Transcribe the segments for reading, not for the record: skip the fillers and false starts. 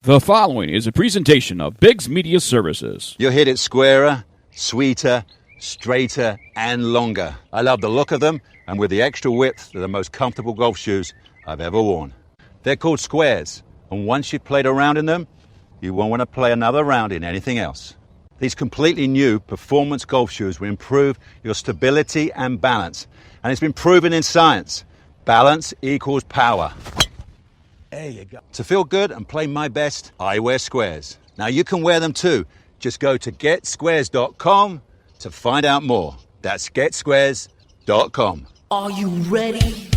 The following is a presentation of BiGGs Media Services. You'll hit it squarer, sweeter, straighter, and longer. I love the look of them, and with the extra width, they're the most comfortable golf shoes I've ever worn. They're called squares, and once you've played a round in them, you won't want to play another round in anything else. These completely new performance golf shoes will improve your stability and balance, and it's been proven in science. Balance equals power. There you go. To feel good and play my best, I wear squares. Now you can wear them too. Just go to getsquares.com to find out more. That's getsquares.com. Are you ready?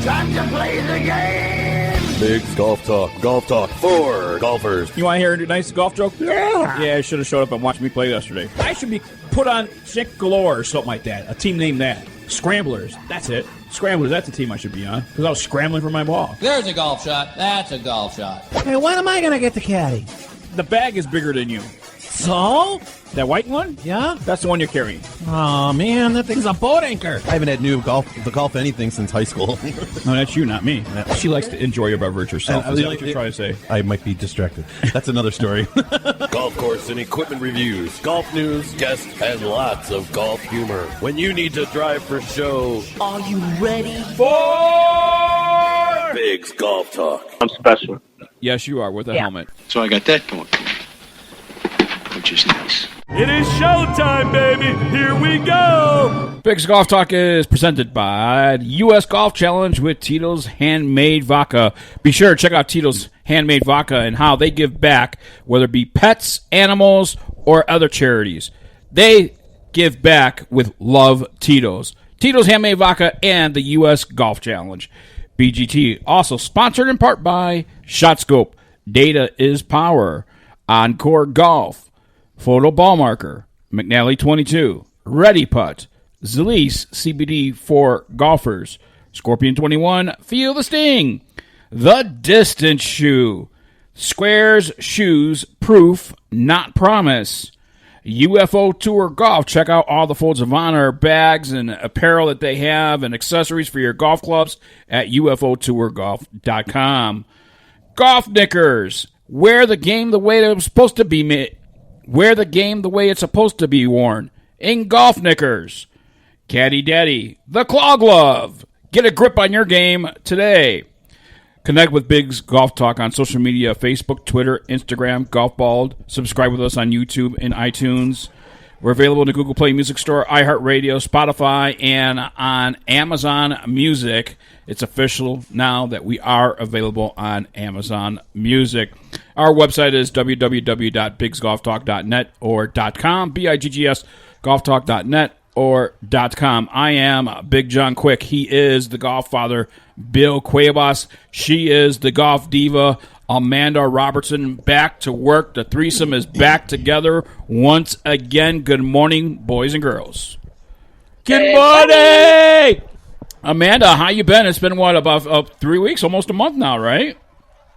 Time to play the game! BiGGs Golf Talk for golfers. You want to hear a nice golf joke? Yeah, I should have showed up and watched me play yesterday. I should be put on Chick Galore or something like that. A team named that. Scramblers. That's it. Scramblers, that's the team I should be on. Because I was scrambling for my ball. There's a golf shot. That's a golf shot. Hey, when am I going to get the caddy? The bag is bigger than you. So? That white one? Yeah? That's the one you're carrying. Oh, man, that thing's a boat anchor. I haven't had golf anything since high school. No, that's you, not me. She likes to enjoy a beverage herself. Is that what you're trying to say? I might be distracted. That's another story. Golf course and equipment reviews, golf news, guests, and lots of golf humor. When you need to drive for show, Are you ready? For BiGGs Golf Talk. I'm special. Yes, you are, with a helmet. So I got that going for me, which is nice. It is showtime, baby. Here we go. BiGGs Golf Talk is presented by the U.S. Golf Challenge with Tito's Handmade Vodka. Be sure to check out Tito's Handmade Vodka and how they give back, whether it be pets, animals, or other charities. They give back with Love Tito's. Tito's Handmade Vodka and the U.S. Golf Challenge. BGT, also sponsored in part by ShotScope. Data is power. Encore Golf. Photo Ball Marker, McNally 22, Ready Putt, Zalease CBD for golfers, Scorpion 21, Feel the Sting, The Distance Shoe, Squares Shoes, Proof, Not Promise, UFO Tour Golf. Check out all the Folds of Honor bags and apparel that they have and accessories for your golf clubs at ufotourgolf.com. Golf Knickers, wear the game the way it was supposed to be made. Wear the game the way it's supposed to be worn. In golf knickers. Caddy Daddy, the Claw Glove. Get a grip on your game today. Connect with BiGGs Golf Talk on social media, Facebook, Twitter, Instagram, Golf Bald. Subscribe with us on YouTube and iTunes. We're available in the Google Play Music Store, iHeartRadio, Spotify, and on Amazon Music. It's official now that we are available on Amazon Music. Our website is www.biggsgolftalk.net or .com, BIGGS, golftalk.net or .com. I am Bigg Jon Quick. He is the GolfFather, Bill Cuebas. She is the Golf Diva, Amanda Robertson. Back to work. The threesome is back together once again. Good morning, boys and girls. Good morning! Amanda, how you been? It's been, what, about 3 weeks, almost a month now, right?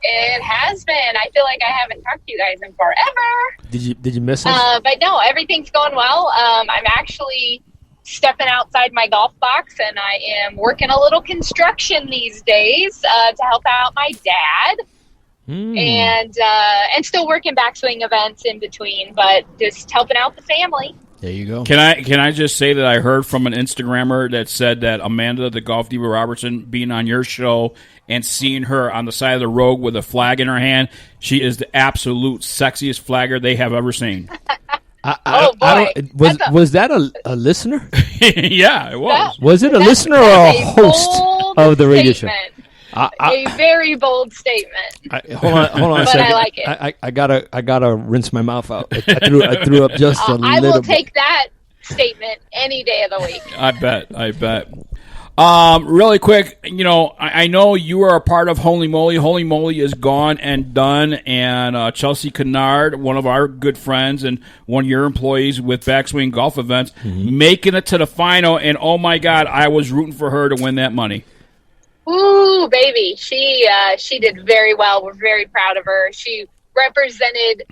It has been. I feel like I haven't talked to you guys in forever. Did you miss us? But no, everything's going well. I'm actually stepping outside my golf box, and I am working a little construction these days to help out my dad. And still working backswing events in between, but just helping out the family. There you go. Can I just say that I heard from an Instagrammer that said that Amanda, the Golf Diva Robertson, being on your show and seeing her on the side of the road with a flag in her hand, she is the absolute sexiest flagger they have ever seen. Oh boy! Was that a listener? Yeah, it was. Was it a listener or a host of the radio show? A very bold statement. Hold on a but second. I like it. I gotta rinse my mouth out. I threw up just a little bit. I will take that statement any day of the week. I bet. Really quick, I know you are a part of Holy Moly. Holy Moly is gone and done, and Chelsea Kennard, one of our good friends and one of your employees with Backswing Golf Events, making it to the final, and oh my God, I was rooting for her to win that money. Ooh, baby. She did very well. We're very proud of her. She represented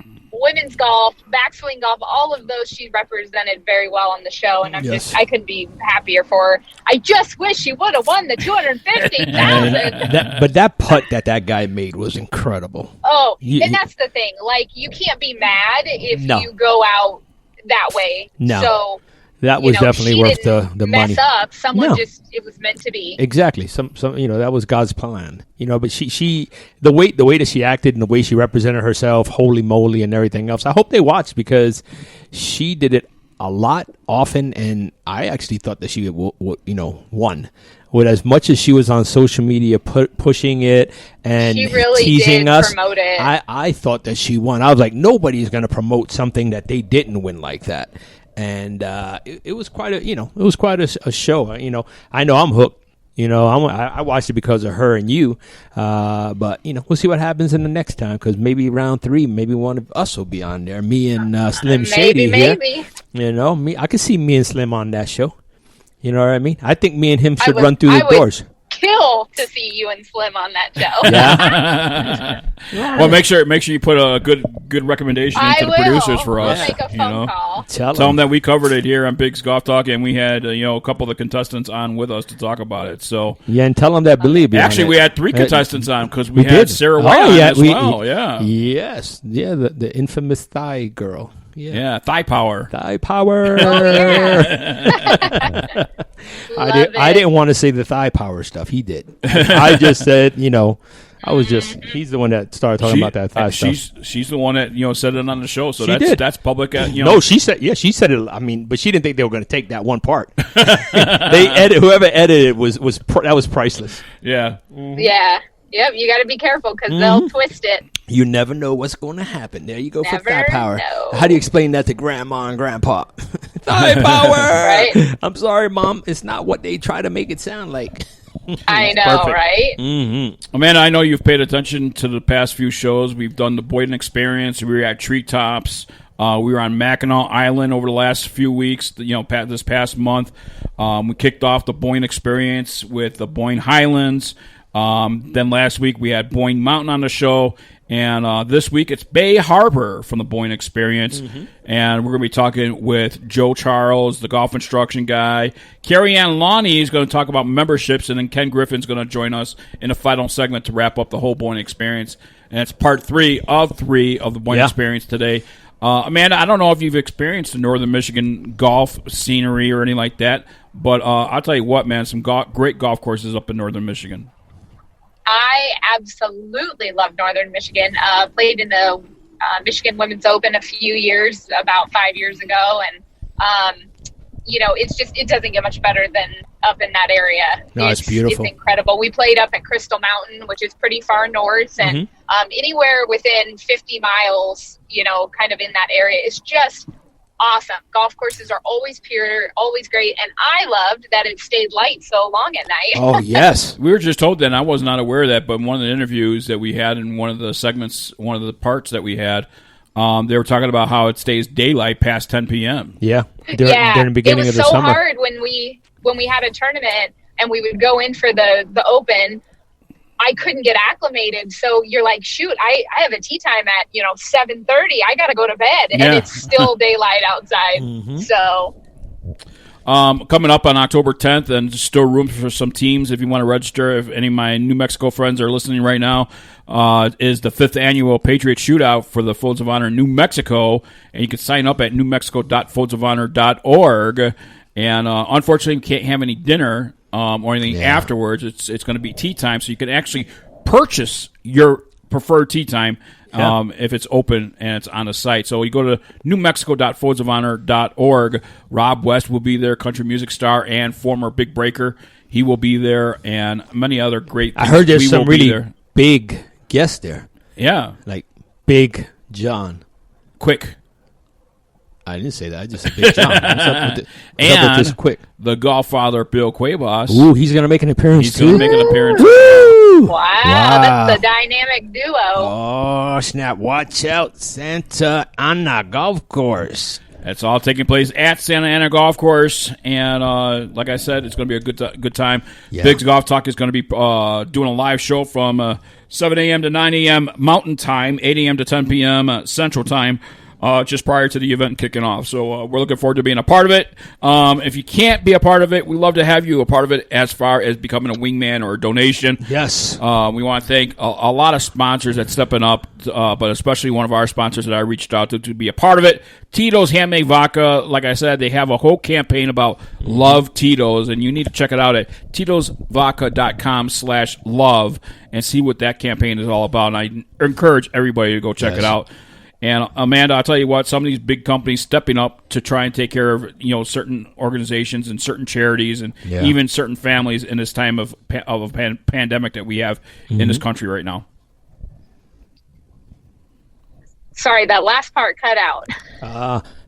women's golf, backswing golf, all of those she represented very well on the show, and I couldn't be happier for her. I just wish she would have won the $250,000. But that putt that guy made was incredible. Oh, and that's the thing. Like, you can't be mad if you go out that way. No. So that was definitely worth the money. Mess up. Someone it was meant to be. Exactly. Some that was God's plan. But she the way that she acted and the way she represented herself, holy moly, and everything else. I hope they watched because she did it a lot, often, and I actually thought that she won. With as much as she was on social media pushing it and she really teasing did us, promote it. I thought that she won. I was like, nobody's going to promote something that they didn't win like that. And it was quite a show. I know I'm hooked. I watched it because of her and you. But we'll see what happens in the next time because maybe round 3, maybe one of us will be on there. Me and Slim Shady here. Maybe. I could see me and Slim on that show. You know what I mean? I think me and him should run through the doors. Kill to see you and Slim on that show. Yeah. Well, make sure you put a good recommendation into the producers for us. We'll make a phone call. Tell them that we covered it here on Bigg's Golf Talk, and we had a couple of the contestants on with us to talk about it. So and tell them that believe me. Actually, we had 3 contestants on because we had Sarah White on as well. Yeah. Yes. Yeah. The infamous thigh girl. Yeah, thigh power. Thigh power. Oh, yeah. I didn't want to say the thigh power stuff. He did. I just said, he's the one that started talking about that thigh stuff. She's the one that, said it on the show. So that's public. No, she said it. I mean, but she didn't think they were going to take that one part. Whoever edited that was priceless. Yeah. Mm-hmm. Yeah. Yep, you got to be careful because they'll twist it. You never know what's going to happen. There you go for thigh power. Know. How do you explain that to grandma and grandpa? Thigh power! Right? I'm sorry, Mom. It's not what they try to make it sound like. I know, perfect. Right? Mm-hmm. Amanda, I know you've paid attention to the past few shows. We've done the Boyne Experience. We were at Treetops. We were on Mackinac Island over the last few weeks, this past month. We kicked off the Boyne Experience with the Boyne Highlands. Then last week we had Boyne Mountain on the show, and this week it's Bay Harbor from the Boyne Experience, and we're going to be talking with Joe Charles, the golf instruction guy. Carrie Ann Lonnie is going to talk about memberships, and then Ken Griffin's going to join us in the final segment to wrap up the whole Boyne Experience, and it's part 3 of the Boyne Experience today. Amanda, I don't know if you've experienced the Northern Michigan golf scenery or anything like that, but I'll tell you what, man, some great golf courses up in Northern Michigan. I absolutely love Northern Michigan. Played in the Michigan Women's Open a few years, about 5 years ago, and it doesn't get much better than up in that area. No, it's beautiful. It's incredible. We played up at Crystal Mountain, which is pretty far north, and anywhere within 50 miles, kind of in that area is just awesome. Golf courses are always pure, always great, and I loved that it stayed light so long at night. Oh, yes. We were just told that, and I was not aware of that, but in one of the interviews that we had in one of the segments, one of the parts that we had, they were talking about how it stays daylight past 10 p.m. Yeah. During the beginning of the summer. It was so hard when we had a tournament and we would go in for the Open. I couldn't get acclimated, so you're like, shoot, I have a tee time at 7:30. I got to go to bed, and it's still daylight outside. So, coming up on October 10th, and still room for some teams if you want to register. If any of my New Mexico friends are listening right now, is the 5th annual Patriot Shootout for the Folds of Honor New Mexico, and you can sign up at newmexico.foldsofhonor.org. And unfortunately, we can't have any dinner. Or anything afterwards. It's going to be tea time, so you can actually purchase your preferred tea time if it's open and it's on the site. So you go to newmexico.foldsofhonor.org. Rob West will be there, country music star and former big breaker. He will be there, and many other great things. I heard there's some really big guests there. Yeah. Like Bigg Jon. Quick. I didn't say that. I just said Bigg Jon. What's up with this quick? The GolfFather, Bill Cuebas. Ooh, he's going to make an appearance, too. He's going to make an appearance. Woo! Wow, that's a dynamic duo. Oh, snap. Watch out, Santa Ana Golf Course. It's all taking place at Santa Ana Golf Course, and like I said, it's going to be a good time. Yeah. Bigg's Golf Talk is going to be doing a live show from 7 a.m. to 9 a.m. Mountain Time, 8 a.m. to 10 p.m. Central Time, just prior to the event kicking off. So we're looking forward to being a part of it. If you can't be a part of it, we love to have you a part of it as far as becoming a wingman or a donation. Yes. We want to thank a lot of sponsors that's stepping up, but especially one of our sponsors that I reached out to be a part of it. Tito's Handmade Vodka. Like I said, they have a whole campaign about Love Tito's, and you need to check it out at titosvodka.com/love and see what that campaign is all about. And I encourage everybody to go check it out. And Amanda, I'll tell you what, some of these big companies stepping up to try and take care of certain organizations and certain charities and even certain families in this time of a pandemic that we have in this country right now. Sorry, that last part cut out.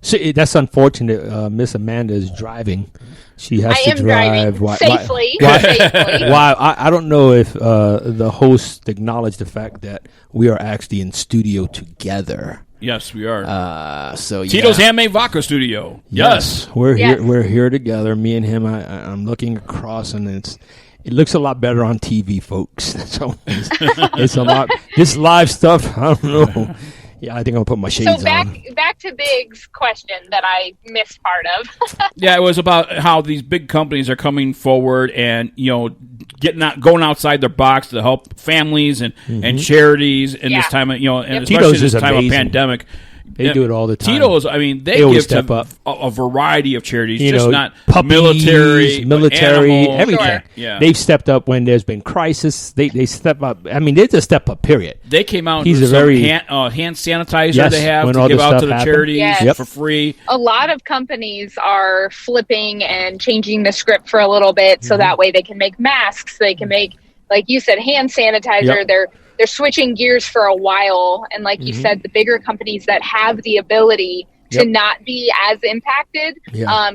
See, that's unfortunate. Miss Amanda is driving. She has to drive safely. I don't know if the hosts acknowledge the fact that we are actually in studio together. Yes, we are. Tito's Handmade Vodka Studio. Yes, we're here. We're here together. Me and him. I'm looking across, and it looks a lot better on TV, folks. So it's a lot. This live stuff, I don't know. Yeah, I think I'll put my shades on. So back to Bigg's question that I missed part of. Yeah, it was about how these big companies are coming forward and going outside their box to help families and charities in this time of and especially this time of pandemic. They do it all the time. Tito's, I mean, they give to a variety of charities, just not puppies, military, animals, everything. Sure. Yeah. They've stepped up when there's been crisis. They step up. I mean, they just step up, period. They came out with some hand sanitizer they have to give out to the charities for free. A lot of companies are flipping and changing the script for a little bit so that way they can make masks. They can make, like you said, hand sanitizer. They're switching gears for a while. And like you said, the bigger companies that have the ability to not be as impacted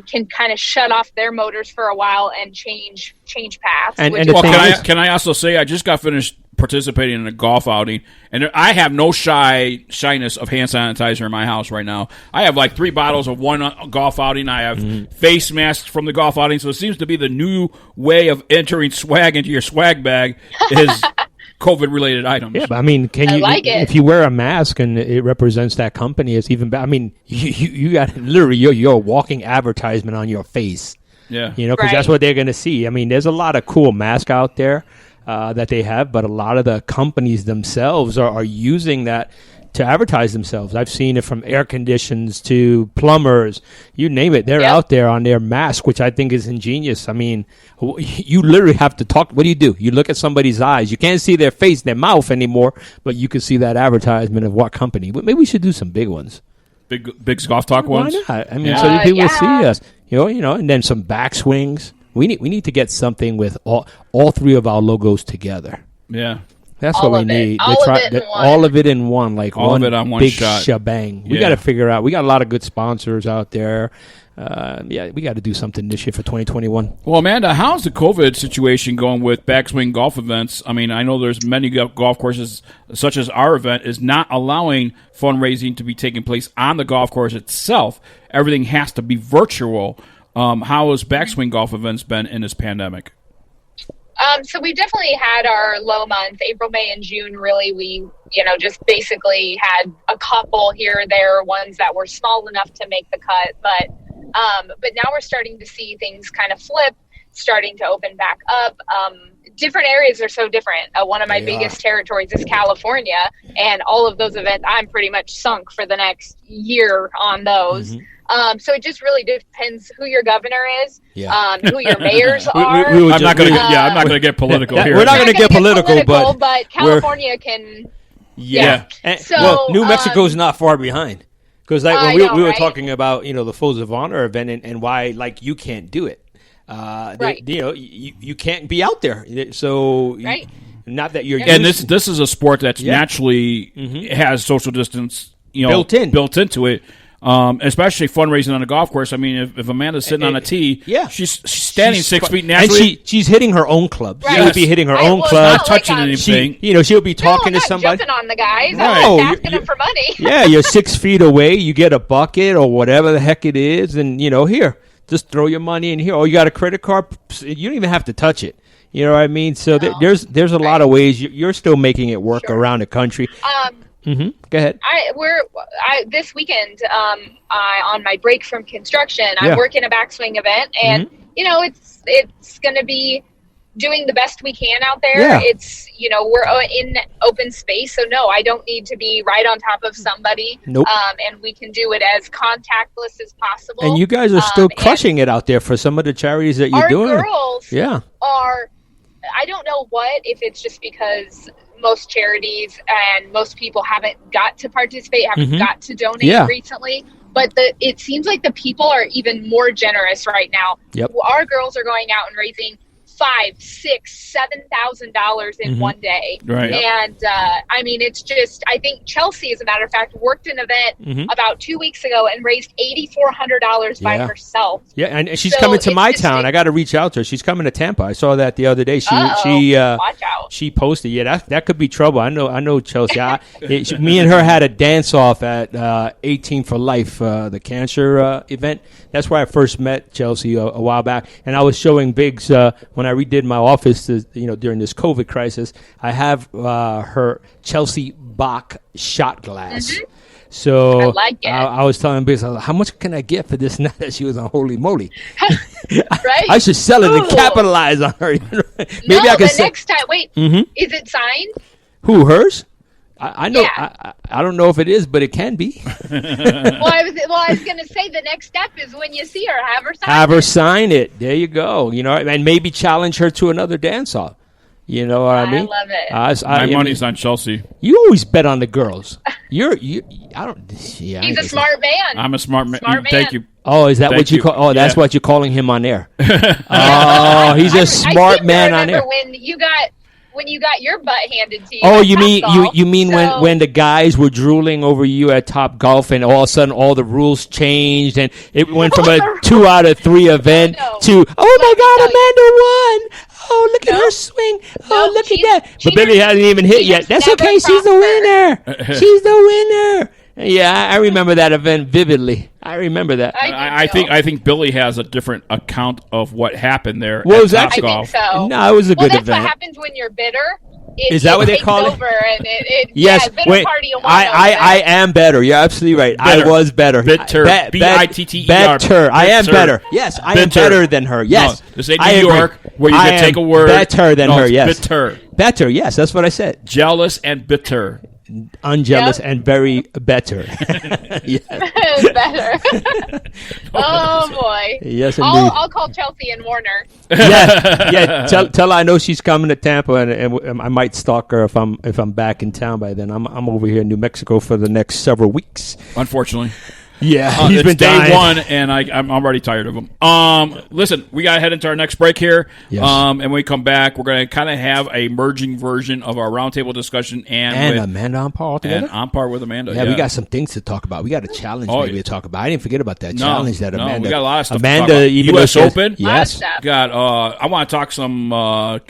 can kind of shut off their motors for a while and change paths. Can I also say I just got finished participating in a golf outing, and I have no shyness of hand sanitizer in my house right now. I have like 3 bottles of one golf outing. I have face masks from the golf outing. So it seems to be the new way of entering swag into your swag bag is COVID-related items. Yeah, but I mean, if you wear a mask and it represents that company, it's even better. I mean, you got literally you're a walking advertisement on your face. Yeah, because that's what they're going to see. I mean, there's a lot of cool masks out there that they have, but a lot of the companies themselves are using that to advertise themselves. I've seen it from air conditions to plumbers, you name it. They're out there on their mask, which I think is ingenious. I mean, you literally have to talk. What do? You look at somebody's eyes. You can't see their face, their mouth anymore, but you can see that advertisement of what company. But maybe we should do some big ones. Big golf talk ones? Why not? I mean, so that people see us. And then some backswings. We need to get something with all 3 of our logos together. Yeah. That's what we need. All of it in one, like all one of it on one big shot. shebang. We got to figure out. We got a lot of good sponsors out there. We got to do something this year for 2021. Well, Amanda, how's the COVID situation going with backswing golf events? I mean, I know there's many golf courses, such as our event, is not allowing fundraising to be taking place on the golf course itself. Everything has to be virtual. How has backswing golf events been in this pandemic? So we definitely had our low months, April, May, and June. Really, we, just basically had a couple here or there, ones that were small enough to make the cut. But now we're starting to see things kind of flip, starting to open back up. Different areas are so different. One of my biggest territories is California, and all of those events, I'm pretty much sunk for the next year on those. So it just really depends who your governor is, who your mayors are. I'm not going to get political here. We're not going to get political, but California can. New Mexico's not far behind. Because when we were talking about the Foes of Honor event and why you can't do it, you can't be out there. So not that you're and this is a sport that's naturally has social distance built into it. Especially fundraising on a golf course. I mean, if Amanda's sitting on a tee, she's standing 6 feet naturally. And she's hitting her own club. Right. She would be hitting her own club. Not touching anything. She'll be talking to somebody. Jumping on the guys. I'm asking them for money. You're 6 feet away. You get a bucket or whatever the heck it is, and here, just throw your money in here. Oh, you got a credit card? You don't even have to touch it. You know what I mean? So there's a lot of ways you're still making it work around the country. Go ahead. This weekend, on my break from construction, I'm working a backswing event, and it's going to be doing the best we can out there. Yeah. It's we're in open space, so no, I don't need to be right on top of somebody. Nope. And we can do it as contactless as possible. And you guys are still crushing it out there for some of the charities that you're doing. Our girls are. I don't know if it's just because most charities and most people haven't got to participate, haven't got to donate recently. But it seems like the people are even more generous right now. Yep. Our girls are going out and raising $5,000, $6,000, $7,000 in one day. Right. And I mean, it's just, I think Chelsea, as a matter of fact, worked an event about 2 weeks ago and raised $8,400 by herself. Yeah, and she's coming to my town. I got to reach out to her. She's coming to Tampa. I saw that the other day. Watch out. She posted. Yeah, that could be trouble. I know Chelsea. Me and her had a dance off at 18 for Life, the cancer event. That's where I first met Chelsea a while back, and I was showing Biggs when I redid my office, during this COVID crisis. I have her Chelsea Bach shot glass. So I like it. I was telling Biggs, how much can I get for this? Now that she was on Holy Moly, right? I should sell it and capitalize on her. Maybe I can. Next time. Wait, is it signed? Who, hers? I know. Yeah. I don't know if it is, but it can be. I was going to say the next step is when you see her, have her sign it. There you go. And maybe challenge her to another dance-off. You know what I mean? I love it. My money's on Chelsea. You always bet on the girls. I don't. Yeah. He's a smart man. I'm a smart man. Thank you. Oh, is that what you call? Oh, that's what you're calling him on air. Oh, he's a smart man on air. When you got your butt handed to you. Oh, you mean when the guys were drooling over you at Top Golf, and all of a sudden all the rules changed, and it went from a 2 out of 3 event to my God, Amanda won! Oh, look at her swing! Oh, look at that! But Billy hasn't even hit yet. That's okay. She's the winner. She's the winner. Yeah, I remember that event vividly. I remember that. I think Billy has a different account of what happened there. Well, it was actually, I think so. No, it was a good event. That's what happens when you're bitter. Is that what they call it? And yes. Bitter party I am better. You're absolutely right. Bitter. I was better. Bitter. B-I-T-T-E-R. Better. I am better. Yes, I am better than her. Yes. No, this ain't New York where you can take a word. Better than her. Yes. Bitter. Better. Yes, that's what I said. Jealous and bitter. Unjealous and very better. Better. Oh boy. Yes, indeed. I'll call Chelsea and warn her. Yeah. Tell her I know she's coming to Tampa, and I might stalk her if I'm back in town by then. I'm over here in New Mexico for the next several weeks. Unfortunately. Yeah, he's been day one, and I'm already tired of him. Listen, we got to head into our next break here. Yes. And when we come back, we're going to kind of have a merging version of our roundtable discussion and Amanda on par together. And on par with Amanda. Yeah, we got some things to talk about. We got a challenge maybe to talk about. I didn't forget about that challenge that Amanda. We got a lot of stuff. Amanda, to talk about. U.S. Open. Yes. Got. I want to talk some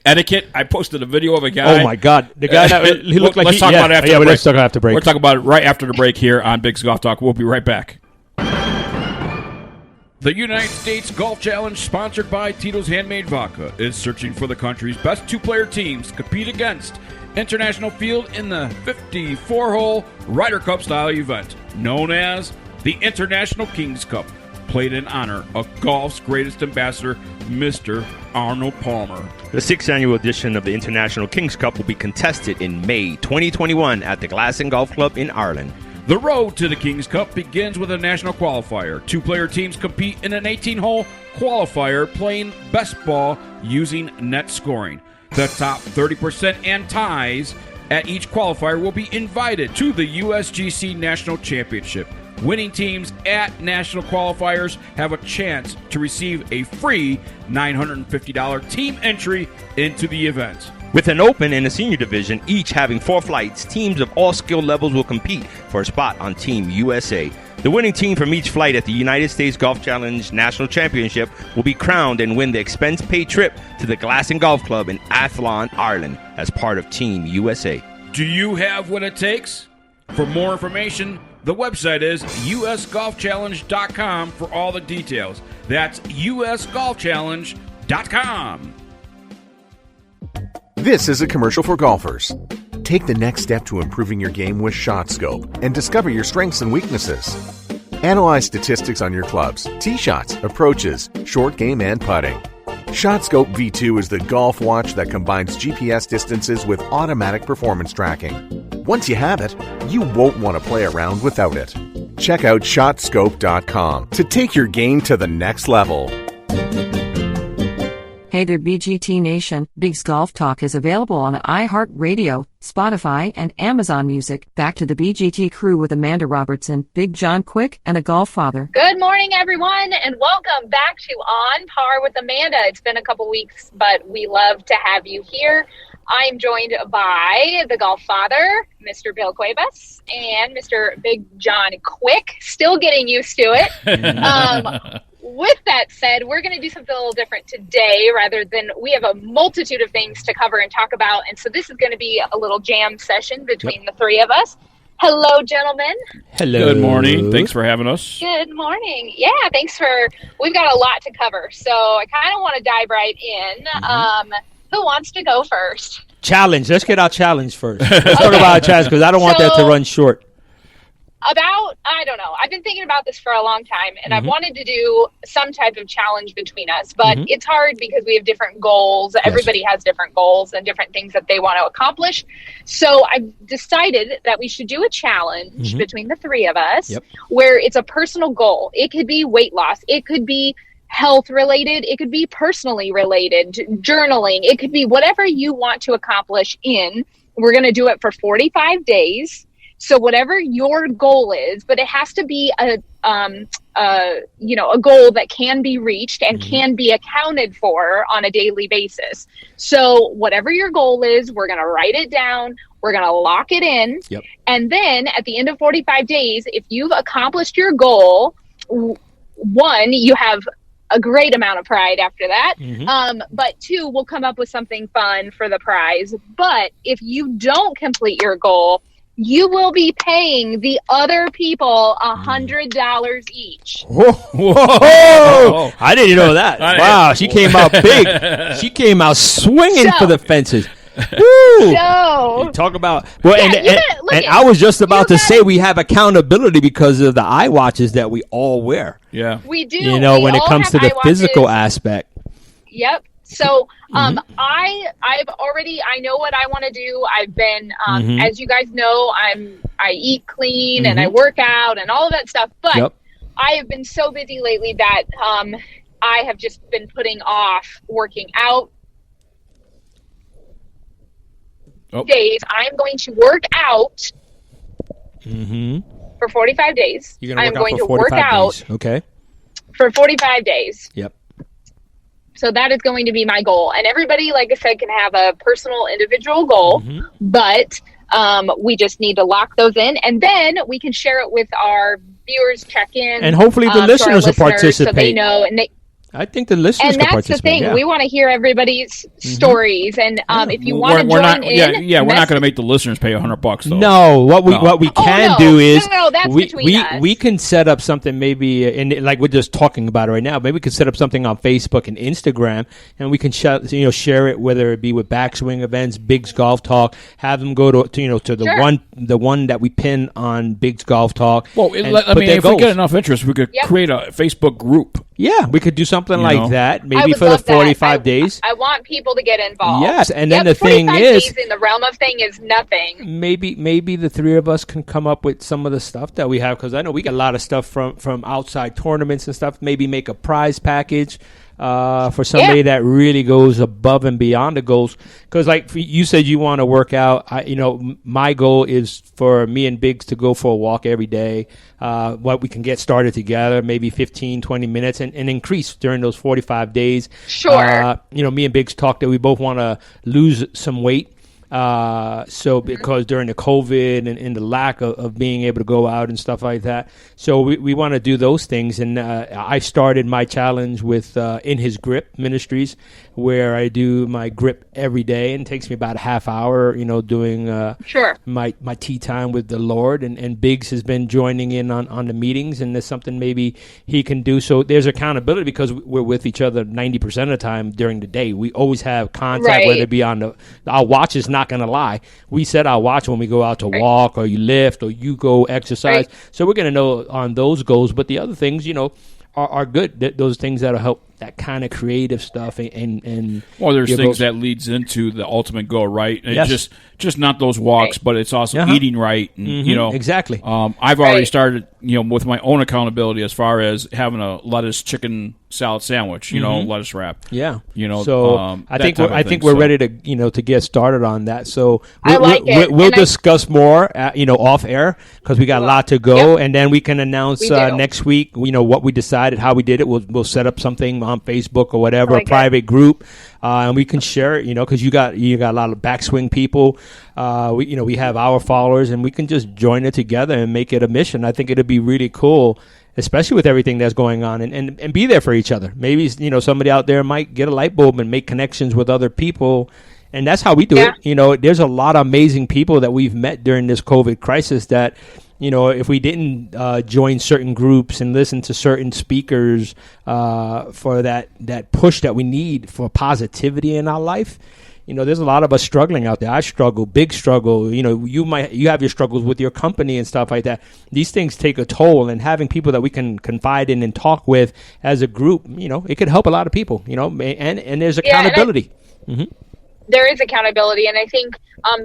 etiquette. I posted a video of a guy. Oh my God, the guy that he looked like. Let's talk about it after the break. Let's talk after break. We'll talk about it right after the break here on Bigg's Golf Talk. We'll be right back. The United States Golf Challenge, sponsored by Tito's Handmade Vodka, is searching for the country's best 2-player teams to compete against International Field in the 54-hole Ryder Cup style event, known as the International Kings Cup, played in honor of golf's greatest ambassador, Mr. Arnold Palmer. The 6th annual edition of the International Kings Cup will be contested in May 2021 at the Glasson Golf Club in Ireland. The road to the Kings Cup begins with a national qualifier. 2-player teams compete in an 18-hole qualifier playing best ball using net scoring. The top 30% and ties at each qualifier will be invited to the USGC National Championship. Winning teams at national qualifiers have a chance to receive a free $950 team entry into the event. With an open and a senior division, each having 4 flights, teams of all skill levels will compete for a spot on Team USA. The winning team from each flight at the United States Golf Challenge National Championship will be crowned and win the expense-paid trip to the Glasson Golf Club in Athlone, Ireland, as part of Team USA. Do you have what it takes? For more information, the website is usgolfchallenge.com for all the details. That's usgolfchallenge.com. This is a commercial for golfers. Take the next step to improving your game with ShotScope and discover your strengths and weaknesses. Analyze statistics on your clubs, tee shots, approaches, short game, and putting. ShotScope V2 is the golf watch that combines GPS distances with automatic performance tracking. Once you have it, you won't want to play around without it. Check out ShotScope.com to take your game to the next level. Hey there, BGT Nation. BiGGs Golf Talk is available on iHeartRadio, Spotify, and Amazon Music. Back to the BGT crew with Amanda Robertson, Bigg Jon Quick, and a GolfFather. Good morning, everyone, and welcome back to On Par with Amanda. It's been a couple weeks, but we love to have you here. I'm joined by the GolfFather, Mr. Bill Cuebas, and Mr. Bigg Jon Quick. Still getting used to it. With that said, we're going to do something a little different today rather than we have a multitude of things to cover and talk about. And so this is going to be a little jam session between the three of us. Hello, gentlemen. Hello. Good morning. Thanks for having us. Good morning. Yeah, we've got a lot to cover. So I kind of want to dive right in. Who wants to go first? Challenge. Let's get our challenge first. Let's talk about our challenge because I don't want that to run short. I don't know. I've been thinking about this for a long time, and I've wanted to do some type of challenge between us, but it's hard because we have different goals. Yes. Everybody has different goals and different things that they want to accomplish. So I've decided that we should do a challenge between the three of us where it's a personal goal. It could be weight loss. It could be health related. It could be personally related, journaling. It could be whatever you want to accomplish we're going to do it for 45 days. So whatever your goal is, but it has to be a goal that can be reached and can be accounted for on a daily basis. So whatever your goal is, we're going to write it down. We're going to lock it in. Yep. And then at the end of 45 days, if you've accomplished your goal, one, you have a great amount of pride after that. But two, we'll come up with something fun for the prize. But if you don't complete your goal, you will be paying the other people $100 each. Whoa! I didn't know that. Wow, she came out big. She came out swinging for the fences. Woo! You talk about and I was just about to say we have accountability because of the eye watches that we all wear. Yeah, we do. When it comes to the physical aspect. Yep. So I know what I want to do. I've been, as you guys know, I eat clean and I work out and all of that stuff. But I have been so busy lately that I have just been putting off working out. Days. I'm going to work out for 45 days. I'm going to work out for 45 days. Yep. So that is going to be my goal. And everybody, like I said, can have a personal, individual goal, but we just need to lock those in. And then we can share it with our viewers, check in. And hopefully the listeners will participate. So they know. And I think the listeners can participate. And that's the thing. Yeah. We want to hear everybody's stories. And if you want to join in. We're not going to make the listeners pay $100 though. No, what we can do is that's between us. We can set up something maybe, like we're just talking about it right now. Maybe we can set up something on Facebook and Instagram, and we can share it, whether it be with backswing events, BiGGs Golf Talk. Have them go to the one that we pin on BiGGs Golf Talk. Well, if we get enough interest, we could create a Facebook group. Yeah, we could do something like that, maybe for the 45 days. I want people to get involved. Yes, and then the thing is, days in the realm of thing is nothing. Maybe the three of us can come up with some of the stuff that we have, because I know we get a lot of stuff from outside tournaments and stuff. Maybe make a prize package for somebody that really goes above and beyond the goals. Because like you said, you want to work out. My goal is for me and Biggs to go for a walk every day. What we can get started together, maybe 15, 20 minutes, and increase during those 45 days. Sure. Me and Biggs talked that we both want to lose some weight. So because during the COVID and the lack of being able to go out and stuff like that, so we want to do those things. And I started my challenge with In His Grip Ministries, where I do my grip every day, and it takes me about a half hour, doing my tea time with the Lord. And Biggs has been joining in on the meetings, and there's something maybe he can do. So there's accountability because we're with each other 90% of the time during the day. We always have contact, whether it be on our watch is not going to lie. We set our watch when we go out to walk or you lift or you go exercise. So we're going to know on those goals. But the other things, are good. Those things that'll help that kind of creative stuff. And well, there's things that leads into the ultimate goal, right? And just not those walks, but it's also eating right. And, exactly. I've already started, with my own accountability as far as having a lettuce chicken salad sandwich, lettuce wrap. Yeah. So I think we're ready to, to get started on that. So we'll and discuss more, off air because we got a lot to go, and then we can announce next week, what we decided, how we did it. We'll set up something on Facebook or whatever, a private group, and we can share it, because you got a lot of backswing people. We have our followers, and we can just join it together and make it a mission. I think it'd be really cool, especially with everything that's going on, and be there for each other. Maybe, somebody out there might get a light bulb and make connections with other people. And that's how we do it. There's a lot of amazing people that we've met during this COVID crisis that, if we didn't join certain groups and listen to certain speakers for that push that we need for positivity in our life, there's a lot of us struggling out there. I struggle, big struggle. You have your struggles with your company and stuff like that. These things take a toll, and having people that we can confide in and talk with as a group, it could help a lot of people, and there's accountability. There is accountability, and I think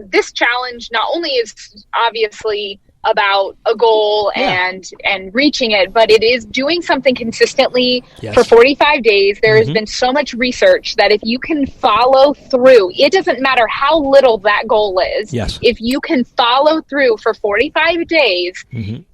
this challenge not only is obviously about a goal and reaching it, but it is doing something consistently for 45 days. There has been so much research that if you can follow through, it doesn't matter how little that goal is. If you can follow through for 45 days,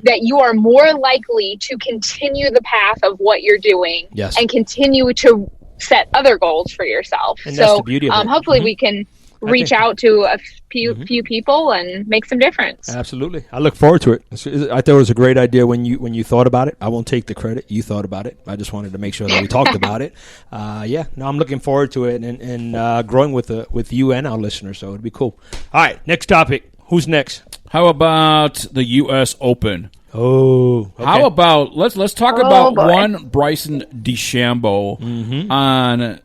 that you are more likely to continue the path of what you're doing and continue to set other goals for yourself. And that's the beauty of it. Hopefully we can reach out to a few people and make some difference. Absolutely. I look forward to it. I thought it was a great idea when you thought about it. I won't take the credit. You thought about it. I just wanted to make sure that we talked about it. I'm looking forward to it and growing with you and our listeners, so it'd be cool. All right, next topic. Who's next? How about the U.S. Open? Oh, okay. How about let's talk about one Bryson DeChambeau on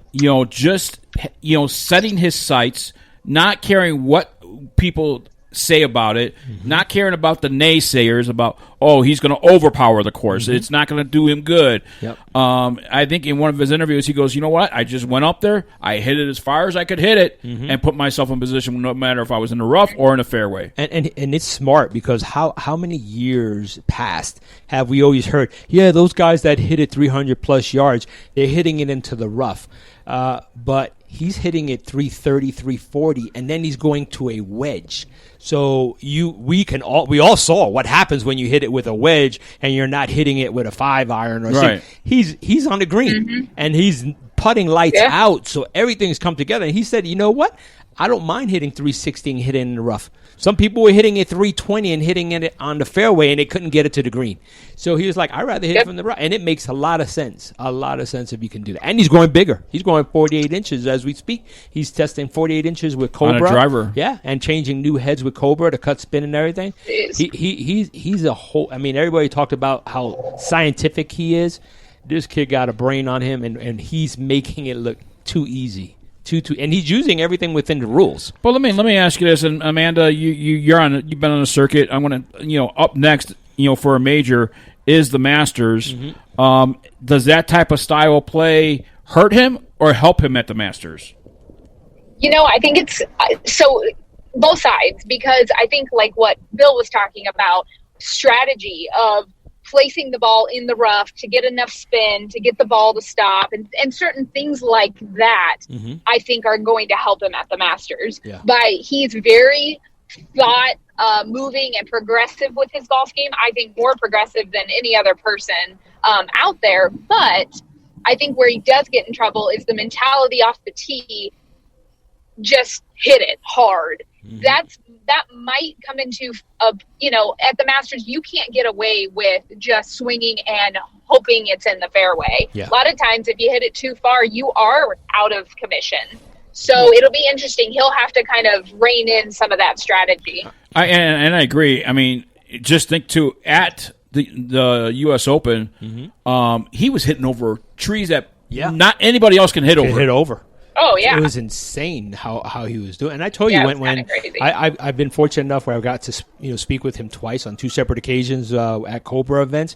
just setting his sights, not caring what people say about it, not caring about the naysayers about he's going to overpower the course. It's not going to do him good. I think in one of his interviews he goes, you know what? I just went up there, I hit it as far as I could hit it, and put myself in position no matter if I was in the rough or in a fairway. And it's smart because how many years past have we always heard, those guys that hit it 300 plus yards, they're hitting it into the rough. But he's hitting it 330, 340, and then he's going to a wedge. So we all saw what happens when you hit it with a wedge and you're not hitting it with a 5-iron or something. He's on the green and he's putting lights out, so everything's come together. And he said, you know what? I don't mind hitting 360 and hitting in the rough. Some people were hitting it 320 and hitting it on the fairway, and they couldn't get it to the green. So he was like, I'd rather hit it from the rough. And it makes a lot of sense if you can do that. And he's going bigger. He's going 48 inches as we speak. He's testing 48 inches with Cobra. On a driver. Yeah, and changing new heads with Cobra to cut spin and everything. He's a whole – I mean, everybody talked about how scientific he is. This kid got a brain on him, and he's making it look too easy. And he's using everything within the rules. But let me ask you this, and Amanda, you've been on the circuit. I'm going to up next, for a major is the Masters. Does that type of style of play hurt him or help him at the Masters? I think it's so both sides, because I think like what Bill was talking about, strategy of placing the ball in the rough to get enough spin to get the ball to stop and certain things like that, I think are going to help him at the Masters. But he's very thought moving and progressive with his golf game. I think more progressive than any other person out there. But I think where he does get in trouble is the mentality off the tee, just hit it hard. that might come into at the Masters, you can't get away with just swinging and hoping it's in the fairway. Yeah. A lot of times, if you hit it too far, you are out of commission. So it'll be interesting. He'll have to kind of rein in some of that strategy. I agree. I mean, just think too, at the U.S. Open, he was hitting over trees that not anybody else can hit over. Hit over. Oh, yeah. It was insane how he was doing. And I told you when crazy. I've been fortunate enough where I got to speak with him twice on 2 separate occasions at Cobra events.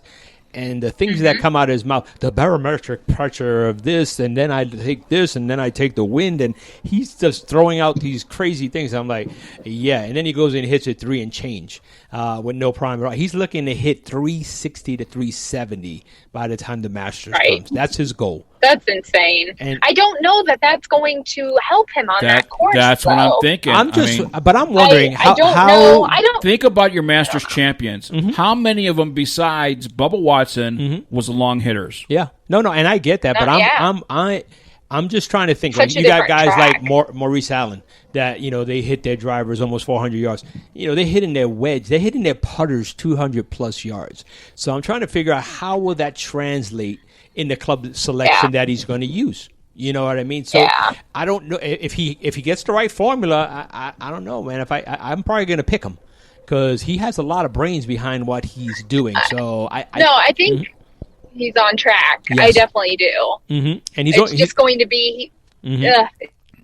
And the things that come out of his mouth, the barometric pressure of this, and then I take this, and then I take the wind, and he's just throwing out these crazy things. I'm like, yeah. And then he goes and hits it 3 and change with no problem at all. He's looking to hit 360 to 370 by the time the Masters comes. That's his goal. That's insane. And I don't know that that's going to help him on that course. That's what I'm thinking. But I'm wondering I don't know. I don't think about your Masters champions. How many of them besides Bubba Watson was the long hitters? Yeah, no, and I get that, but I'm just trying to think. Such you got guys like Maurice Allen that they hit their drivers almost 400 yards. They hit in their wedge, they hit in their putters 200 plus yards. So I'm trying to figure out how will that translate in the club selection that he's going to use. You know what I mean? So I don't know if he gets the right formula. I don't know, man. I'm probably going to pick him because he has a lot of brains behind what he's doing. So I think he's on track. Yes. I definitely do. And it's just going to be.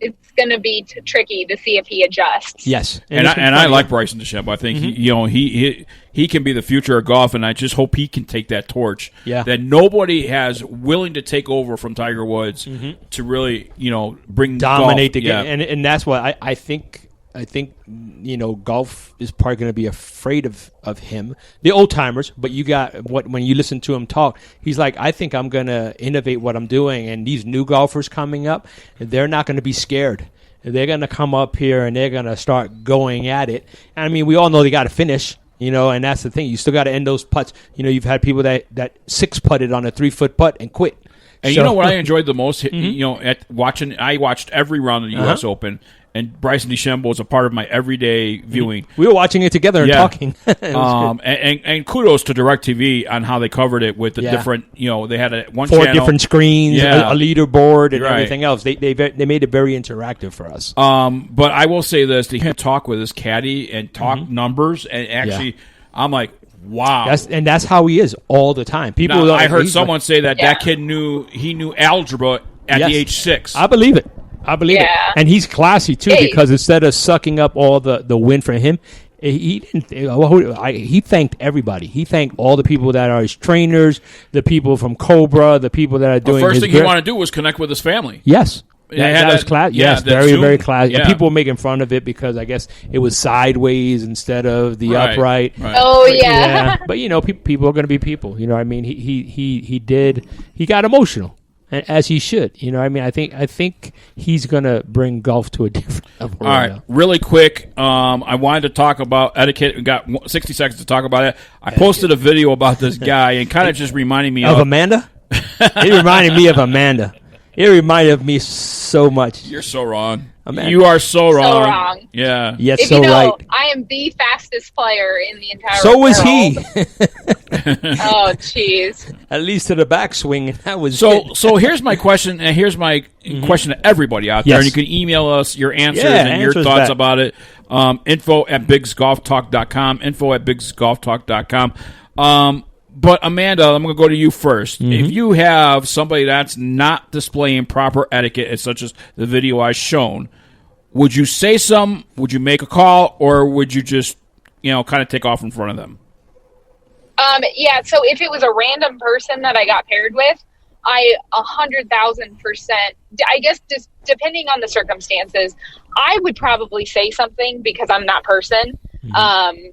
It's going to be tricky to see if he adjusts. Yes, and I like Bryson DeChambeau. I think he can be the future of golf, and I just hope he can take that torch that nobody has willing to take over from Tiger Woods to really dominate golf. the game, and that's what I think. I think golf is probably going to be afraid of him, the old timers. But you got when you listen to him talk, he's like, I think I'm going to innovate what I'm doing, and these new golfers coming up, they're not going to be scared. They're going to come up here and they're going to start going at it. I mean, we all know they got to finish. And that's the thing. You still got to end those putts. You've had people that 6-putted on a 3-foot putt and quit. And you know what I enjoyed the most? I watched every round of the U.S. Open. And Bryson DeChambeau was a part of my everyday viewing. We were watching it together and talking. And kudos to DirecTV on how they covered it with the different, they had 4 channel. Different screens, a leaderboard, and right. everything else. They made it very interactive for us. But I will say this, to hear talk with his caddy and talk numbers, and actually, I'm like, wow. That's how he is all the time. People. Now, I heard someone say that kid knew algebra at the age 6. I believe it. it. And he's classy, too, because instead of sucking up all the win for him, he didn't. He thanked everybody. He thanked all the people that are his trainers, the people from Cobra, the people that are doing the first thing he wanted to do was connect with his family. Yes. That was classy. Yes, very, Zoom. very classy. Yeah. And people were making fun of it because I guess it was sideways instead of the upright. Right. Oh, yeah. But, people are going to be people. I mean, he got emotional. As he should, I think he's going to bring golf to a different level. All right, really quick. I wanted to talk about etiquette. We got 60 seconds to talk about it. I posted a video about this guy and kind of just reminding me of Amanda. It reminded me of Amanda. It reminded me so much. You're so wrong. Amanda. You are so wrong. So wrong. Yeah. Yes, if so right. I am the fastest player in the entire world. So was he. Oh, jeez. At least to the backswing, and that was So here's my question, and here's my question to everybody out there. And you can email us your answers and your thoughts about it. info@biggsgolftalk.com. info@biggsgolftalk.com. But Amanda, I'm going to go to you first. If you have somebody that's not displaying proper etiquette, such as the video I've shown, would you say something? Would you make a call, or would you just, kind of take off in front of them? So if it was a random person that I got paired with, 100,000%. I guess just depending on the circumstances, I would probably say something because I'm that person. And I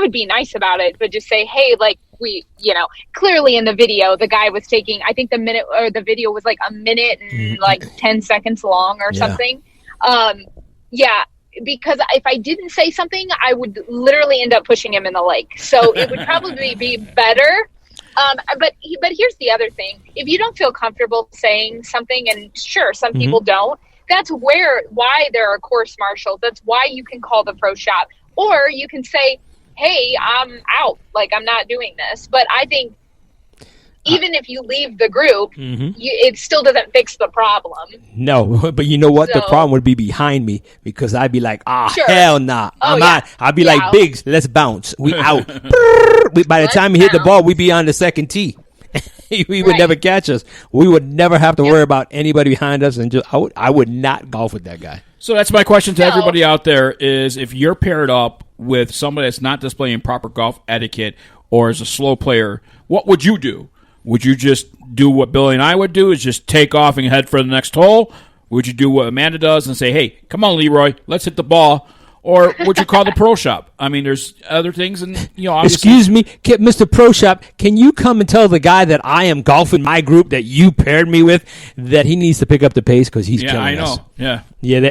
would be nice about it, but just say, hey, we, clearly in the video, the guy was taking, I think the video was like a minute and 10 seconds long or something. Because if I didn't say something, I would literally end up pushing him in the lake. So it would probably be better. But here's the other thing. If you don't feel comfortable saying something, and sure, some people don't, that's why there are course marshals. That's why you can call the pro shop, or you can say, hey, I'm out. Like, I'm not doing this. But I think even if you leave the group, it still doesn't fix the problem. No, but you know what? The problem would be behind me, because I'd be like, hell nah. I'm out. I'd be like, Biggs, let's bounce. We out. By the time we hit the ball, we'd be on the second tee. We would never catch us. We would never have to worry about anybody behind us. And I would not golf with that guy. So that's my question to everybody out there is, if you're paired up with somebody that's not displaying proper golf etiquette or is a slow player, what would you do? Would you just do what Billy and I would do, is just take off and head for the next hole? Would you do what Amanda does and say, hey, come on, Leroy, let's hit the ball? Or would you call the pro shop? I mean, there's other things, and obviously. Excuse me, Mr. Pro Shop, can you come and tell the guy that I am golfing my group that you paired me with that he needs to pick up the pace because he's killing us? Yeah,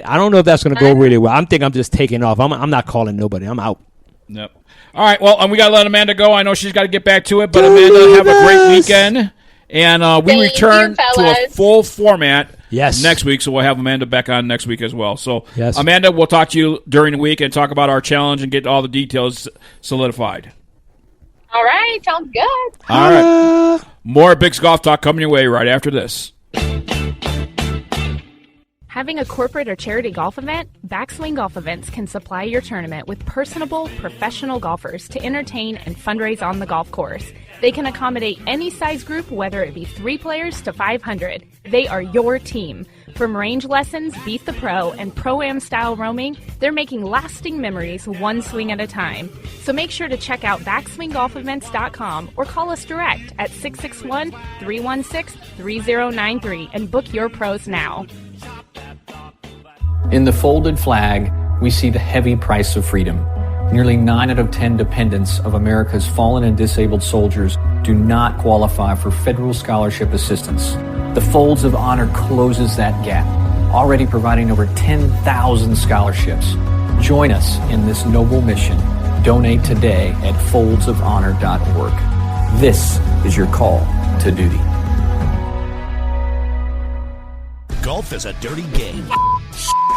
I don't know if that's going to go really well. I'm just taking off. I'm not calling nobody. I'm out. Yep. All right, well, we got to let Amanda go. I know she's got to get back to it, but Amanda, have a great weekend. And we return to a full format next week, so we'll have Amanda back on next week as well. So, Amanda, we'll talk to you during the week and talk about our challenge and get all the details solidified. All right, sounds good. All right. More Bigg's Golf Talk coming your way right after this. Having a corporate or charity golf event? Backswing Golf Events can supply your tournament with personable, professional golfers to entertain and fundraise on the golf course. They can accommodate any size group, whether it be 3 players to 500. They are your team. From range lessons, Beat the Pro, and Pro-Am style roaming, they're making lasting memories one swing at a time. So make sure to check out backswinggolfevents.com or call us direct at 661-316-3093 and book your pros now. In the folded flag, we see the heavy price of freedom. Nearly 9 out of 10 dependents of America's fallen and disabled soldiers do not qualify for federal scholarship assistance. The Folds of Honor closes that gap, already providing over 10,000 scholarships. Join us in this noble mission. Donate today at foldsofhonor.org. This is your call to duty. Golf is a dirty game.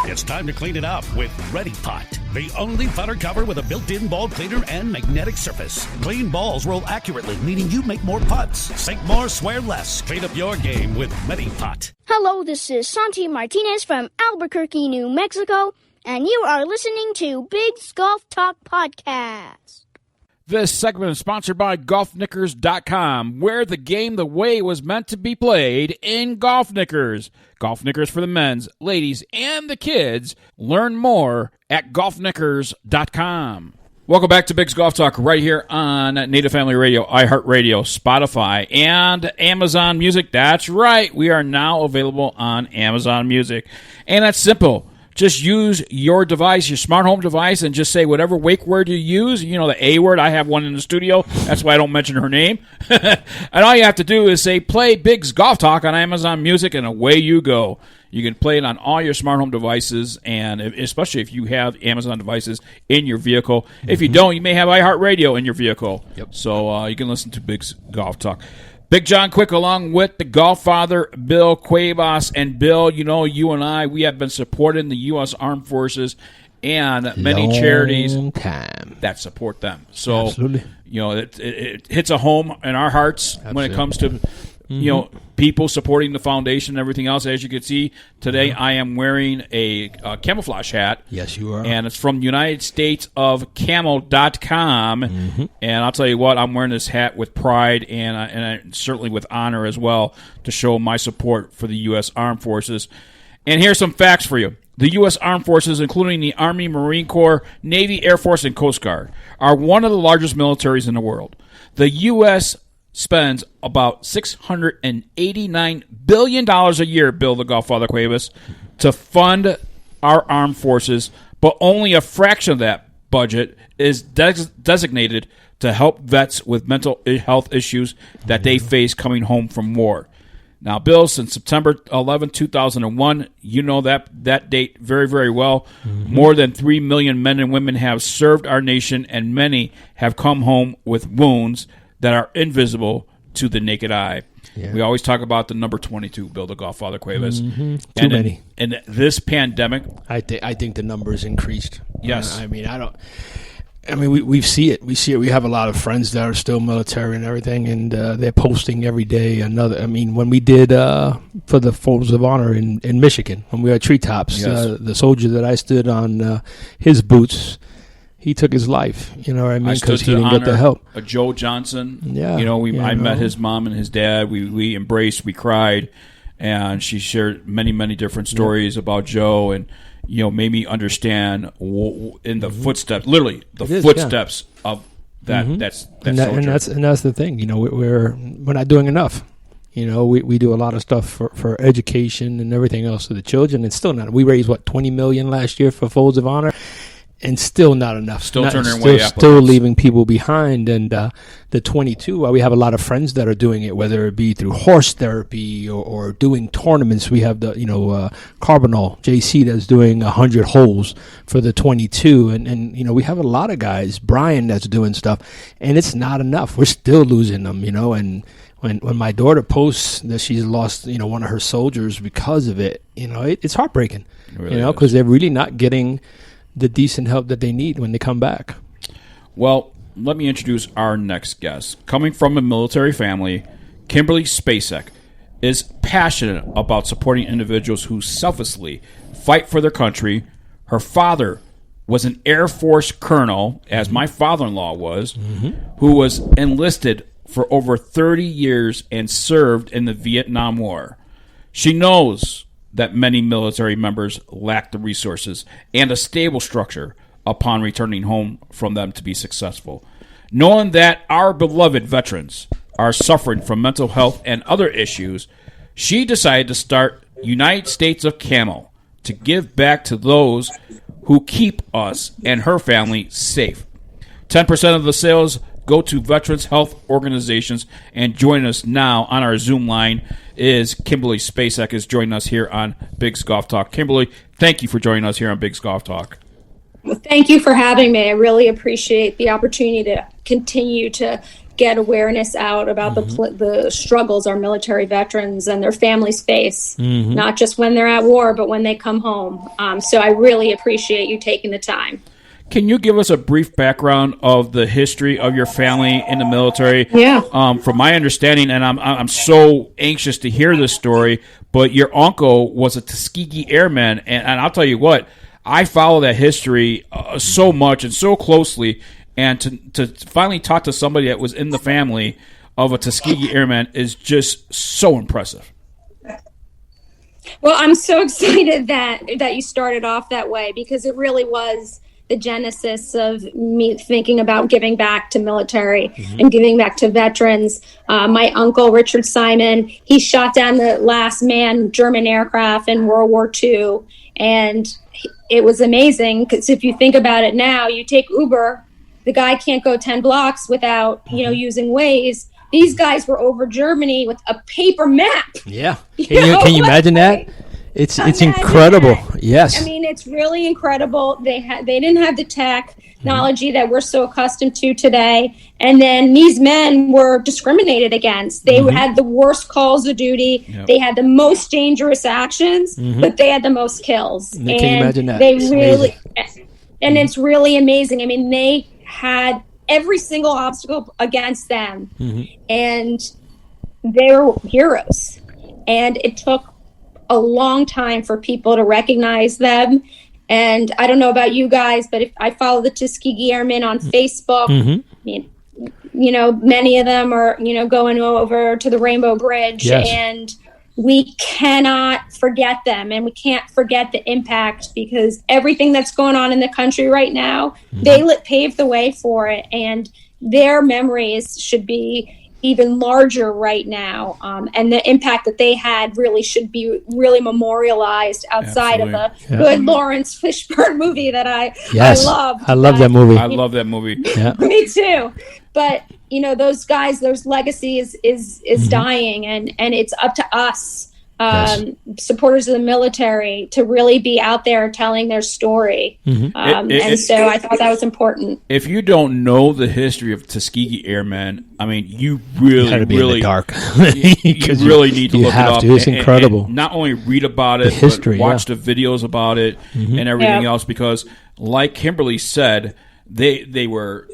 It's time to clean it up with Ready Pot, the only putter cover with a built-in ball cleaner and magnetic surface. Clean balls roll accurately, meaning you make more putts. Sink more, swear less. Clean up your game with Ready Pot. Hello, this is Santi Martinez from Albuquerque, New Mexico, and you are listening to Bigg's Golf Talk Podcast. This segment is sponsored by GolfKnickers.com, where the game the way it was meant to be played in golf knickers. Golf knickers for the men's, ladies, and the kids. Learn more at GolfKnickers.com. Welcome back to Bigg's Golf Talk right here on Native Family Radio, iHeartRadio, Spotify, and Amazon Music. That's right. We are now available on Amazon Music. And that's simple. Just use your device, your smart home device, and just say whatever wake word you use. You know, the A word. I have one in the studio. That's why I don't mention her name. And all you have to do is say, play Bigg's Golf Talk on Amazon Music, and away you go. You can play it on all your smart home devices, and especially if you have Amazon devices in your vehicle. If you don't, you may have iHeartRadio in your vehicle. Yep. So you can listen to Bigg's Golf Talk. Bigg Jon Quick along with the GolfFather, Bill Cuebas. And Bill, you know, you and I, we have been supporting the U.S. Armed Forces and many charities that support them. So, you know, it hits a home in our hearts when it comes to, you know, people supporting the foundation and everything else. As you can see, today I am wearing a camouflage hat. Yes, you are. And it's from the United States of Camo.com. And I'll tell you what, I'm wearing this hat with pride and certainly with honor as well to show my support for the U.S. Armed Forces. And here's some facts for you. The U.S. Armed Forces, including the Army, Marine Corps, Navy, Air Force, and Coast Guard, are one of the largest militaries in the world. The U.S. spends about $689 billion a year, Bill the GolfFather Cuebas, to fund our armed forces, but only a fraction of that budget is designated to help vets with mental health issues that they face coming home from war. Now, Bill, since September 11, 2001, you know that date very, very well. More than 3 million men and women have served our nation, and many have come home with wounds that are invisible to the naked eye. Yeah. We always talk about the number 22, Bill the GolfFather Cuebas. Too many. And this pandemic, I think the numbers increased. Yes. We see it. We have a lot of friends that are still military and everything, and they're posting every day another. I mean, when we did for the Folds of Honor in Michigan, when we were at Treetops, Yes. the soldier that I stood on his boots, he took his life. You know what I mean? stood Because he to didn't get the honor help. Joe Johnson. Yeah. I met his mom and his dad. We embraced, we cried, and she shared many, many different stories about Joe, and made me understand in the footsteps, literally the footsteps of that. That's and that's the thing. We're not doing enough. We do a lot of stuff for education and everything else for the children, and still not. We raised $20 million last year for Folds of Honor, and still not enough. Still Leaving people behind. And the 22, we have a lot of friends that are doing it, whether it be through horse therapy or doing tournaments. We have the Carbonell JC that's doing 100 holes for the 22, and we have a lot of guys. Brian that's doing stuff, and it's not enough. We're still losing them. And when my daughter posts that she's lost one of her soldiers because of it, it's heartbreaking. It really because they're really not getting the decent help that they need when they come back. Well, let me introduce our next guest. Coming from a military family, Kimberly Spacek is passionate about supporting individuals who selflessly fight for their country. Her father was an Air Force colonel, as my father-in-law was, who was enlisted for over 30 years and served in the Vietnam War. She knows that many military members lack the resources and a stable structure upon returning home from them to be successful. Knowing that our beloved veterans are suffering from mental health and other issues, she decided to start United States of Camo to give back to those who keep us and her family safe. 10% of the sales go to veterans health organizations, and join us now on our Zoom line is Kimberly Spacek is joining us here on Bigg's Golf Talk. Kimberly, thank you for joining us here on Bigg's Golf Talk. Well, thank you for having me. I really appreciate the opportunity to continue to get awareness out about the struggles our military veterans and their families face, not just when they're at war, but when they come home. So I really appreciate you taking the time. Can you give us a brief background of the history of your family in the military? Yeah. From my understanding, and I'm so anxious to hear this story, but your uncle was a Tuskegee Airman, and I'll tell you what, I follow that history so much and so closely, and to finally talk to somebody that was in the family of a Tuskegee Airman is just so impressive. Well, I'm so excited that you started off that way, because it really was the genesis of me thinking about giving back to military and giving back to veterans. My uncle, Richard Simon, he shot down the last manned German aircraft in World War II. And it was amazing, because if you think about it now, you take Uber, the guy can't go 10 blocks without, using Waze. These guys were over Germany with a paper map. Yeah. Can you imagine that? It's incredible. Yes. I mean, it's really incredible. They didn't have the technology that we're so accustomed to today. And then these men were discriminated against. They had the worst calls of duty. Yep. They had the most dangerous actions, but they had the most kills. Can you imagine that? They really, and it's really amazing. I mean, they had every single obstacle against them, and they were heroes. And it took a long time for people to recognize them. And I don't know about you guys, but if I follow the Tuskegee Airmen on Facebook, many of them are, going over to the Rainbow Bridge, and we cannot forget them, and we can't forget the impact, because everything that's going on in the country right now, they paved the way for it, and their memories should be even larger right now, and the impact that they had really should be really memorialized outside of a good Lawrence Fishburne movie that I love. I love that movie. I love that movie. Yeah. Me too. But those guys, those legacy is dying, and it's up to us supporters of the military to really be out there telling their story. And so I thought that was important. If you don't know the history of Tuskegee Airmen, I mean, you really, in the dark. you really need to look it up. It's incredible. And not only read about it, the history, but watch the videos about it and everything else. Because, like Kimberly said, they were,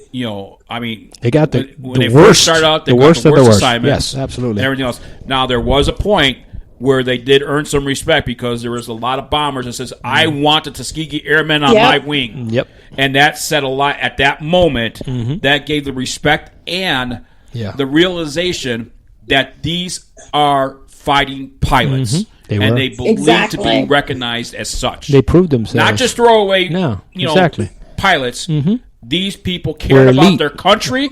I mean, they got when they worst, first started out, they got worst the of the worst assignments, yes, absolutely, and everything else. Now there was a point where they did earn some respect because there was a lot of bombers that says, I want the Tuskegee Airmen on my wing. And that said a lot at that moment. That gave the respect and the realization that these are fighting pilots. And they believe to be recognized as such. They proved themselves. Not just throwaway pilots. These people cared about their country.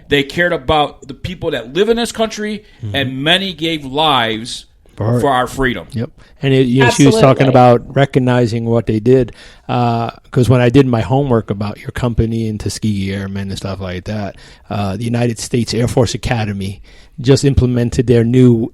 They cared about the people that live in this country. And many gave lives for our freedom. And she was talking about recognizing what they did. Because when I did my homework about your company and Tuskegee Airmen and stuff like that, the United States Air Force Academy just implemented their new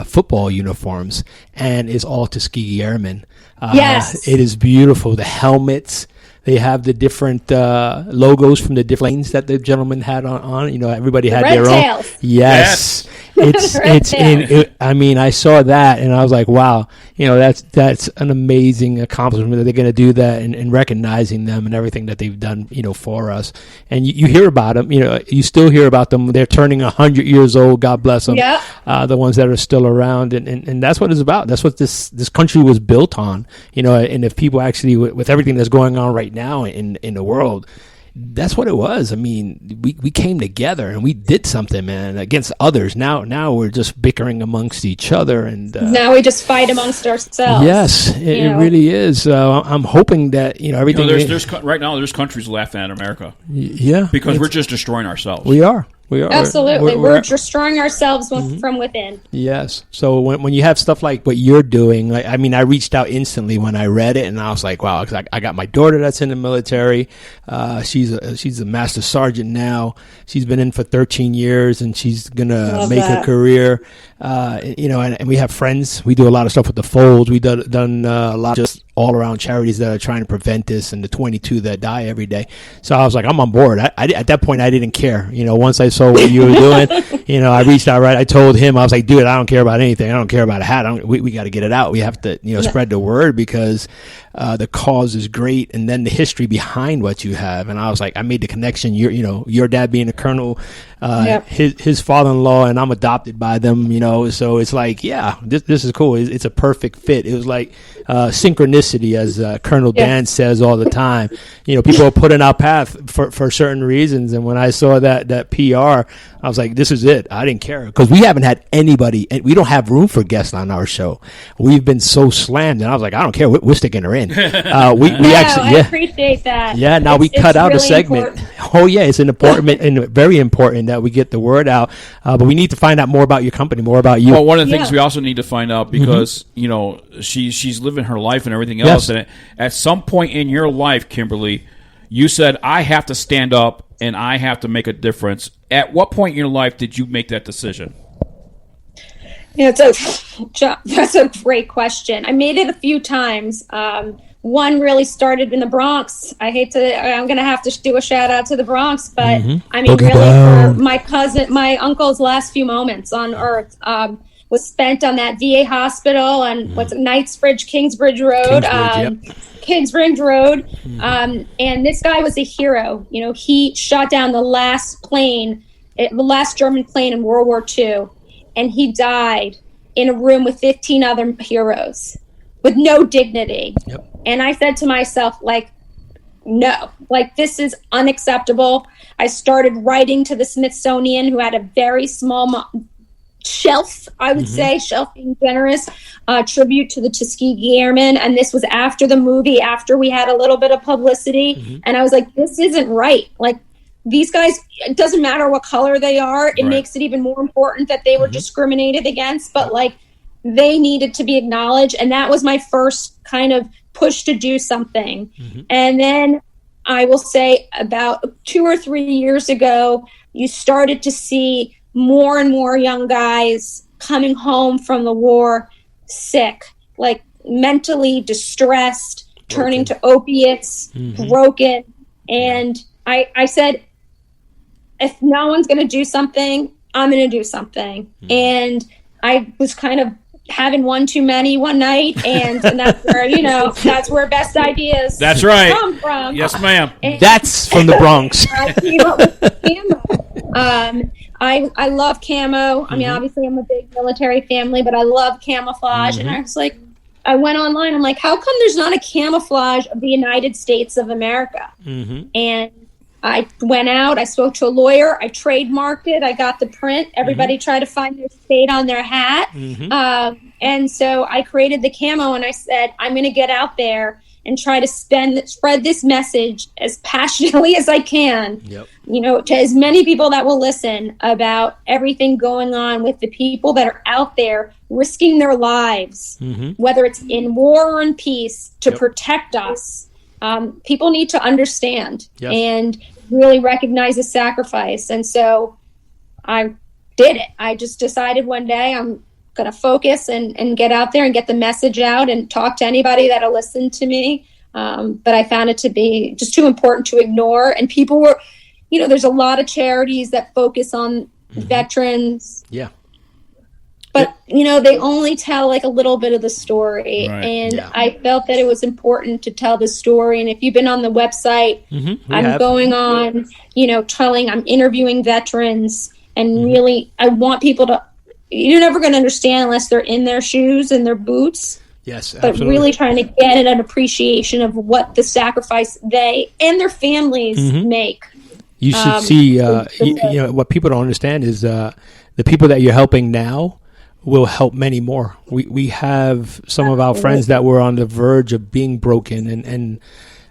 football uniforms, and it's all Tuskegee Airmen. It is beautiful. The helmets. They have the different logos from the different lanes that the gentleman had on. Everybody had their own. Yes. I mean, I saw that and I was like, wow, that's an amazing accomplishment that they're going to do that and recognizing them and everything that they've done, for us. And you hear about them, you still hear about them. They're turning 100 years old. God bless them. The ones that are still around. And that's what it's about. That's what this country was built on, and if people actually, with everything that's going on right now in the world, that's what it was. I mean, we came together and we did something, man, against others. Now we're just bickering amongst each other, and now we just fight amongst ourselves. Yes, it really is. I'm hoping that everything. There's right now there's countries laughing at America. Because we're just destroying ourselves. We are. Absolutely. We're destroying ourselves from within. Yes. So when you have stuff like what you're doing, I reached out instantly when I read it, and I was like, wow, 'cause I got my daughter that's in the military. She's a master sergeant now. She's been in for 13 years, and she's going to make her career. And we have friends. We do a lot of stuff with the Folds. We've done a lot of just all around charities that are trying to prevent this, and the 22 that die every day. So I was like, I'm on board. At that point, I didn't care. Once I saw what you were doing, I reached out, I told him, I was like, dude, I don't care about anything. I don't care about a hat. We got to get it out. We have to, spread the word because the cause is great. And then the history behind what you have. And I was like, I made the connection. Your dad being a colonel, his father-in-law, and I'm adopted by them, so it's like, this is cool. It's a perfect fit. It was like synchronicity, as Colonel Dan says all the time. People are put in our path for certain reasons, and when I saw that PR, I was like, this is it. I didn't care because we haven't had anybody, and we don't have room for guests on our show. We've been so slammed, and I was like, I don't care. We're sticking her in. I appreciate that. Yeah, now we cut out really a segment. Important. Oh yeah, it's an important and very important that we get the word out. But we need to find out more about your company, more about you. Well, one of the things we also need to find out, because she's living her life and everything else, and at some point in your life, Kimberly, you said, I have to stand up and I have to make a difference. At what point in your life did you make that decision? That's a great question. I made it a few times. One really started in the Bronx. I'm going to have to do a shout out to the Bronx, but for my uncle's last few moments on earth was spent on that VA hospital on Knightsbridge, Kingsbridge Road. Kingsbridge Road. And this guy was a hero. He shot down the last German plane in World War II, and he died in a room with 15 other heroes with no dignity. And I said to myself, no, this is unacceptable. I started writing to the Smithsonian, who had a very small shelf, I would say, shelf being generous, tribute to the Tuskegee Airmen. And this was after the movie, after we had a little bit of publicity. And I was like, this isn't right. These guys, it doesn't matter what color they are. It makes it even more important that they were discriminated against, but they needed to be acknowledged. And that was my first kind of push to do something. And then I will say about 2 or 3 years ago, you started to see more and more young guys coming home from the war sick, like mentally distressed, turning to opiates, broken. And I said, if no one's going to do something, I'm going to do something. And I was kind of having one too many one night, and that's where, that's where best ideas That's right. come from. Yes, ma'am. And That's from the Bronx. I came up with Camo. I love camo. I mean, obviously I'm a big military family, but I love camouflage. And I was like, I went online. I'm like, how come there's not a camouflage of the United States of America? And I went out, I spoke to a lawyer, I trademarked it, I got the print. Everybody tried to find their state on their hat. And so I created the camo, and I said, I'm going to get out there and try to spread this message as passionately as I can, to as many people that will listen about everything going on with the people that are out there risking their lives, whether it's in war or in peace, to protect us. People need to understand and really recognize the sacrifice. And so I did it. I just decided one day I'm going to focus and get out there and get the message out and talk to anybody that'll listen to me. But I found it to be just too important to ignore. And people were, there's a lot of charities that focus on veterans. But, they only tell like a little bit of the story. And I felt that it was important to tell the story. And if you've been on the website, I'm going on, I'm interviewing veterans, and really, I want people to, you're never going to understand unless they're in their shoes and their boots. Yes, but really trying to get an appreciation of what the sacrifice they and their families make. You should see, what people don't understand is the people that you're helping now will help many more. We have some of our friends that were on the verge of being broken, and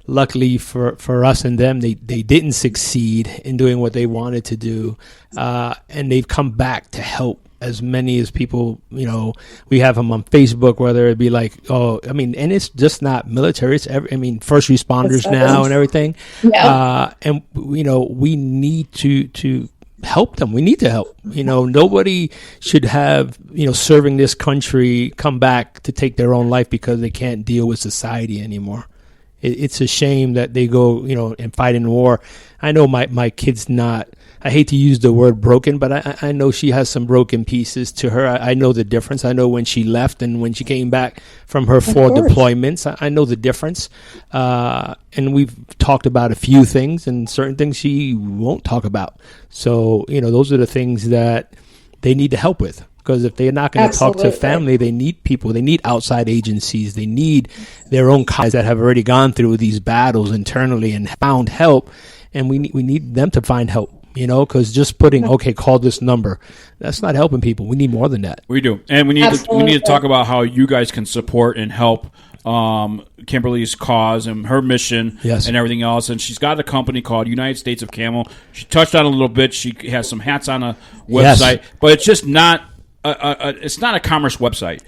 luckily for us and them, they didn't succeed in doing what they wanted to do, and they've come back to help as many as people. We have them on Facebook, whether it be like, and it's just not military, it's first responders now and everything. And we need to help them. We need to help. Nobody should have, serving this country come back to take their own life because they can't deal with society anymore. It's a shame that they go, and fight in war. I know my kid's not, I hate to use the word broken, but I know she has some broken pieces to her. I know the difference. I know when she left and when she came back from her 4 deployments. I know the difference. And we've talked about a few things, and certain things she won't talk about. So, those are the things that they need to help with. Because if they're not going to talk to family, they need people. They need outside agencies. They need their own guys that have already gone through these battles internally and found help. And we need them to find help. Because just putting, call this number, that's not helping people. We need more than that. We do. And we need to talk about how you guys can support and help Kimberly's cause and her mission and everything else. And she's got a company called United States of Camo. She touched on it a little bit. She has some hats on a website, but it's just not it's not a commerce website.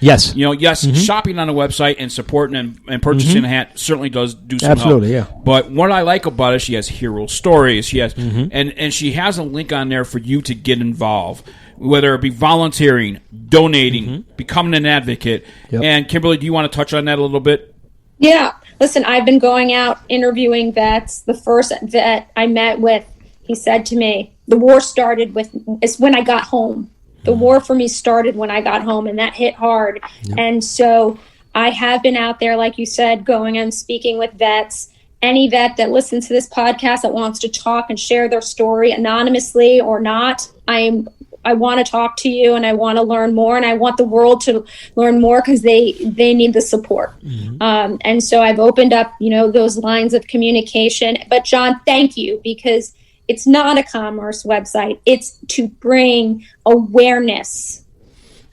Shopping on a website and supporting and purchasing a hat certainly does do some help. But what I like about it, she has hero stories. She has and she has a link on there for you to get involved, whether it be volunteering, donating, becoming an advocate. And Kimberly, do you want to touch on that a little bit? Yeah. Listen, I've been going out interviewing vets. The first vet I met with, he said to me, the war started it's when I got home. The war for me started when I got home, and that hit hard. And so I have been out there, like you said, going and speaking with vets. Any vet that listens to this podcast that wants to talk and share their story anonymously or not, I want to talk to you, and I want to learn more, and I want the world to learn more because they need the support. And so I've opened up, those lines of communication. But John, thank you, because it's not a commerce website. It's to bring awareness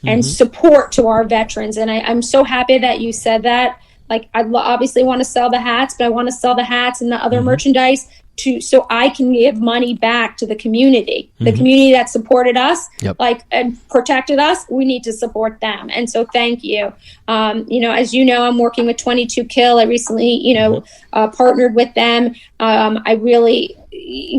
and support to our veterans. And I'm so happy that you said that. Like, I obviously want to sell the hats, but I want to sell the hats and the other merchandise so I can give money back to the community. The community that supported us, and protected us, we need to support them. And so thank you. As you know, I'm working with 22 Kill. I recently, partnered with them. I really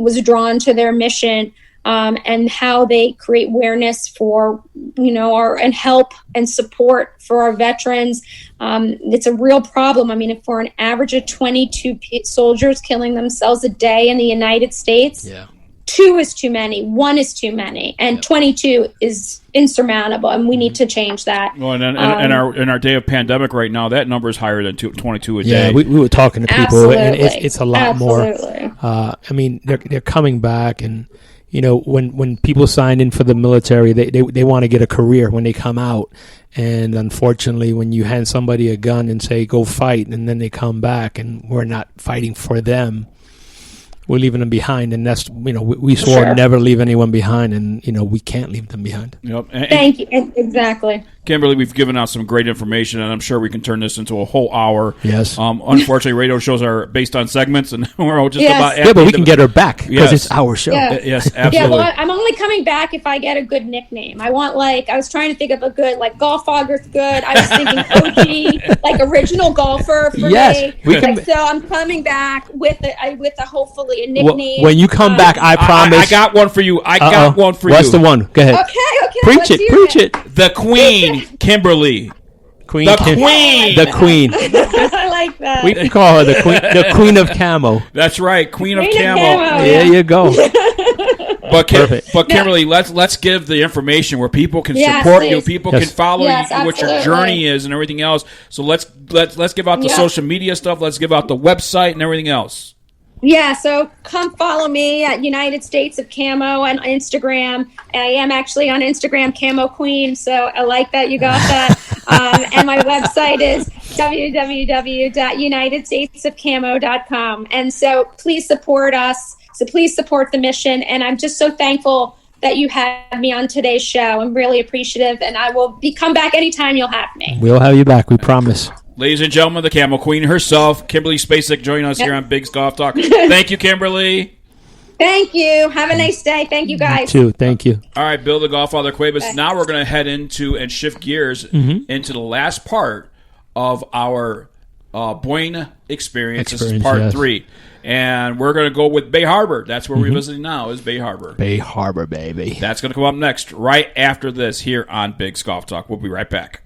was drawn to their mission. and how they create awareness for, and help and support for our veterans. It's a real problem. I mean, if for an average of 22 soldiers killing themselves a day in the United States, 2 is too many, 1 is too many, and 22 is insurmountable, and we need to change that. Well, and in our day of pandemic right now, that number is higher than 22 a day. Yeah, we were talking to people, and it's a lot more. I mean, they're coming back, and when people sign in for the military, they want to get a career when they come out, and unfortunately, when you hand somebody a gun and say go fight, and then they come back, and we're not fighting for them, we're leaving them behind, and that's we swore never leave anyone behind, and we can't leave them behind. Yep. Thank you. Exactly. Kimberly, we've given out some great information, and I'm sure we can turn this into a whole hour. Yes. Unfortunately, radio shows are based on segments, and we're all just about. Yeah, but we can get her back because it's our show. Yeah. Yes, absolutely. Yeah, well, I'm only coming back if I get a good nickname. I want I was trying to think of a good GolfFather's good. I was thinking OG, original golfer for me. So I'm coming back with a hopefully a nickname. When you come back, I promise. I got one for you. I got one for you. What's the one? Go ahead. Okay. Preach it. The Queen, Kimberly. Queen. The Queen. I like that. We can call her the Queen of Camo. That's right, Queen of Camo. Camo. There you go. But Kimberly, let's give the information where people can support you, people can follow you, what your journey is, and everything else. So let's give out the social media stuff. Let's give out the website and everything else. Yeah, so come follow me at United States of Camo on Instagram. I am actually on Instagram, Camo Queen, so I like that you got that. And my website is www.unitedstatesofcamo.com. And so please support us. So please support the mission. And I'm just so thankful that you had me on today's show. I'm really appreciative, and I will come back anytime you'll have me. We'll have you back, we promise. Ladies and gentlemen, the Camo Queen herself, Kimberly Spacek, joining us here on Bigg's Golf Talk. Thank you, Kimberly. Thank you. Have a nice day. Thank you, guys. You too. Thank you. All right, Bill the GolfFather Cuebas. Thanks. Now we're going to head into and shift gears into the last part of our Boyne Experience. This is part 3. And we're going to go with Bay Harbor. That's where we're visiting now, is Bay Harbor. Bay Harbor, baby. That's going to come up next, right after this, here on Bigg's Golf Talk. We'll be right back.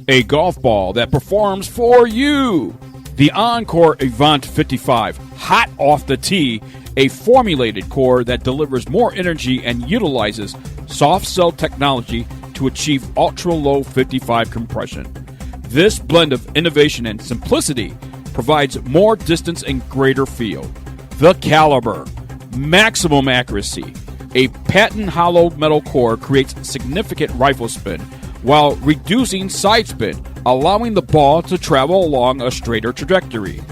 A golf ball that performs for you. The Encore Avant 55, hot off the tee, a formulated core that delivers more energy and utilizes soft cell technology to achieve ultra-low 55 compression. This blend of innovation and simplicity provides more distance and greater feel. The caliber, maximum accuracy. A patent hollow metal core creates significant rifle spin while reducing side spin, allowing the ball to travel along a straighter trajectory.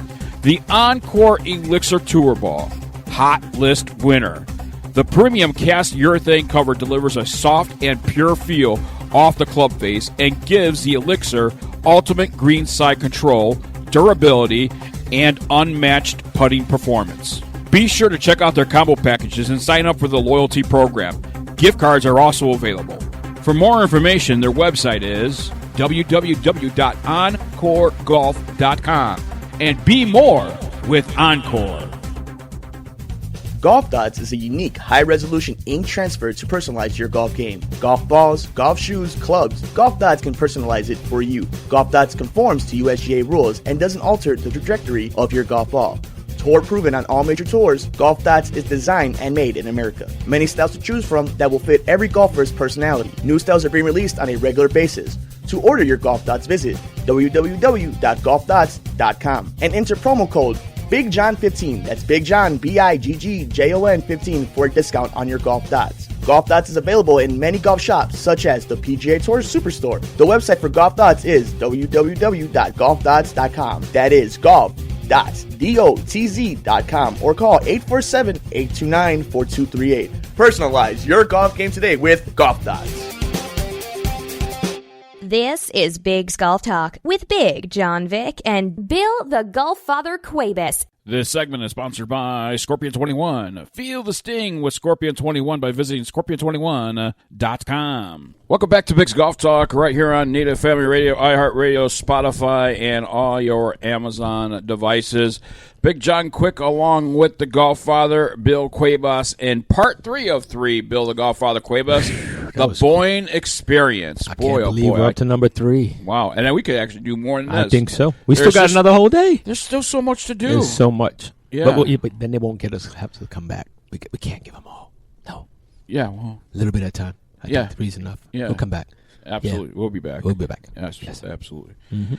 The Encore Elixir Tour Ball, hot list winner. The premium cast urethane cover delivers a soft and pure feel off the club face and gives the Elixir ultimate green side control, durability, and unmatched putting performance. Be sure to check out their combo packages and sign up for the loyalty program. Gift cards are also available. For more information, their website is www.encoregolf.com. And be more with Encore. Golf Dots is a unique, high-resolution ink transfer to personalize your golf game. Golf balls, golf shoes, clubs, Golf Dots can personalize it for you. Golf Dots conforms to USGA rules and doesn't alter the trajectory of your golf ball. Tour-proven on all major tours, Golf Dots is designed and made in America. Many styles to choose from that will fit every golfer's personality. New styles are being released on a regular basis. To order your Golf Dots, visit www.golfdots.com and enter promo code BiggJon15. That's Bigg Jon, BiGGJON 15 for a discount on your Golf Dots. Golf Dots is available in many golf shops, such as the PGA Tour Superstore. The website for Golf Dots is www.golfdots.com. That is golf.dotz.com, or call 847-829-4238. Personalize your golf game today with Golf Dots. This is Bigg's Golf Talk with Bigg Jon Vick and Bill the GolfFather Cuebas. This segment is sponsored by Scorpion 21. Feel the sting with Scorpion 21 by visiting scorpion21.com. Welcome back to Bigg's Golf Talk right here on Native Family Radio, iHeartRadio, Spotify, and all your Amazon devices. Bigg Jon Quick along with the GolfFather, Bill Cuebas, in part 3 of 3, Bill the GolfFather Cuebas, the Boyne Experience. I can't believe we're up to number 3. Wow, and then we could actually do more than this. I think so. We still got another whole day. There's still so much to do. There's so much. Yeah. But then they won't get us, have to come back. We can't give them all. No. Yeah, well. A little bit at a time. I think 3's enough. Yeah. We'll come back. Absolutely. Yeah. We'll be back. We'll be back. Yes. Absolutely. Mm-hmm.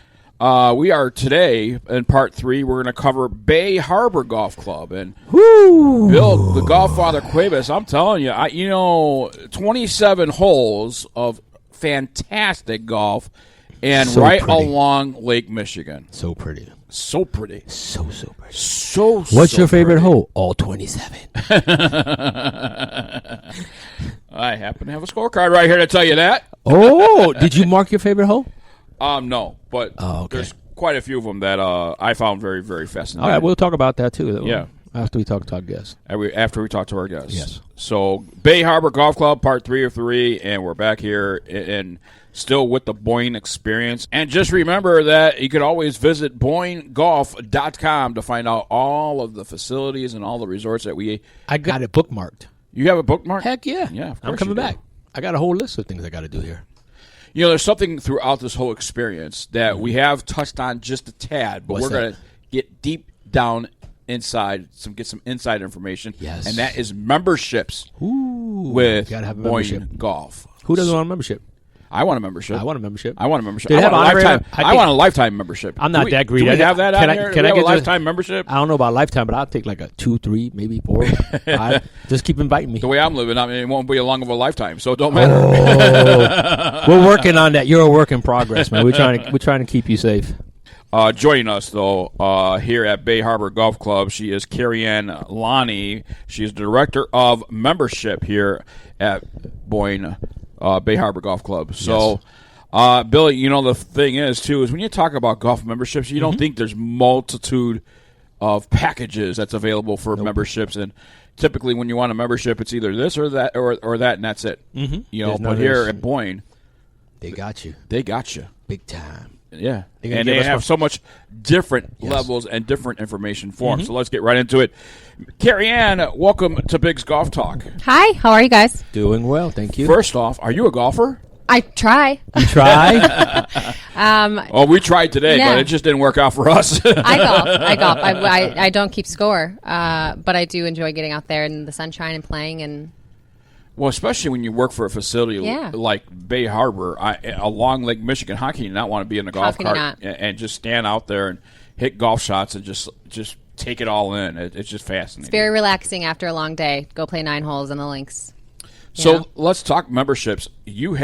We are today in part 3. We're going to cover Bay Harbor Golf Club and Woo! Bill, the GolfFather Cuebas. I'm telling you, 27 holes of fantastic golf, and so right pretty. along Lake Michigan. So pretty. So pretty. So pretty. What's your favorite pretty. hole? All 27. I happen to have a scorecard right here to tell you that. Oh, did you mark your favorite hole? No, but okay. There's quite a few of them that I found very, very fascinating. All right, we'll talk about that too. Yeah. After we talk to our guests. After we talk to our guests. Yes. So, Bay Harbor Golf Club, part 3 of 3, and we're back here and still with the Boyne Experience. And just remember that you can always visit BoyneGolf.com to find out all of the facilities and all the resorts that I got it bookmarked. You have it bookmarked? Heck yeah. Yeah, of course I'm coming you do. back. I got a whole list of things I got to do here. There's something throughout this whole experience that we have touched on just a tad, but we're going to get deep down inside, get some inside information. Yes. And that is memberships with Boyne Golf. Who doesn't want a membership? I want a membership. I want a membership. I want a membership. Do they have I want a lifetime membership. I'm not that greedy. Do we have that Can out I- here? can Do I we have get a to- lifetime membership? I don't know about lifetime, but I'll take like a 2, 3, maybe 4, 5. Just keep inviting me. The way I'm living, it won't be a long of a lifetime, so it don't matter. We're working on that. You're a work in progress, man. We're trying to keep you safe. Joining us, though, here at Bay Harbor Golf Club, she is Carrie Ann Lonnie. She is the Director of Membership here at Boyne Bay Harbor Golf Club. So, Billy, the thing is, too, is when you talk about golf memberships, you don't think there's multitude of packages that's available for memberships. And typically when you want a membership, it's either this or that or that, and that's it. Mm-hmm. But here at Boyne, they got you. They got you. Big time. Yeah, They're and they have so much different levels and different information for them. So let's get right into it. Carrie Ann, welcome to Bigg's Golf Talk. Hi, how are you guys? Doing well, thank you. First off, are you a golfer? I try. You try? Well, we tried today, yeah. but it just didn't work out for us. I golf. I don't keep score, but I do enjoy getting out there in the sunshine and playing. And well, especially when you work for a facility Yeah. like Bay Harbor, along Lake Michigan, how can you not want to be in the golf can you cart and just stand out there and hit golf shots and just take it all in? It's just fascinating. it's very relaxing after a long day. Go play 9 holes in the links. So let's talk memberships. You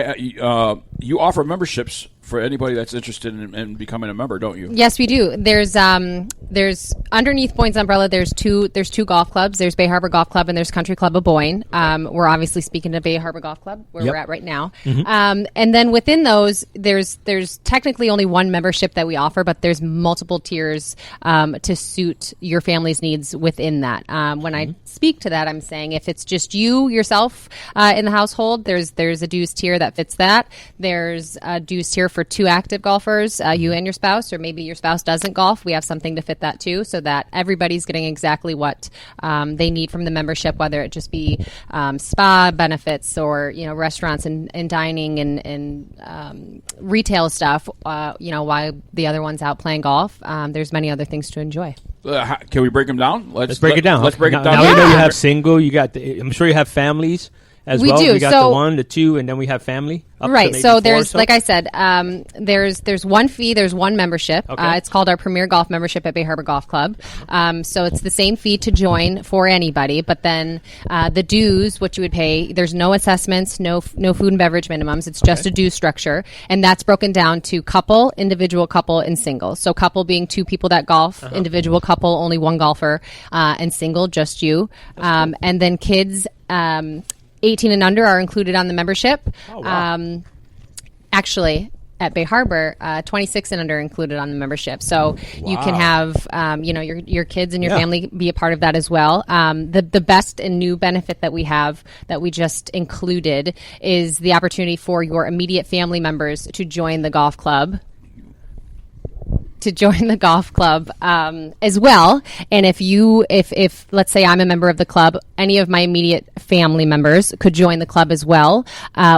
offer memberships for anybody that's interested in becoming a member, don't you? Yes, we do. There's underneath Boyne's umbrella. There's two golf clubs. There's Bay Harbor Golf Club and there's Country Club of Boyne. We're obviously speaking to Bay Harbor Golf Club where we're at right now. Mm-hmm. And then within those, there's technically only one membership that we offer, but there's multiple tiers to suit your family's needs within that. When I speak to that, I'm saying if it's just yourself in the household, there's a dues tier that fits that. There's a dues tier for 2 active golfers, you and your spouse, or maybe your spouse doesn't golf. We have something to fit that too, so that everybody's getting exactly what they need from the membership, whether it just be spa benefits or restaurants and dining and retail stuff. While the other one's out playing golf, there's many other things to enjoy. Can we break them down? Let's break it down. Let's break it down. Now we know you have single. You got. I'm sure you have families as We well. do. We got So- the 1, the 2, and then we have family. Up to Right. maybe So 4 or there's, so? like I said, there's one fee, there's one membership. Okay. It's called our Premier Golf Membership at Bay Harbor Golf Club. So it's the same fee to join for anybody, but then the dues, what you would pay, there's no assessments, no food and beverage minimums. It's just a due structure, and that's broken down to couple, individual couple, and single. So couple being 2 people that golf, individual couple only 1 golfer, and single just you. And then kids. 18 and under are included on the membership. Oh, wow. Actually, at Bay Harbor, 26 and under included on the membership. So you can have, your kids and your family be a part of that as well. The best and new benefit that we have that we just included is the opportunity for your immediate family members to join the golf club. As well. And if let's say I'm a member of the club, any of my immediate family members could join the club as well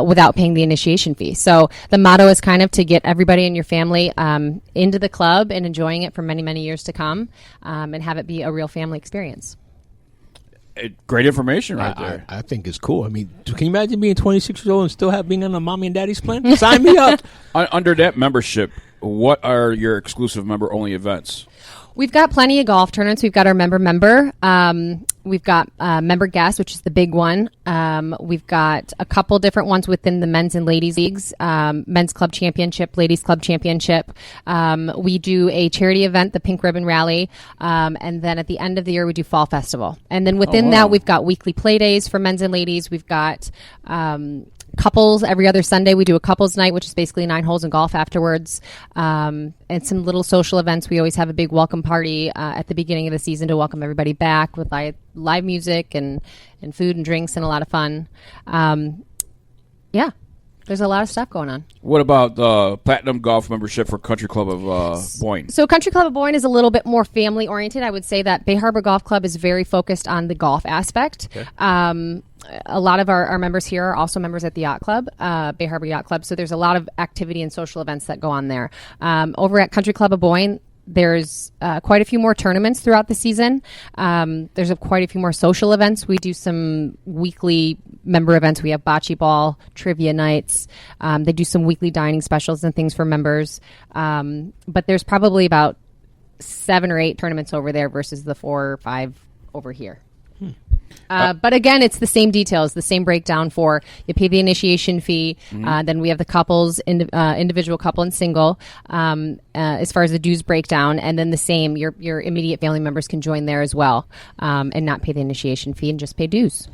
without paying the initiation fee. So the motto is kind of to get everybody in your family into the club and enjoying it for many, many years to come and have it be a real family experience. Great information right there. I think it's cool. I mean, can you imagine being 26 years old and still being on the mommy and daddy's plan? Sign me up. Under that membership, what are your exclusive member-only events? We've got plenty of golf tournaments. We've got our member. We've got member guest, which is the big one. We've got a couple different ones within the men's and ladies leagues, men's club championship, ladies club championship. We do a charity event, the Pink Ribbon Rally. And then at the end of the year, we do Fall Festival. And then within that, we've got weekly play days for men's and ladies. We've got couples. Every other Sunday, we do a couples night, which is basically 9 holes in golf afterwards. And some little social events. We always have a big welcome party at the beginning of the season to welcome everybody back with live music and food and drinks and a lot of fun. There's a lot of stuff going on. What about the Platinum Golf membership for Country Club of Boyne? So Country Club of Boyne is a little bit more family oriented. I would say that Bay Harbor Golf Club is very focused on the golf aspect. Okay. A lot of our members here are also members at the Yacht Club, Bay Harbor Yacht Club. So there's a lot of activity and social events that go on there. Over at Country Club of Boyne, there's quite a few more tournaments throughout the season. There's quite a few more social events. We do some weekly member events. We have bocce ball, trivia nights. They do some weekly dining specials and things for members. But there's probably about 7 or 8 tournaments over there versus the 4 or 5 over here. But again, it's the same details, the same breakdown for you pay the initiation fee. Then we have the couples, individual couple and single, as far as the dues breakdown. And then the same, your immediate family members can join there as well and not pay the initiation fee and just pay dues.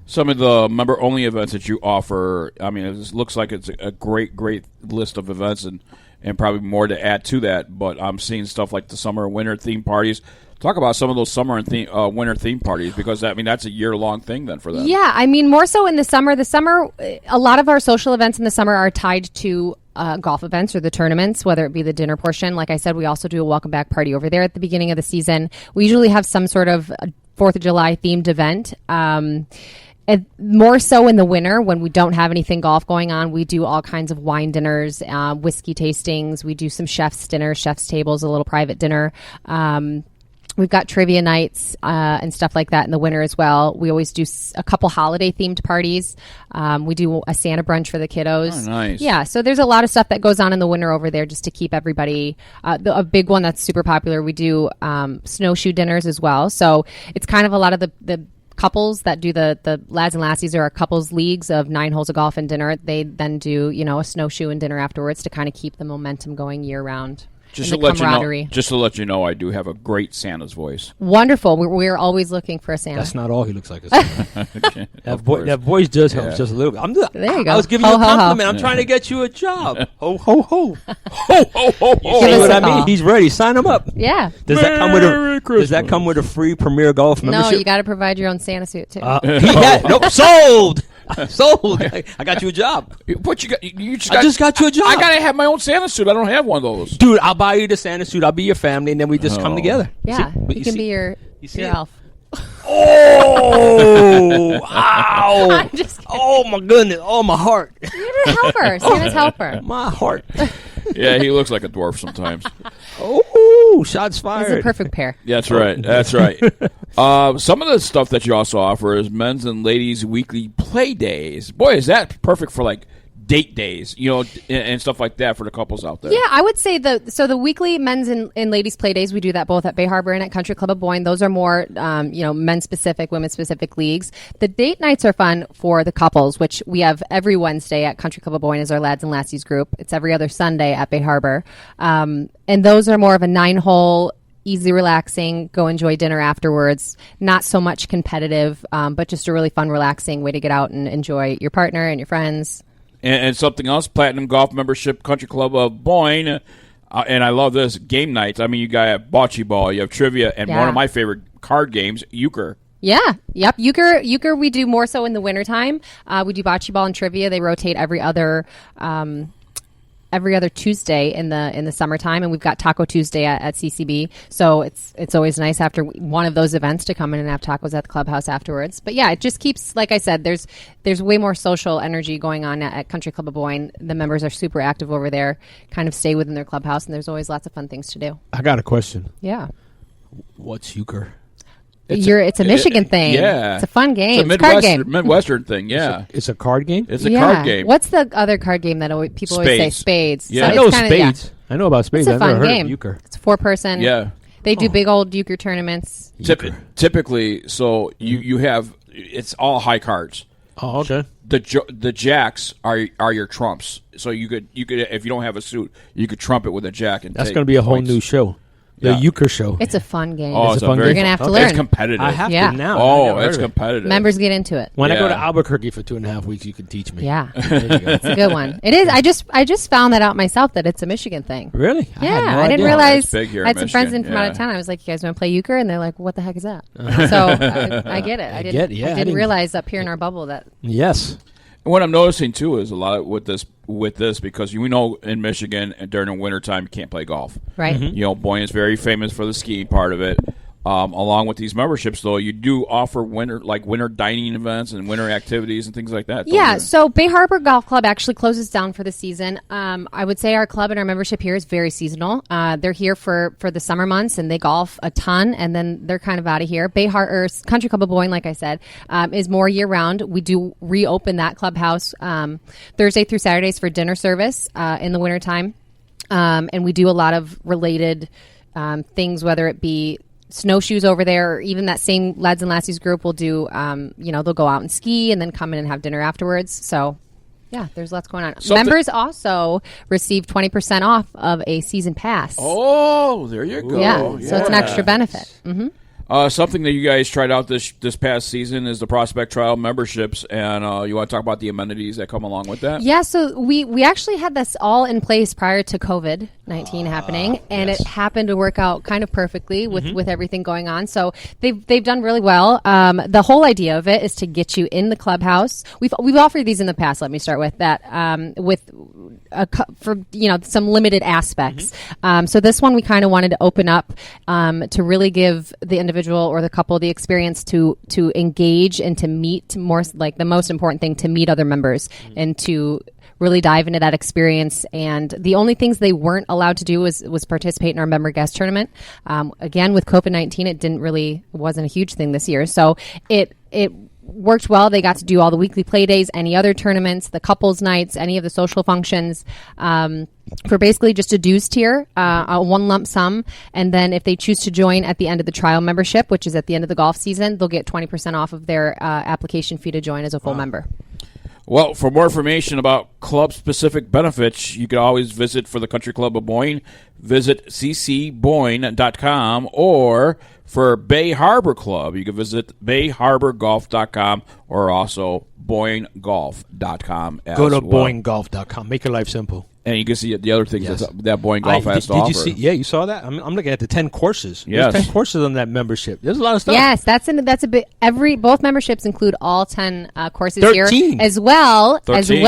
Some of the member-only events that you offer, I mean, it looks like it's a great list of events and probably more to add to that. But I'm seeing stuff like the summer and winter theme parties. Talk about some of those summer and winter theme parties, because that's a year-long thing then for them. Yeah, I mean, more so in the summer. The summer, a lot of our social events in the summer are tied to golf events or the tournaments, whether it be the dinner portion. Like I said, we also do a welcome back party over there at the beginning of the season. We usually have some sort of 4th of July themed event. And more so in the winter when we don't have anything golf going on, we do all kinds of wine dinners, whiskey tastings. We do some chef's dinners, chef's tables, a little private dinner. We've got trivia nights and stuff like that in the winter as well. We always do a couple holiday-themed parties. We do a Santa brunch for the kiddos. Oh, nice. Yeah, so there's a lot of stuff that goes on in the winter over there just to keep everybody. A big one that's super popular, we do snowshoe dinners as well. So it's kind of a lot of the couples that do the lads and lassies are couples leagues of 9 holes of golf and dinner. They then do, a snowshoe and dinner afterwards to kind of keep the momentum going year round. Just to let you know, I do have a great Santa's voice. Wonderful. We're always looking for a Santa. That's not all he looks like a Santa. Okay. That voice does help just a little bit. There you go. I was giving you a compliment. I'm trying to get you a job. Ho, ho, ho. Ho, ho, ho, ho. You see what I mean? He's ready. Sign him up. Yeah. Does that come with a free Premier Golf membership? No, you got to provide your own Santa suit, too. Sold. Sold. I got you a job. What you got? I just got you a job. I gotta have my own Santa suit. I don't have one of those. Dude, I'll buy you the Santa suit. I'll be your family, and then we just come together. Yeah, he can be your elf. Oh! Ow! Oh my goodness! Oh my heart! You're the helper. Santa's helper. My heart. Yeah, he looks like a dwarf sometimes. Oh, shots fired. He's a perfect pair. That's right. That's right. Some of the stuff that you also offer is men's and ladies' weekly play days. Boy, is that perfect for date days, and stuff like that for the couples out there. Yeah, I would say the weekly men's and ladies play days, we do that both at Bay Harbor and at Country Club of Boyne. Those are more, men's specific, women's specific leagues. The date nights are fun for the couples, which we have every Wednesday at Country Club of Boyne as our lads and lassies group. It's every other Sunday at Bay Harbor. And those are more of a 9-hole, easy, relaxing, go enjoy dinner afterwards. Not so much competitive, but just a really fun, relaxing way to get out and enjoy your partner and your friends. And something else, Platinum Golf Membership Country Club of Boyne. And I love this, game nights. I mean, you got bocce ball, you have trivia, and one of my favorite card games, euchre. Yeah. Yep. Euchre we do more so in the wintertime. We do bocce ball and trivia. They rotate every other Tuesday in the summertime, and we've got Taco Tuesday at CCB. So it's always nice after one of those events to come in and have tacos at the clubhouse afterwards. But yeah, it just keeps, like I said, there's way more social energy going on at Country Club of Boyne. The members are super active over there, kind of stay within their clubhouse, and there's always lots of fun things to do. I got a question. Yeah. What's euchre? It's a Michigan thing. Yeah. It's a fun game. It's a card game. Midwestern thing, yeah. It's a card game? It's a card game. What's the other card game that people always say? Spades. Yeah. I know spades. Yeah. I know about spades. It's a I've fun never heard game. of euchre. It's 4-person. Yeah. They do big old euchre tournaments. Typically, so you have, it's all high cards. Oh, okay. The jacks are your trumps. So you could if you don't have a suit, you could trump it with a jack. And that's going to be a whole new show. The euchre show. It's a fun game. Oh, it's a fun game. You're going to have to learn. It's competitive. I have to now. Oh, it's competitive. Members get into it. When I go to Albuquerque for 2.5 weeks, you can teach me. Yeah. There you go. It's a good one. It is. I just found that out myself that it's a Michigan thing. Really? Yeah. I didn't realize. It's big here I had in some friends in Michigan, from out of town. I was like, you guys want to play euchre? And they're like, what the heck is that? So I get it. I didn't realize up here in our bubble that. Yes. And what I'm noticing too is a lot with this because we know in Michigan during the wintertime you can't play golf. Right. Mm-hmm. You know, Boyne is very famous for the skiing part of it. Along with these memberships, though, you do offer winter dining events and winter activities and things like that. Yeah, so Bay Harbor Golf Club actually closes down for the season. I would say our club and our membership here is very seasonal. They're here for the summer months, and they golf a ton, and then they're kind of out of here. Country Club of Boyne, like I said, is more year-round. We do reopen that clubhouse Thursday through Saturdays for dinner service in the wintertime, and we do a lot of related things, whether it be snowshoes over there, or even that same lads and lassies group will do, they'll go out and ski and then come in and have dinner afterwards. So, yeah, there's lots going on. Members also receive 20% off of a season pass. Oh, there you go. Yeah, so it's an extra benefit. Mm-hmm. Something that you guys tried out this past season is the Prospect Trial memberships, and you want to talk about the amenities that come along with that? Yeah, so we actually had this all in place prior to COVID-19 happening, and it happened to work out kind of perfectly with everything going on. So they've done really well. The whole idea of it is to get you in the clubhouse. We've offered these in the past. Let me start with that. For some limited aspects. So this one we kind of wanted to open up to really give the individual or the couple the experience to engage and to meet more, like the most important thing, to meet other members and to really dive into that experience. And the only things they weren't allowed to do was participate in our member guest tournament. Again, with COVID-19, it wasn't a huge thing this year. So it worked well. They got to do all the weekly play days, any other tournaments, the couples nights, any of the social functions, for basically just a dues tier, a one lump sum. And then if they choose to join at the end of the trial membership, which is at the end of the golf season, they'll get 20% off of their application fee to join as a full member. Well, for more information about club-specific benefits, you can always visit for the Country Club of Boyne. Visit ccboyne.com, or for Bay Harbor Club, you can visit bayharborgolf.com or also boynegolf.com as Go to well. boynegolf.com. Make your life simple. And you can see the other things that Boyne Golf has to offer. Did you see? Yeah, you saw that? I'm looking at the 10 courses. Yes. There's 10 courses on that membership. There's a lot of stuff. Yes, that's a bit. Both memberships include all 10 courses 13. here, as well 13.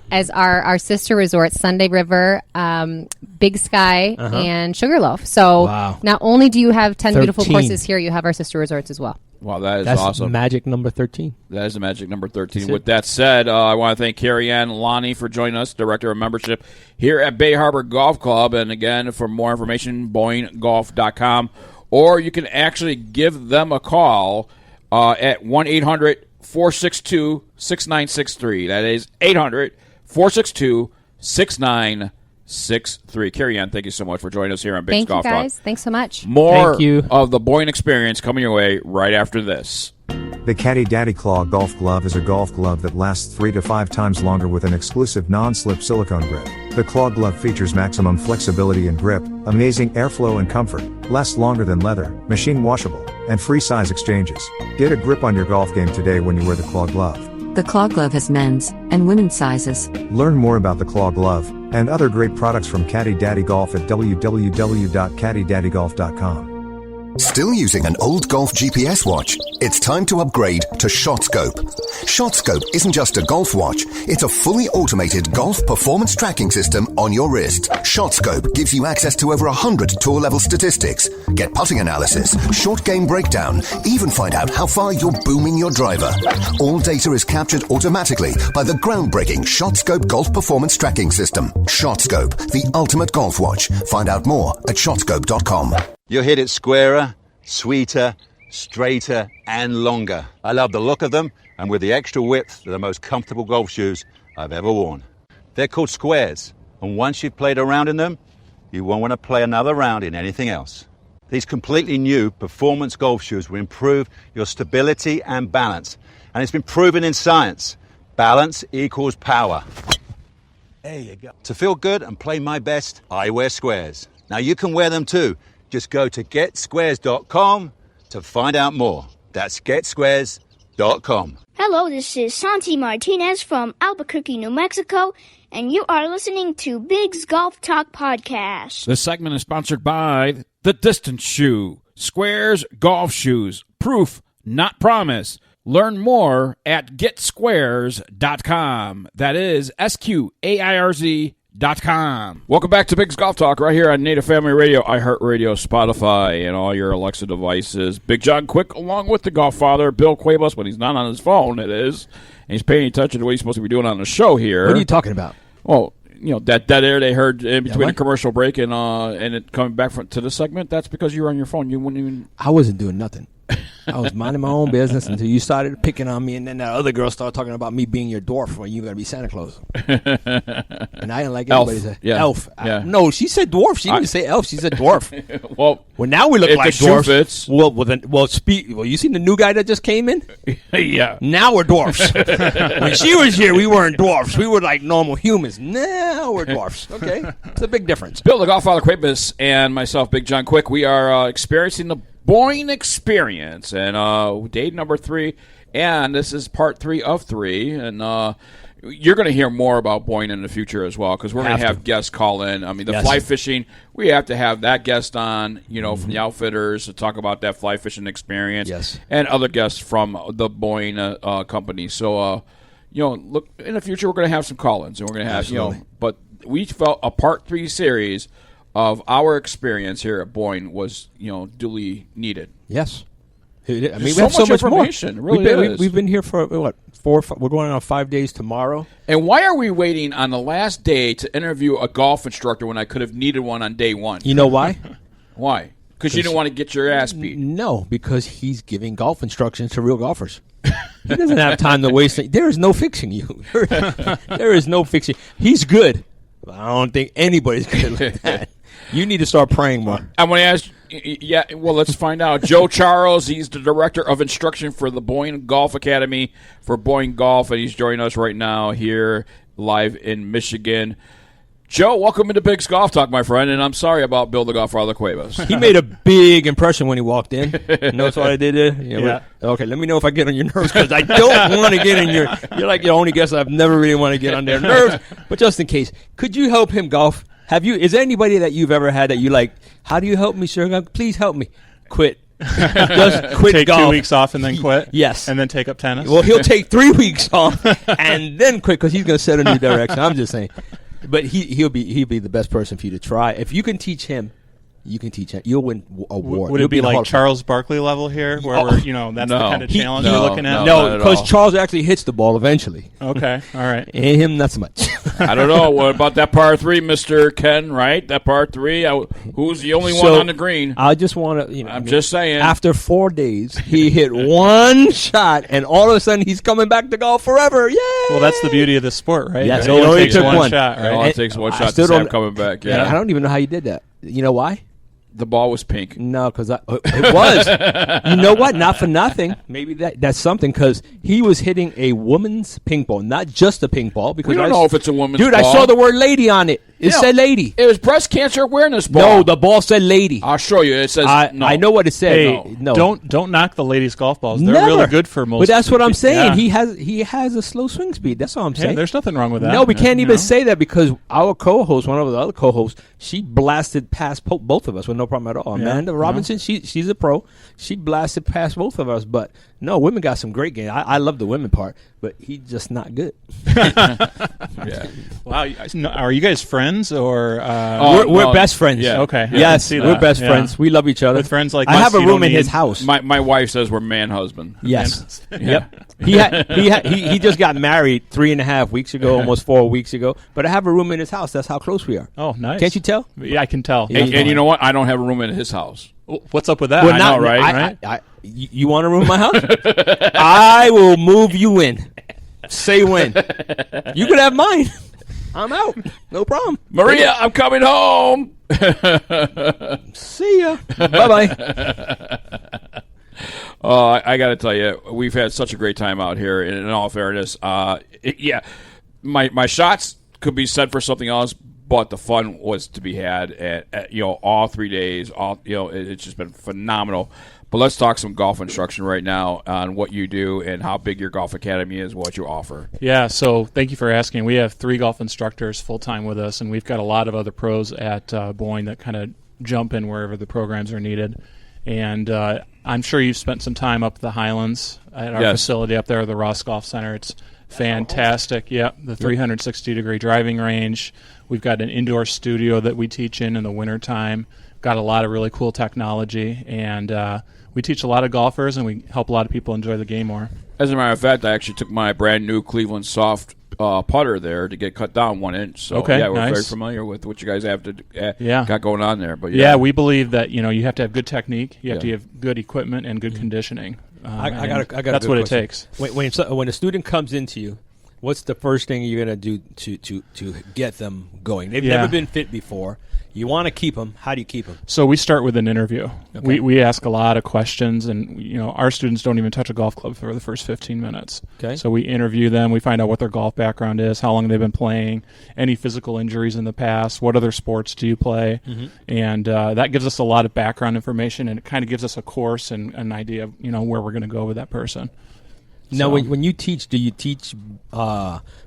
as our sister resorts, Sunday River, Big Sky, and Sugarloaf. So not only do you have 10 beautiful courses here, you have our sister resorts as well. Wow, that's awesome. Magic number 13. That is the magic number 13. With that said, I want to thank Carrie Ann Lonnie for joining us, Director of Membership here at Bay Harbor Golf Club. And again, for more information, boynegolf.com. Or you can actually give them a call at 1-800-462-6963. That is 800-462-6963. 6-3. Carrie Ann, thank you so much for joining us here on Biggs Golf Talk. Thank you, guys. Thanks so much. More of the Boyne Experience coming your way right after this. The Caddy Daddy Claw Golf Glove is a golf glove that lasts 3 to 5 times longer with an exclusive non-slip silicone grip. The Claw Glove features maximum flexibility and grip, amazing airflow and comfort, lasts longer than leather, machine washable, and free size exchanges. Get a grip on your golf game today when you wear the Claw Glove. The Claw Glove has men's and women's sizes. Learn more about the Claw Glove and other great products from Caddy Daddy Golf at www.caddydaddygolf.com. Still using an old golf GPS watch? It's time to upgrade to ShotScope. ShotScope isn't just a golf watch, it's a fully automated golf performance tracking system on your wrist. ShotScope gives you access to over 100 tour-level statistics, get putting analysis, short game breakdown, even find out how far you're booming your driver. All data is captured automatically by the groundbreaking ShotScope golf performance tracking system. ShotScope, the ultimate golf watch. Find out more at shotscope.com. You'll hit it squarer, sweeter, straighter, and longer. I love the look of them, and with the extra width, they're the most comfortable golf shoes I've ever worn. They're called squares, and once you've played around in them, you won't want to play another round in anything else. These completely new performance golf shoes will improve your stability and balance, and it's been proven in science. Balance equals power. There you go. To feel good and play my best, I wear squares. Now you can wear them too. Just go to getsquares.com to find out more. That's getsquares.com. Hello, this is Santi Martinez from Albuquerque, New Mexico, and you are listening to Bigg's Golf Talk Podcast. This segment is sponsored by The Distance Shoe. Squares golf shoes. Proof, not promise. Learn more at getsquares.com. That is SQAIRZ.com. Welcome back to Bigg's Golf Talk right here on Native Family Radio, iHeartRadio, Spotify, and all your Alexa devices. Bigg Jon Quick, along with the GolfFather, Bill Cuebas, when he's not on his phone, it is. And he's paying attention to what he's supposed to be doing on the show here. What are you talking about? Well, you know, that dead air they heard in between a commercial break and it coming back to the segment, that's because you were on your phone. You wouldn't even... I wasn't doing nothing. I was minding my own business until you started picking on me, and then that other girl started talking about me being your dwarf when you were going to be Santa Claus. And I didn't like anybody say elf. Yeah. No, she said dwarf. She didn't say elf. She said dwarf. Well, now we look if like the shoe dwarfs. fits. Well, you seen the new guy that just came in? Yeah. Now we're dwarfs. When she was here, we weren't dwarfs. We were like normal humans. Now we're dwarfs. Okay? It's a big difference. Bill, the GolfFather Cuebas, and myself, Bigg Jon Quick, we are experiencing the Boyne Experience, and day number 3, and this is part 3 of 3, and you're going to hear more about Boyne in the future as well, because we're going to have guests call in. I mean, the fly fishing, we have to have that guest on, you know, from the outfitters to talk about that fly fishing experience, and other guests from the Boyne company. So, you know, look, in the future, we're going to have some call-ins, and we're going to have, you know, but we felt a part 3 series of our experience here at Boyne was, you know, duly needed. Yes. I mean, we so have so much information. More. It really is. We've been here for, what, 4 we're going on 5 days tomorrow. And why are we waiting on the last day to interview a golf instructor when I could have needed one on day 1? You know why? Why? Because you didn't want to get your ass beat. No, because he's giving golf instructions to real golfers. He doesn't have time to waste. There is no fixing you. There is no fixing. He's good, but I don't think anybody's good like that. You need to start praying more. I'm going to ask, well, let's find out. Joe Charles, he's the director of instruction for the Boyne Golf Academy for Boyne Golf, and he's joining us right now here live in Michigan. Joe, welcome into Bigg's Golf Talk, my friend, and I'm sorry about Bill the GolfFather Cuebas. He made a big impression when he walked in. Notice what I did there? Yeah. Okay, let me know if I get on your nerves, because I don't want to get in your... You're like the only guest I've never really want to get on their nerves, but just in case, could you help him golf? Is there anybody that you've ever had that you like, how do you help me, sir? Please help me. Quit. Just quit take golf. 2 weeks off and then quit? Yes. And then take up tennis? Well, he'll take 3 weeks off and then quit because he's going to set a new direction. I'm just saying. But he'll be the best person for you to try. If you can teach him, you can teach him. You'll win award. Would it be like Charles Barkley level here, where we're, that's the kind of challenge you're looking at? No, because Charles actually hits the ball eventually. Okay, all right. And him, not so much. I don't know. What about that par 3, Mr. Ken, right? That par 3, who's the only one on the green? I just want to, I'm just saying. After 4 days, he hit one shot, and all of a sudden, he's coming back to golf forever. Yay! Well, that's the beauty of this sport, right? Yes, it only takes one shot, right? It only takes one shot to Sam coming back, I don't even know how you did that. You know why? The ball was pink. No, because it was. You know what? Not for nothing. Maybe that's something, because he was hitting a woman's pink ball, not just a pink ball. Because we don't know if it's a woman's ball. Dude, ball. I saw the word lady on it. It said lady. It was Breast Cancer Awareness Ball. No, the ball said lady. I'll show you. It says no. I know what it said. Hey, no. Don't knock the ladies' golf balls. They're Never. really good for most. But that's what I'm saying. Yeah. He has a slow swing speed. That's all I'm saying. There's nothing wrong with that. No, we can't even say that because our co-host, one of the other co-hosts, she blasted past both of us with no problem at all. Yeah. Amanda Robinson, she's a pro. She blasted past both of us. But no, women got some great game. I love the women part, but he's just not good. Yeah. Wow. Are you guys friends or we're best friends? Yeah. Okay. Yeah, Yes, we're best friends. We love each other. With friends like I have a room in his house. My wife says we're man husband. Yes. Yeah. Yep. He just got married 3.5 weeks ago, almost 4 weeks ago. But I have a room in his house. That's how close we are. Oh, nice. Can't you tell? Yeah, I can tell. And you know what? I don't have a room in his house. What's up with that? Well, I know, right? You want a room in my house? I will move you in. Say when. You could have mine. I'm out. No problem. Maria, I'm coming home. See ya. Bye-bye. I got to tell you, we've had such a great time out here. And in all fairness, my shots could be set for something else, but the fun was to be had at all 3 days. It's just been phenomenal. But let's talk some golf instruction right now on what you do and how big your golf academy is, what you offer. Yeah, so thank you for asking. We have 3 golf instructors full-time with us, and we've got a lot of other pros at Boyne that kind of jump in wherever the programs are needed. And I'm sure you've spent some time up the Highlands at our facility up there at the Ross Golf Center. It's fantastic. Yep, the 360-degree driving range. We've got an indoor studio that we teach in the wintertime. Got a lot of really cool technology, and we teach a lot of golfers, and we help a lot of people enjoy the game more. As a matter of fact, I actually took my brand new Cleveland Soft putter there to get cut down 1 inch. So okay, we're nice. very familiar with what you guys have to got going on there. But yeah, we believe that you have to have good technique, you have to have good equipment and good conditioning. I got that's what it takes. When a student comes into you, what's the first thing you're going to do to get them going? They've never been fit before. You want to keep them. How do you keep them? So we start with an interview. Okay. We ask a lot of questions, and our students don't even touch a golf club for the first 15 minutes. Okay. So we interview them. We find out what their golf background is, how long they've been playing, any physical injuries in the past, what other sports do you play, and that gives us a lot of background information, and it kind of gives us a course and an idea of where we're going to go with that person. Now, when you teach, do you teach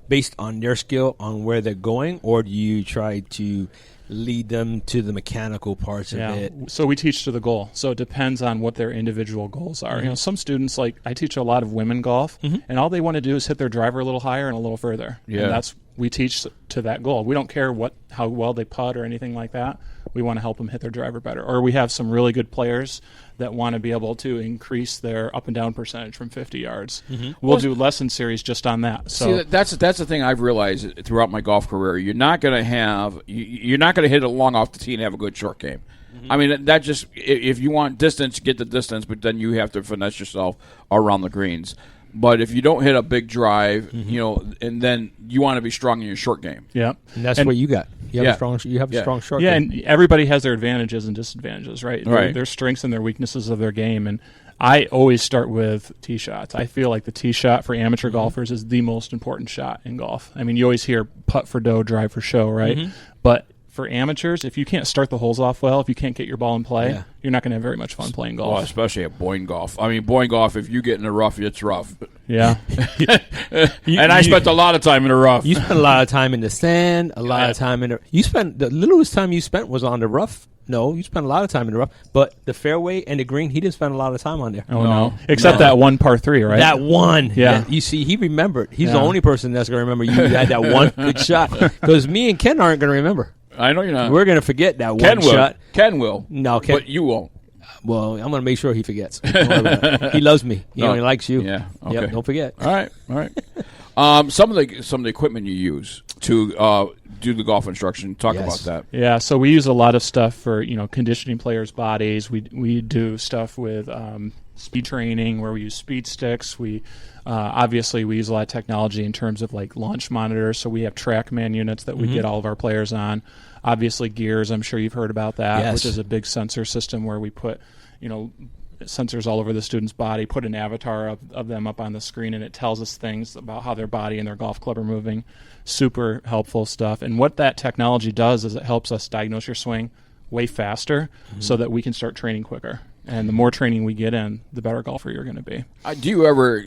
based on their skill on where they're going, or do you try to lead them to the mechanical parts of it? So we teach to the goal. So it depends on what their individual goals are. Some students, like I teach a lot of women golf, and all they want to do is hit their driver a little higher and a little further. Yeah. And we teach to that goal. We don't care how well they putt or anything like that. We want to help them hit their driver better. Or we have some really good players that want to be able to increase their up and down percentage from 50 yards. We'll do lesson series just on that. So that's the thing I've realized throughout my golf career. You're not going to hit it long off the tee and have a good short game. I mean, that just if you want distance, get the distance, but then you have to finesse yourself around the greens. But if you don't hit a big drive, and then you want to be strong in your short game. Yeah, and that's what you got. You have a strong short game. And everybody has their advantages and disadvantages, right? Their strengths and their weaknesses of their game. And I always start with tee shots. I feel like the tee shot for amateur golfers is the most important shot in golf. I mean, you always hear putt for dough, drive for show, right? But for amateurs, if you can't start the holes off well, if you can't get your ball in play, you're not going to have very much fun playing golf. Well, especially at Boyne Golf. I mean, Boyne Golf, if you get in the rough, it's rough. Yeah. And I spent a lot of time in the rough. You spent a lot of time in the sand, a lot of time in the littlest time you spent was on the rough. No, you spent a lot of time in the rough, but the fairway and the green, he didn't spend a lot of time on there. Oh, no. Except that one par 3, right? That one. Yeah. You see, he remembered. He's the only person that's going to remember you had that one good shot. Because me and Ken aren't going to remember. I know you're not. We're going to forget that one shot. Ken will. No, Ken. But you won't. Well, I'm going to make sure he forgets. He loves me. He likes you. Yeah. Okay. Yep, don't forget. All right. Some of the equipment you use to do the golf instruction. Talk about that. Yeah. So we use a lot of stuff for conditioning players' bodies. We do stuff with speed training where we use speed sticks. We obviously we use a lot of technology in terms of like launch monitors. So we have TrackMan units that we get all of our players on. Obviously gears. I'm sure you've heard about that, which is a big sensor system where we put sensors all over the student's body, put an avatar of them up on the screen, and it tells us things about how their body and their golf club are moving. Super helpful stuff. And what that technology does is it helps us diagnose your swing way faster so that we can start training quicker. And the more training we get in, the better golfer you're going to be. Do you ever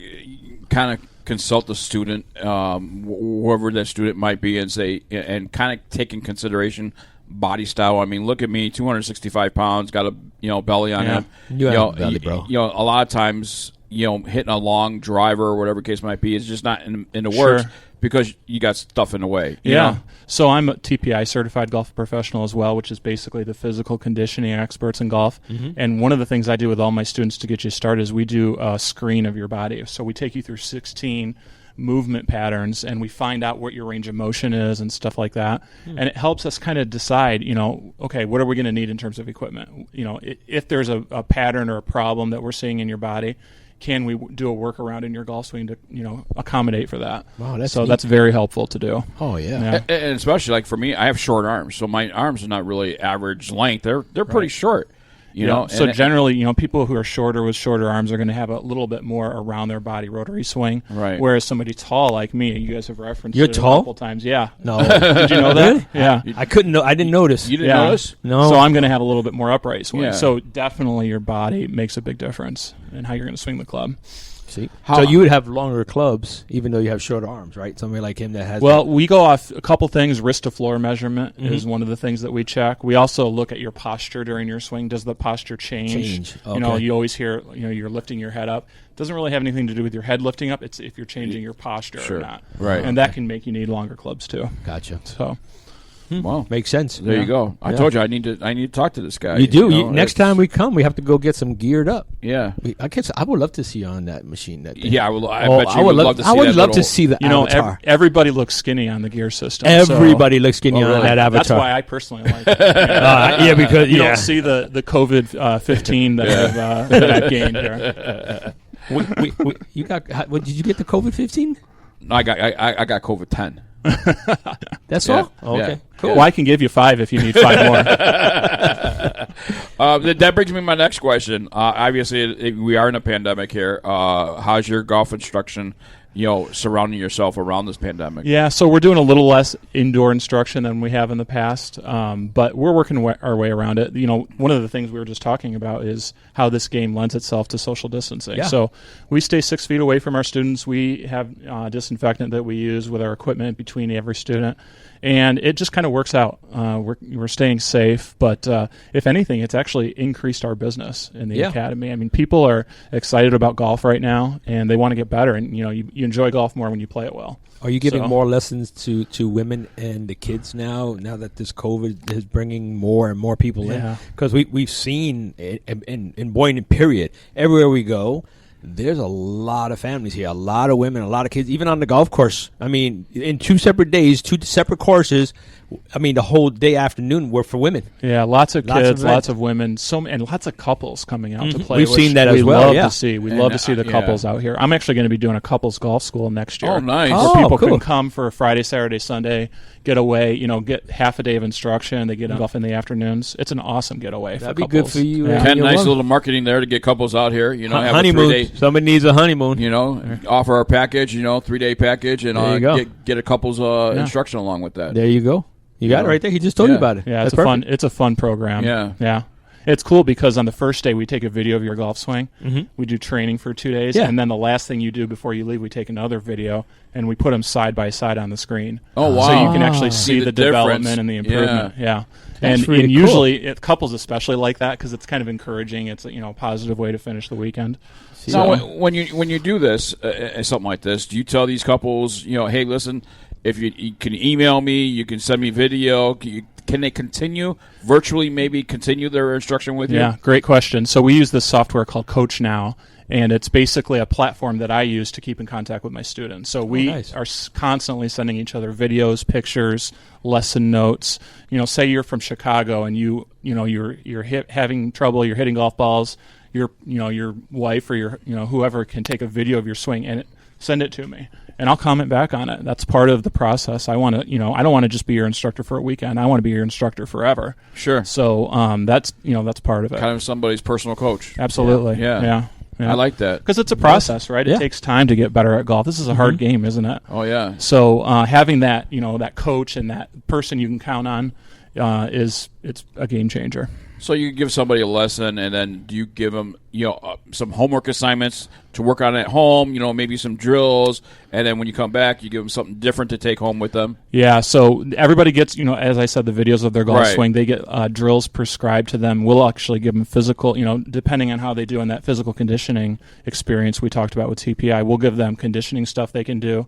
kind of consult the student, whoever that student might be, and say, and kind of take in consideration body style? I mean, look at me, 265 pounds, got a belly on him. You have a belly, bro. A lot of times, hitting a long driver or whatever case might be is just not in the works because you got stuff in the way. You know? So I'm a TPI certified golf professional as well, which is basically the physical conditioning experts in golf. And one of the things I do with all my students to get you started is we do a screen of your body. So we take you through 16 movement patterns and we find out what your range of motion is and stuff like that. And it helps us kind of decide, okay, what are we going to need in terms of equipment? If there's a pattern or a problem that we're seeing in your body, can we do a workaround in your golf swing to accommodate for that? Wow, that's so neat. That's very helpful to do. Oh yeah. And especially like for me, I have short arms, so my arms are not really average length. They're pretty short. So generally, people who are shorter with shorter arms are going to have a little bit more around their body rotary swing. Right. Whereas somebody tall like me, you guys have referenced You're it tall? a couple times. Yeah. No. Did you know that? Really? Yeah. I couldn't know. I didn't notice. You didn't notice? No. So I'm going to have a little bit more upright swing. Yeah. So definitely your body makes a big difference in how you're going to swing the club. See? So you would have longer clubs, even though you have shorter arms, right? Somebody like him that has. Well, we go off a couple things. Wrist to floor measurement is one of the things that we check. We also look at your posture during your swing. Does the posture change? Okay. You always hear, you're lifting your head up. It doesn't really have anything to do with your head lifting up. It's if you're changing your posture or not. Right. And that can make you need longer clubs too. Gotcha. So. Well, makes sense. There you go. I told you I need to talk to this guy. You do. Next time we come, we have to go get some geared up. Yeah. I would love to see you on that machine. That thing. Yeah, I bet you would love to see that. I would love to see the avatar. Everybody looks skinny on the gear system. Everybody looks skinny on that avatar. That's why I personally like it. Because you don't see the COVID 15 that I've gained here. You got? Did you get the COVID 15? No, I got COVID 10. That's all? Oh, okay. Yeah. Cool. Well, I can give you 5 if you need 5 more. That brings me to my next question. Obviously, we are in a pandemic here. How's your golf instruction, surrounding yourself around this pandemic? Yeah, so we're doing a little less indoor instruction than we have in the past, but we're working our way around it. One of the things we were just talking about is how this game lends itself to social distancing. Yeah. So we stay 6 feet away from our students. We have disinfectant that we use with our equipment between every student. And it just kind of works out. We're staying safe, but if anything, it's actually increased our business in the academy. I mean, people are excited about golf right now, and they want to get better. And you enjoy golf more when you play it well. Are you giving more lessons to women and the kids now that this COVID is bringing more and more people in? Because we've seen in Boyne, period, everywhere we go, there's a lot of families here, a lot of women, a lot of kids, even on the golf course. I mean, in 2 separate days, 2 separate courses. I mean, the whole day afternoon were for women. Yeah, lots of kids, lots of women, and lots of couples coming out to play. We've seen that as well. We love to see. We love to see the couples out here. I'm actually going to be doing a couples golf school next year. Oh, nice! Where people can come for a Friday, Saturday, Sunday, get away. Get half a day of instruction. They get golf in the afternoons. It's an awesome getaway. That'd for be couples. good for you. Yeah. Nice little marketing there to get couples out here. Have honeymoon. A 3-day, somebody needs a honeymoon. Offer our package. 3-day package, and get a couple's instruction along with that. There you go. You got it right there. He just told you about it. Yeah, That's it's a fun program. Yeah. It's cool because on the first day we take a video of your golf swing. We do training for 2 days, and then the last thing you do before you leave, we take another video and we put them side by side on the screen. Oh wow! So you can actually see the development and the improvement. Yeah. And really cool. Usually couples especially like that because it's kind of encouraging. It's a positive way to finish the weekend. Now, when you do this, something like this, do you tell these couples, hey, listen, if you can email me, you can send me video. Can they virtually continue their instruction with you? Yeah, great question. So we use this software called Coach Now, and it's basically a platform that I use to keep in contact with my students. So we are constantly sending each other videos, pictures, lesson notes. Say you're from Chicago and you're having trouble, you're hitting golf balls. Your wife or your whoever can take a video of your swing and send it to me, and I'll comment back on it. That's part of the process. I want to, I don't want to just be your instructor for a weekend. I want to be your instructor forever. Sure. So that's part of it. Kind of somebody's personal coach. Absolutely. Yeah. I like that. Because it's a process, right? It takes time to get better at golf. This is a hard game, isn't it? Oh, yeah. So having that, that coach and that person you can count on it's a game changer. So you give somebody a lesson, and then do you give them, some homework assignments to work on at home, maybe some drills, and then when you come back, you give them something different to take home with them? Yeah, so everybody gets, as I said, the videos of their golf swing. They get drills prescribed to them. We'll actually give them physical, depending on how they do in that physical conditioning experience we talked about with TPI, we'll give them conditioning stuff they can do.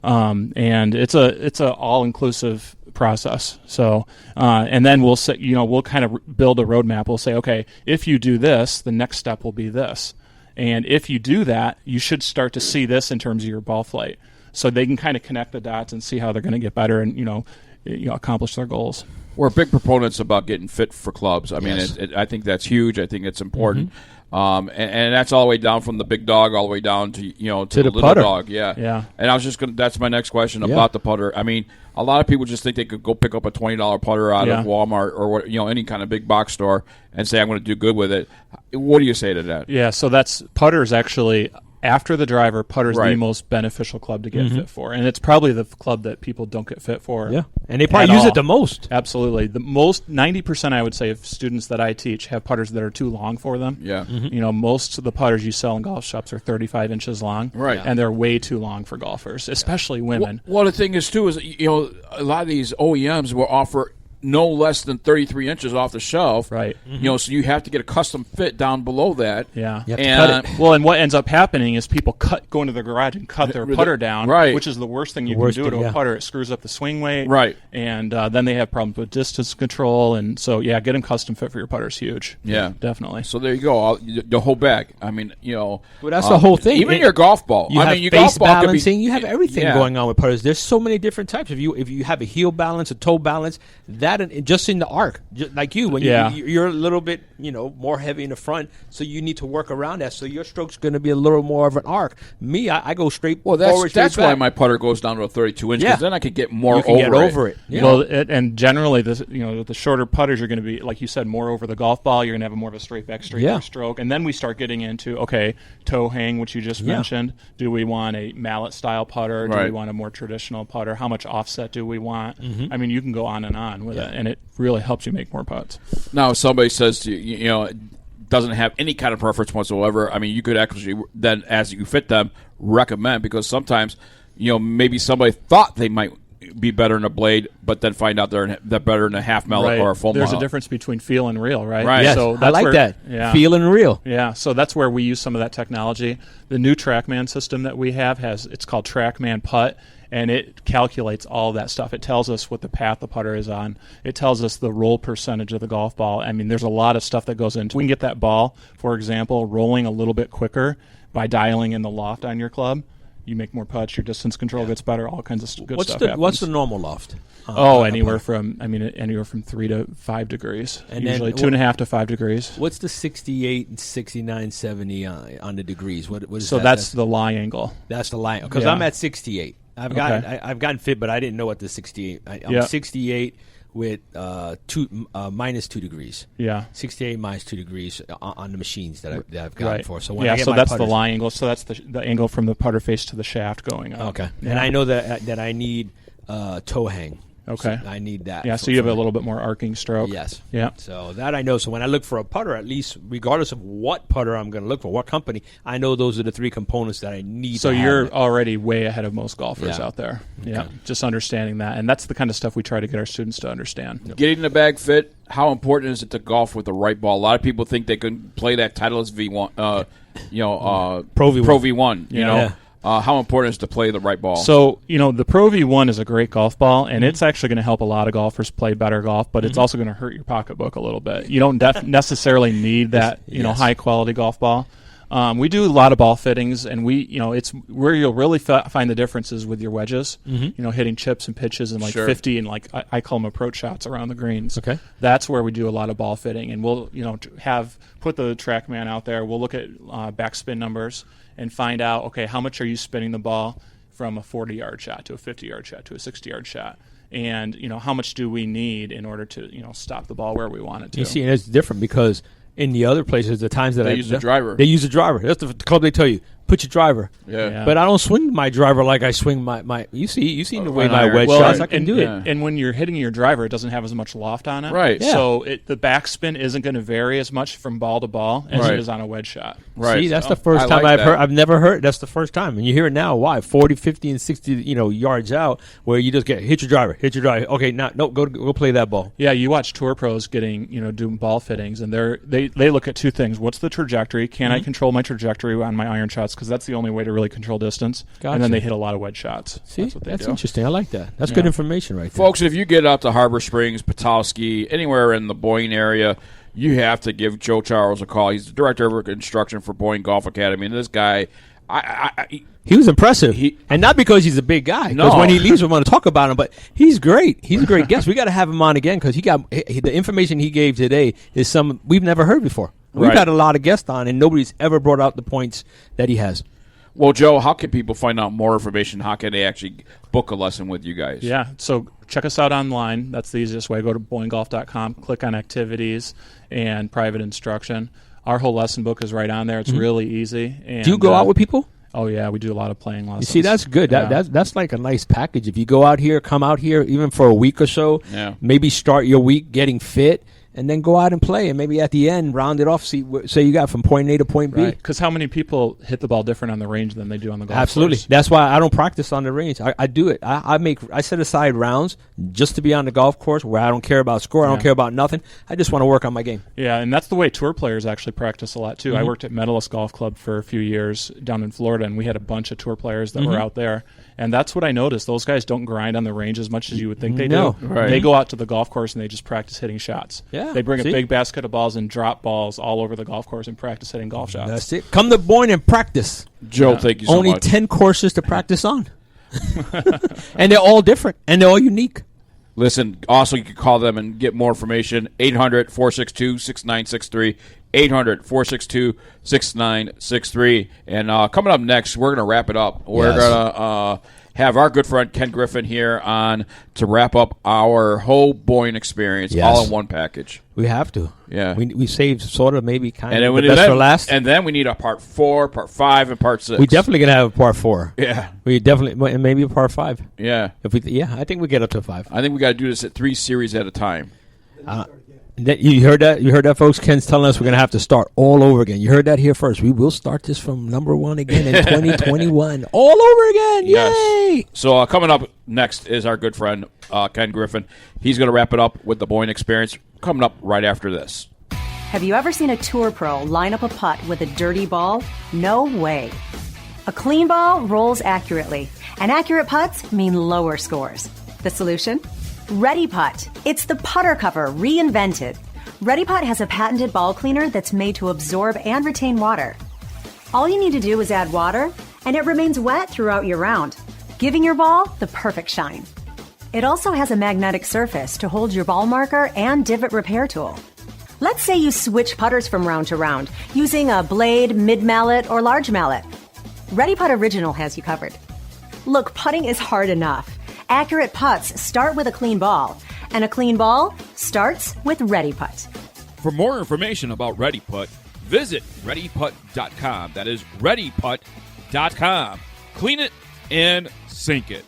And it's a all-inclusive process. So, and then we'll say, we'll kind of build a roadmap. We'll say, okay, if you do this, the next step will be this. And if you do that, you should start to see this in terms of your ball flight. So they can kind of connect the dots and see how they're going to get better and, accomplish their goals. We're big proponents about getting fit for clubs. I mean, I think that's huge. I think it's important. And that's all the way down from the big dog all the way down to to the little putter. dog. Yeah. And I was just gonna. That's my next question about the putter. I mean, a lot of people just think they could go pick up a $20 putter out of Walmart or any kind of big box store and say I'm going to do good with it. What do you say to that? Yeah. So putter is actually. After the driver, putter's the most beneficial club to get fit for. And it's probably the club that people don't get fit for. Yeah. And they probably use it the most. Absolutely. The most, 90% I would say of students that I teach have putters that are too long for them. Yeah. Most of the putters you sell in golf shops are 35 inches long. Right. And they're way too long for golfers, especially women. Well, the thing is, too, is, a lot of these OEMs will offer no less than 33 inches off the shelf. Right. So you have to get a custom fit down below that. Yeah. You have to cut it. Well, and what ends up happening is people go into their garage and cut their putter down, which is the worst thing you can do to a putter. It screws up the swing weight. Right. And then they have problems with distance control. And so, getting custom fit for your putter is huge. Yeah. Definitely. So there you go. The whole bag. I mean, Well, that's the whole thing. Even your golf ball. You have your face golf ball balancing. You have everything going on with putters. There's so many different types. If you have a heel balance, a toe balance, that just in the arc, like you, when you're a little bit, more heavy in the front, so you need to work around that. So your stroke's going to be a little more of an arc. Me, I go straight forward. That's why my putter goes down to a 32 inch, because then I could get more over it. Yeah. Well, and generally, the shorter putters are going to be, like you said, more over the golf ball. You're going to have more of a straight back stroke, and then we start getting into toe hang, which you just mentioned. Do we want a mallet style putter? Do we want a more traditional putter? How much offset do we want? I mean, you can go on and on with it, and it really helps you make more putts. Now, if somebody says to you, doesn't have any kind of preference whatsoever, I mean, you could actually then, as you fit them, recommend, because sometimes, maybe somebody thought they might be better in a blade, but then find out they're better in a half mallet or a full mallet. There's a difference between feel and reel, right? Right. Yes, So I like that. Yeah. Feel and reel. Yeah, so that's where we use some of that technology. The new TrackMan system that we have it's called TrackMan Putt, and it calculates all that stuff. It tells us what the path the putter is on. It tells us the roll percentage of the golf ball. I mean, there's a lot of stuff that goes into it. We can get that ball, for example, rolling a little bit quicker by dialing in the loft on your club. You make more putts, your distance control gets better, all kinds of good stuff happens. What's the normal loft? Anywhere from 3 to 5 degrees. And usually then, 2.5 to 5 degrees. What's the 68 and 69, 70 on the degrees? What is so that? that's the lie angle. That's the lie, because I'm at 68. I've gotten fit, but I didn't know what the 68. I'm 68 with minus 2 degrees. Yeah, 68 minus 2 degrees on the machines that I've gotten for. So when that's the lie angle. So that's the angle from the putter face to the shaft going up. Okay, and I know that I need toe hang. Okay. So I need that. Yeah, so you have a little bit more arcing stroke. Yes. Yeah. So that I know. So when I look for a putter, at least regardless of what putter I'm going to look for, what company, I know those are the 3 components that I need. So you're already way ahead of most golfers out there. Okay. Yeah, just understanding that. And that's the kind of stuff we try to get our students to understand. Getting the bag fit, how important is it to golf with the right ball? A lot of people think they can play that Titleist V1, Pro V1. Pro V1, you know. Yeah. How important is it to play the right ball? So, the Pro V1 is a great golf ball, and it's actually going to help a lot of golfers play better golf, but it's also going to hurt your pocketbook a little bit. You don't necessarily need that, high-quality golf ball. We do a lot of ball fittings, and it's where you'll really find the differences with your wedges. Hitting chips and pitches and 50 and I call them approach shots around the greens. Okay, that's where we do a lot of ball fitting, and we'll put the TrackMan out there. We'll look at backspin numbers and find out, okay, how much are you spinning the ball? from a 40-yard shot to a 50-yard shot to a 60-yard shot. And, how much do we need in order to, stop the ball where we want it to? You see, and it's different because in the other places, the times that They use the driver. They use the driver. That's the club they tell you. Put your driver. Yeah. But I don't swing my driver like I swing my you see the way my wedge Well, shots, I can do it. And when you're hitting your driver, it doesn't have as much loft on it. Right. Yeah. So the backspin isn't going to vary as much from ball to ball as it is on a wedge shot. Right. See, that's the first time I've never heard. That's the first time. And you hear it now. Why? 40, 50, and 60 yards out where you just hit your driver. Okay, go play that ball. Yeah, you watch tour pros doing ball fittings, and they look at two things. What's the trajectory? Can I control my trajectory on my iron shots? Because that's the only way to really control distance. Gotcha. And then they hit a lot of wedge shots. See, that's what they do. interesting. I like that. That's good information right there. Folks, if you get out to Harbor Springs, Petoskey, anywhere in the Boyne area, you have to give Joe Charles a call. He's the director of instruction for Boyne Golf Academy. And this guy, he was impressive. And not because he's a big guy. Because when he leaves, we want to talk about him. But he's great. He's a great guest. We got to have him on again because the information he gave today is some we've never heard before. We've had a lot of guests on, and nobody's ever brought out the points that he has. Well, Joe, how can people find out more information? How can they actually book a lesson with you guys? Yeah, so check us out online. That's the easiest way. Go to BoyneGolf.com, click on activities and private instruction. Our whole lesson book is right on there. It's really easy. And, do you go out with people? Oh, yeah, we do a lot of playing lessons. You see, that's good. Yeah. That's like a nice package. If you go out here, come out here, even for a week or so, maybe start your week getting fit, and then go out and play, and maybe at the end round it off. Say you got from point A to point B. Because how many people hit the ball different on the range than they do on the golf Absolutely. course? That's why I don't practice on the range. I do it. I set aside rounds just to be on the golf course where I don't care about score. I don't care about nothing. I just want to work on my game. Yeah, and that's the way tour players actually practice a lot too. I worked at Medalist Golf Club for a few years down in Florida, and we had a bunch of tour players that were out there. And that's what I noticed. Those guys don't grind on the range as much as you would think they do. Right. They go out to the golf course and they just practice hitting shots. Yeah, they bring a big basket of balls and drop balls all over the golf course and practice hitting golf shots. That's it. Come to Boyne and practice. Joe, thank you so Only much. 10 courses to practice on. And they're all different, and they're all unique. Listen, also you can call them and get more information, 800-462-6963, 800-462-6963. And coming up next, we're going to wrap it up. We're going to have our good friend Ken Griffin here on to wrap up our whole Boyne experience, all in one package. We have to. Yeah. We saved sort of maybe kind And of then the best for last. And then we need a part 4, part 5, and part 6. We definitely going to have a part 4. Yeah. We definitely, and maybe a part 5. Yeah. I think we get up to 5. I think we got to do this at 3 series at a time. You heard that? You heard that, folks? Ken's telling us we're going to have to start all over again. You heard that here first. We will start this from number 1 again in 2021. All over again. Yay! Yes. So coming up next is our good friend Ken Griffin. He's going to wrap it up with the Boyne Experience coming up right after this. Have you ever seen a tour pro line up a putt with a dirty ball? No way. A clean ball rolls accurately, and accurate putts mean lower scores. The solution? Ready Putt. It's the putter cover reinvented. Ready Putt has a patented ball cleaner that's made to absorb and retain water. All you need to do is add water, and it remains wet throughout your round, giving your ball the perfect shine. It also has a magnetic surface to hold your ball marker and divot repair tool. Let's say you switch putters from round to round using a blade, mid-mallet, or large mallet. Ready Putt Original has you covered. Look, putting is hard enough. Accurate putts start with a clean ball, and a clean ball starts with Ready Putt. For more information about Ready Putt, visit ReadyPutt.com. That is ReadyPutt.com. Clean it and sink it.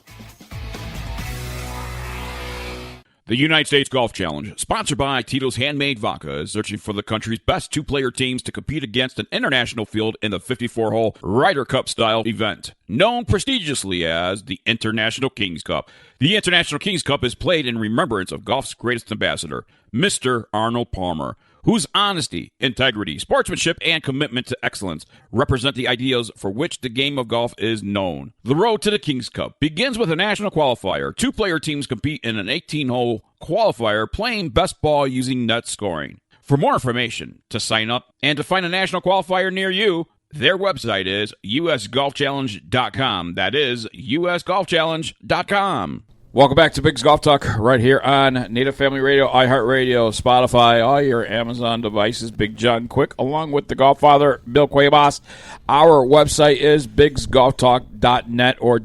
The United States Golf Challenge, sponsored by Tito's Handmade Vodka, is searching for the country's best 2-player teams to compete against an international field in the 54-hole Ryder Cup-style event, known prestigiously as the International Kings Cup. The International Kings Cup is played in remembrance of golf's greatest ambassador, Mr. Arnold Palmer, whose honesty, integrity, sportsmanship, and commitment to excellence represent the ideals for which the game of golf is known. The road to the Kings Cup begins with a national qualifier. 2-player teams compete in an 18-hole qualifier playing best ball using net scoring. For more information, to sign up, and to find a national qualifier near you, their website is usgolfchallenge.com. That is usgolfchallenge.com. Welcome back to Bigg's Golf Talk right here on Native Family Radio, iHeartRadio, Spotify, all your Amazon devices. Bigg Jon Quick, along with the GolfFather, Bill Cuebas. Our website is biggsgolftalk.net or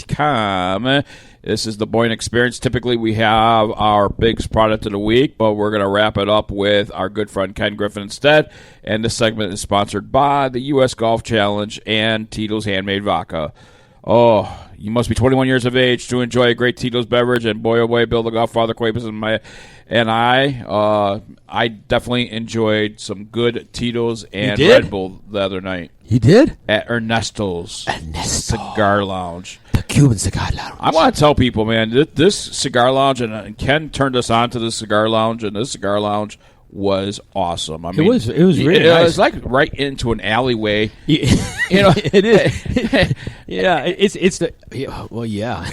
.com. This is the Boyne Experience. Typically, we have our Biggs product of the week, but we're going to wrap it up with our good friend Ken Griffin instead. And this segment is sponsored by the U.S. Golf Challenge and Tito's Handmade Vodka. Oh, you must be 21 years of age to enjoy a great Tito's beverage. And boy, oh boy, Bill the GolfFather Cuebas and I definitely enjoyed some good Tito's and Red Bull the other night. You did? At Ernesto's Cigar Lounge. The Cuban Cigar Lounge. I want to tell people, man, this cigar lounge, and Ken turned us on to the cigar lounge, and this cigar lounge was awesome. I mean, it was really nice. It was like right into an alleyway. You know, it is. Yeah, it's the well, yeah.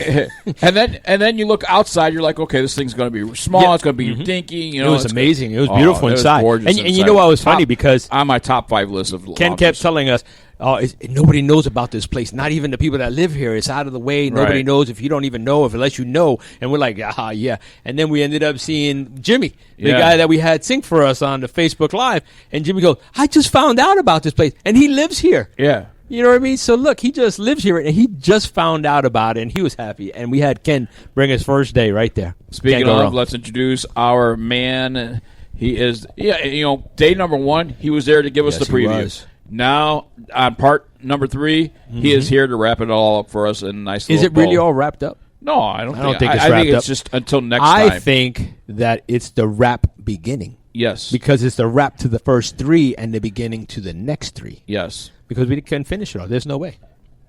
and then you look outside, you're like, okay, this thing's going to be small. Yeah. It's going to be dinky. You know, it was amazing. It was beautiful inside. It was gorgeous and you know what was funny because on my top 5 list of Ken lounges. kept telling us. Nobody knows about this place. Not even the people that live here. It's out of the way. Nobody knows if you don't even know, unless you know. And we're like, yeah. And then we ended up seeing Jimmy, the guy that we had sing for us on the Facebook Live. And Jimmy goes, I just found out about this place. And he lives here. Yeah. You know what I mean? So, look, he just lives here, and he just found out about it, and he was happy. And we had Ken bring his first day right there. Speaking of, let's introduce our man. He is, day number 1, he was there to give us the preview. Now, on part number 3, he is here to wrap it all up for us in a nice little Is it really all wrapped up? No, I don't think it's I wrapped think up. It's just until next time. I think that it's the wrap beginning. Yes. Because it's the wrap to the first 3 and the beginning to the next 3. Yes. Because we can finish it all. There's no way.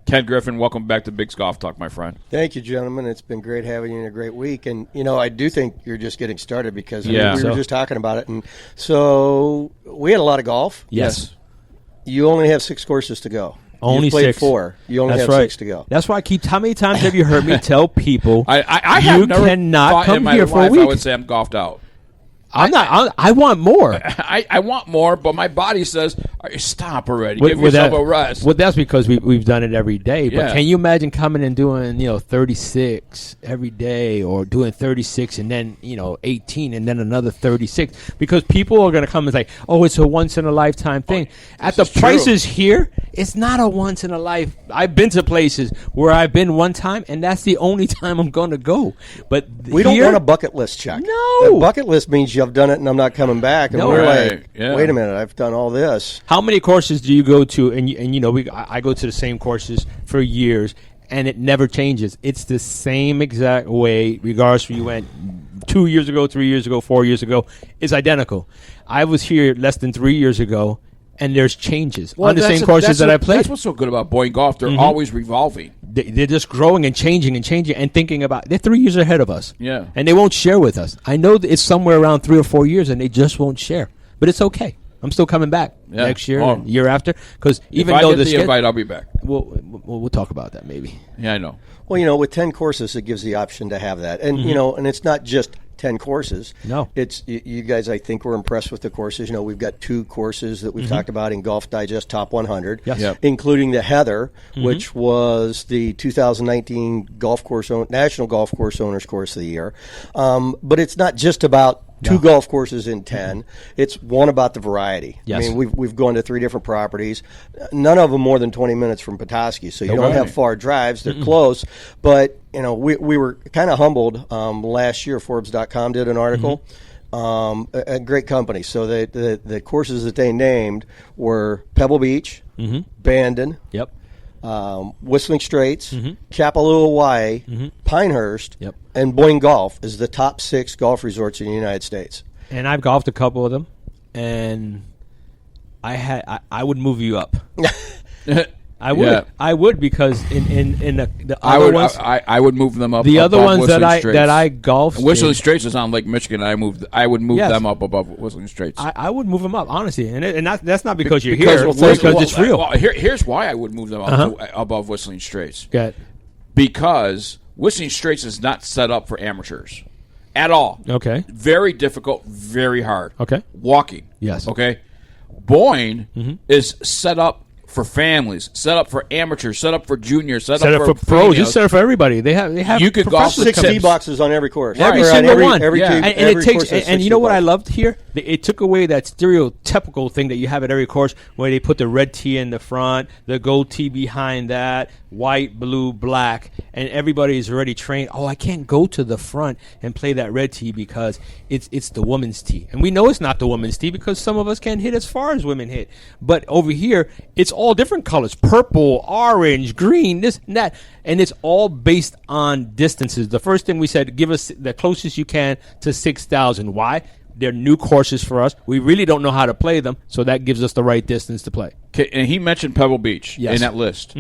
Ken Griffin, welcome back to Bigg's Golf Talk, my friend. Thank you, gentlemen. It's been great having you in a great week. And, I do think you're just getting started because we were just talking about it. And so we had a lot of golf. Yes. You only have 6 courses to go. Only you played 6. 4. You only have 6 to go. That's why I keep. How many times have you heard me tell people I you have never cannot come in my here for life a week? I would say I'm golfed out. I want more. I want more, but my body says, stop already. Give yourself a rest. Well, that's because we've done it every day. But Yeah. can you imagine coming and doing 36 every day, or doing 36 and then 18 and then another 36? Because people are going to come and say, oh, it's a once in a lifetime thing. At the prices here, it's not a once in a life. I've been to places where I've been one time, and that's the only time I'm going to go. But we don't want a bucket list check. No, a bucket list means you've done it and I'm not coming back. And we're like, wait a minute, I've done all this. How many courses do you go to? And I go to the same courses for years, and it never changes. It's the same exact way, regardless if you went 2 years ago, 3 years ago, 4 years ago. It's identical. I was here less than 3 years ago, and there's changes on the same courses that I played. That's what's so good about Boyne Golf. They're always revolving. They're just growing and changing and thinking about. They're 3 years ahead of us. Yeah. And they won't share with us. I know that it's somewhere around 3 or 4 years, and they just won't share. But it's okay. I'm still coming back next year and year after. Because even if though I get the invite, I'll be back. We'll talk about that maybe. Yeah, I know. Well, with 10 courses, it gives the option to have that. And, and it's not just 10 courses. No. It's you guys, I think, were impressed with the courses. We've got 2 courses that we've talked about in Golf Digest Top 100, including the Heather, which was the 2019 National Golf Course Owners Course of the Year. But it's not just about 2 golf courses in 10. It's one about the variety. Yes. I mean, we've gone to 3 different properties, none of them more than 20 minutes from Petoskey, so you don't have far drives. They're close, but we were kind of humbled. Last year, Forbes.com did an article. A great company. So the courses that they named were Pebble Beach, Bandon, Whistling Straits, Kapalua, Hawaii, Pinehurst, and Boyne Golf is the top 6 golf resorts in the United States. And I've golfed a couple of them, and I would move you up. I would. Yeah. I would, because in the other ones, I would move them up. The other above ones that Whistling I golfed, Whistling Straits is on Lake Michigan. I would move them up above Whistling Straits. I would move them up, honestly, and that's not because you're here, because it's real. Well, here's why I would move them up above Whistling Straits. Good. Because Whistling Straits is not set up for amateurs at all. Okay. Very difficult, very hard. Okay. Walking. Yes. Okay. Boyne is set up for families, set up for amateurs, set up for juniors, set Set up up for pros. females. Just set up for everybody. They have. You could golf 6 tee boxes on every course. Every Or on single one. Every Yeah. tee, And every it takes. course has And 6 you know tee what I boxes. loved here? It took away that stereotypical thing that you have at every course, where they put the red tee in the front, the gold tee behind that, white, blue, black, and everybody's already trained. Oh, I can't go to the front and play that red tee because it's the woman's tee, and we know it's not the woman's tee because some of us can't hit as far as women hit. But over here, it's all different colors: purple, orange, green, this and that, and it's all based on distances. The first thing we said, give us the closest you can to 6,000. Why? They're new courses for us. We really don't know how to play them, so that gives us the right distance to play. Okay, and he mentioned Pebble Beach in that list.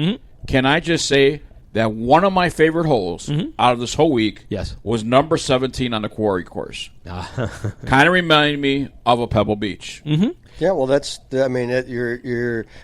Can I just say that one of my favorite holes out of this whole week was number 17 on the Quarry course. Kind of reminded me of a Pebble Beach. Yeah, well, that's. I mean,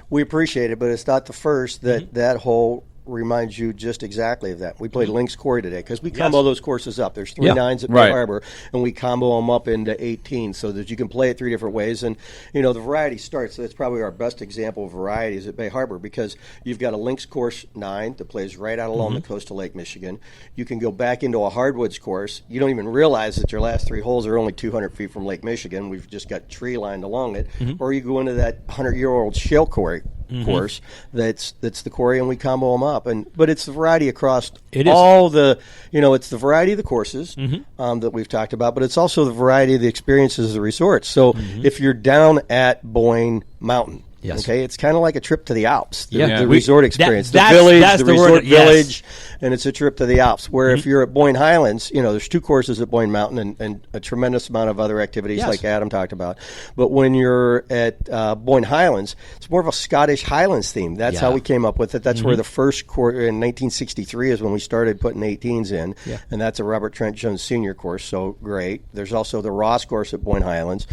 we appreciate it, but it's not the first that hole reminds you just exactly of that. We played Links Quarry today because we combo those courses up. There's 3 9s at Bay Harbor, and we combo them up into 18 so that you can play it 3 different ways. And, the variety starts. That's probably our best example of variety is at Bay Harbor because you've got a Links course 9 that plays right out along the coast of Lake Michigan. You can go back into a Hardwoods course. You don't even realize that your last 3 holes are only 200 feet from Lake Michigan. We've just got tree lined along it. Or you go into that 100-year-old shale quarry course that's the quarry, and we combo them up. But it's the variety across all the it's the variety of the courses that we've talked about, but it's also the variety of the experiences of the resorts. So if you're down at Boyne Mountain, okay, it's kind of like a trip to the Alps, the resort experience, the resort village, and it's a trip to the Alps. Where if you're at Boyne Highlands, there's 2 courses at Boyne Mountain and a tremendous amount of other activities like Adam talked about. But when you're at Boyne Highlands, it's more of a Scottish Highlands theme. That's how we came up with it. That's where the first course in 1963 is when we started putting 18s in, and that's a Robert Trent Jones Senior course. So great. There's also the Ross course at Boyne Highlands.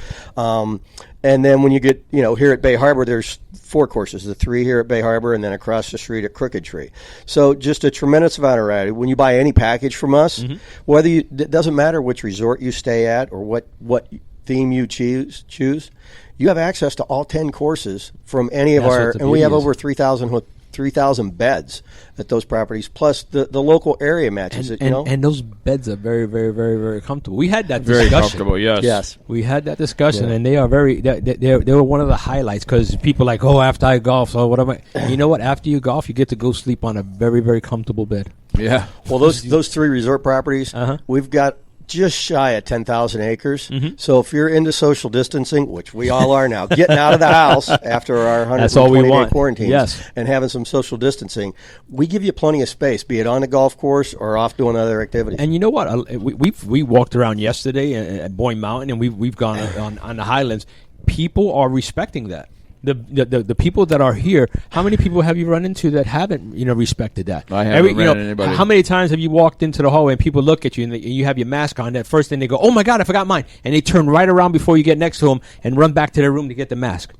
And then when you get, here at Bay Harbor, there's 4 courses, the 3 here at Bay Harbor and then across the street at Crooked Tree. So just a tremendous amount of variety. When you buy any package from us, it doesn't matter which resort you stay at or what theme you choose, you have access to all 10 courses from any of our, and we have over 3,000 beds at those properties, plus the local area matches. And those beds are very, very, very, very comfortable. We had that Very discussion. comfortable, yes. We had that discussion, and they are very. They were one of the highlights because people are like, after I golf, so what am I? You know what? After you golf, you get to go sleep on a very, very comfortable bed. Yeah. Well, those 3 resort properties, we've got just shy of 10,000 acres. So if you're into social distancing, which we all are now, getting out of the house after our 120-day quarantines and having some social distancing, we give you plenty of space, be it on the golf course or off doing other activities. And you know what? We walked around yesterday at Boyne Mountain, and we've gone on the Highlands. People are respecting that. The people that are here, how many people have you run into that haven't respected that? I haven't ran into anybody. How many times have you walked into the hallway and people look at you and you have your mask on? That first thing they go, "Oh my God, I forgot mine," and they turn right around before you get next to them and run back to their room to get the mask.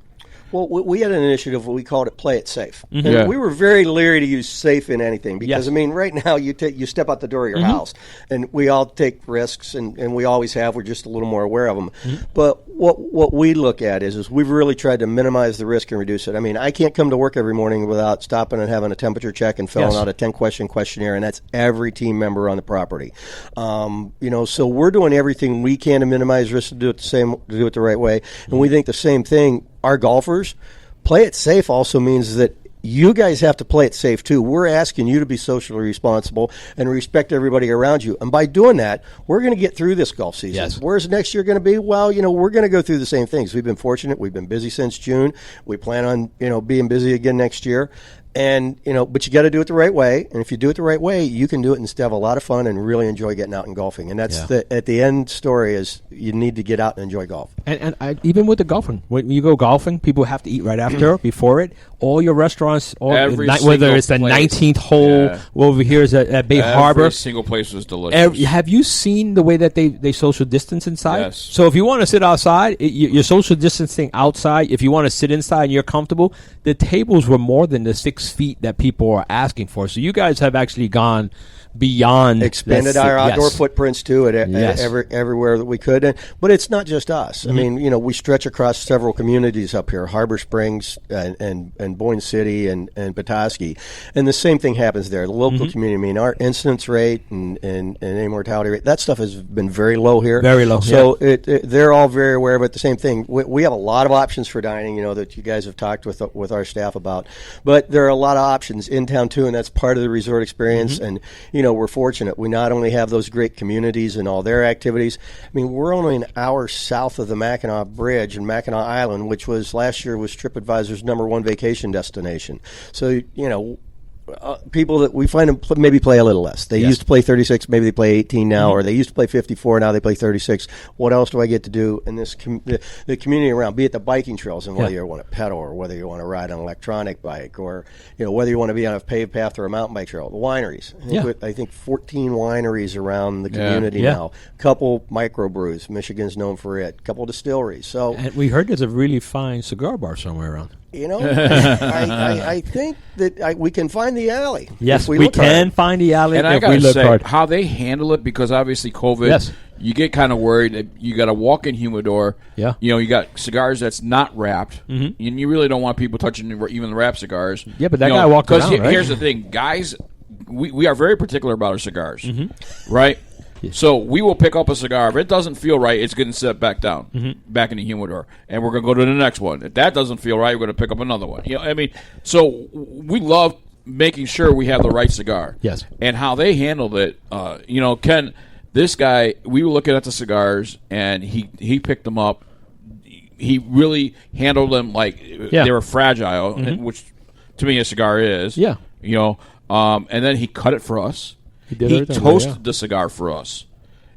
Well, we had an initiative where we called it "Play It Safe." Mm-hmm. And Yeah. we were very leery to use safe in anything because, I mean, right now you step out the door of your house, and we all take risks, and we always have. We're just a little more aware of them. But what we look at is we've really tried to minimize the risk and reduce it. I mean, I can't come to work every morning without stopping and having a temperature check and filling out a 10-question questionnaire, and that's every team member on the property. So we're doing everything we can to minimize risk, to do it the right way, and we think the same thing. Our golfers, play it safe also means that you guys have to play it safe too. We're asking you to be socially responsible and respect everybody around you. And by doing that, we're going to get through this golf season. Yes. Where's next year going to be? Well, we're going to go through the same things. We've been fortunate. We've been busy since June. We plan on, being busy again next year. And, but you got to do it the right way. And if you do it the right way, you can do it and still have a lot of fun and really enjoy getting out and golfing. And that's at the end story is you need to get out and enjoy golf. And even with the golfing, when you go golfing, people have to eat right after, before it. All your restaurants, whether it's the 19th hole over here is at Bay Harbor. Every single place was delicious. Have you seen the way that they social distance inside? Yes. So if you want to sit outside, you're social distancing outside. If you want to sit inside and you're comfortable, the tables were more than the 6 6 feet that people are asking for. So you guys have actually gone beyond, expanded our outdoor footprints too at everywhere that we could. But it's not just us. I mean, we stretch across several communities up here, Harbor Springs and Boyne City and Petoskey, and the same thing happens there. The local community. I mean, our incidence rate and any mortality rate, that stuff has been very low here. Very low. So they're all very aware of it. The same thing. We have a lot of options for dining, that you guys have talked with our staff about. But there are a lot of options in town too, and that's part of the resort experience. And we're fortunate. We not only have those great communities and all their activities. I mean, we're only an hour south of the Mackinac Bridge and Mackinac Island, which was last year was TripAdvisor's #1 vacation destination. So, people that we find them maybe play a little less. They used to play 36, maybe they play 18 now, or they used to play 54, now they play 36. What else do I get to do in this the community around, be it the biking trails, and whether you want to pedal or whether you want to ride an electronic bike, or whether you want to be on a paved path or a mountain bike trail. The wineries. I think 14 wineries around the community now. Couple microbrews. Michigan's known for it. Couple distilleries. So, and we heard there's a really fine cigar bar somewhere around. I think that we can find the alley. Yes, we can find the alley. And I got to say, how they handle it, because obviously COVID, you get kind of worried that you got a walk-in humidor. Yeah. You got cigars that's not wrapped, and you really don't want people touching even the wrapped cigars. Yeah, but that guy walked around, right? Here's the thing, guys, we are very particular about our cigars, right? So we will pick up a cigar. If it doesn't feel right, it's getting set back down, back in the humidor, and we're going to go to the next one. If that doesn't feel right, we're going to pick up another one. So we love making sure we have the right cigar. Yes. And how they handled it, Ken, this guy, we were looking at the cigars, and he picked them up. He really handled them like they were fragile, which to me a cigar is. Yeah. And then he cut it for us. He toasted the cigar for us.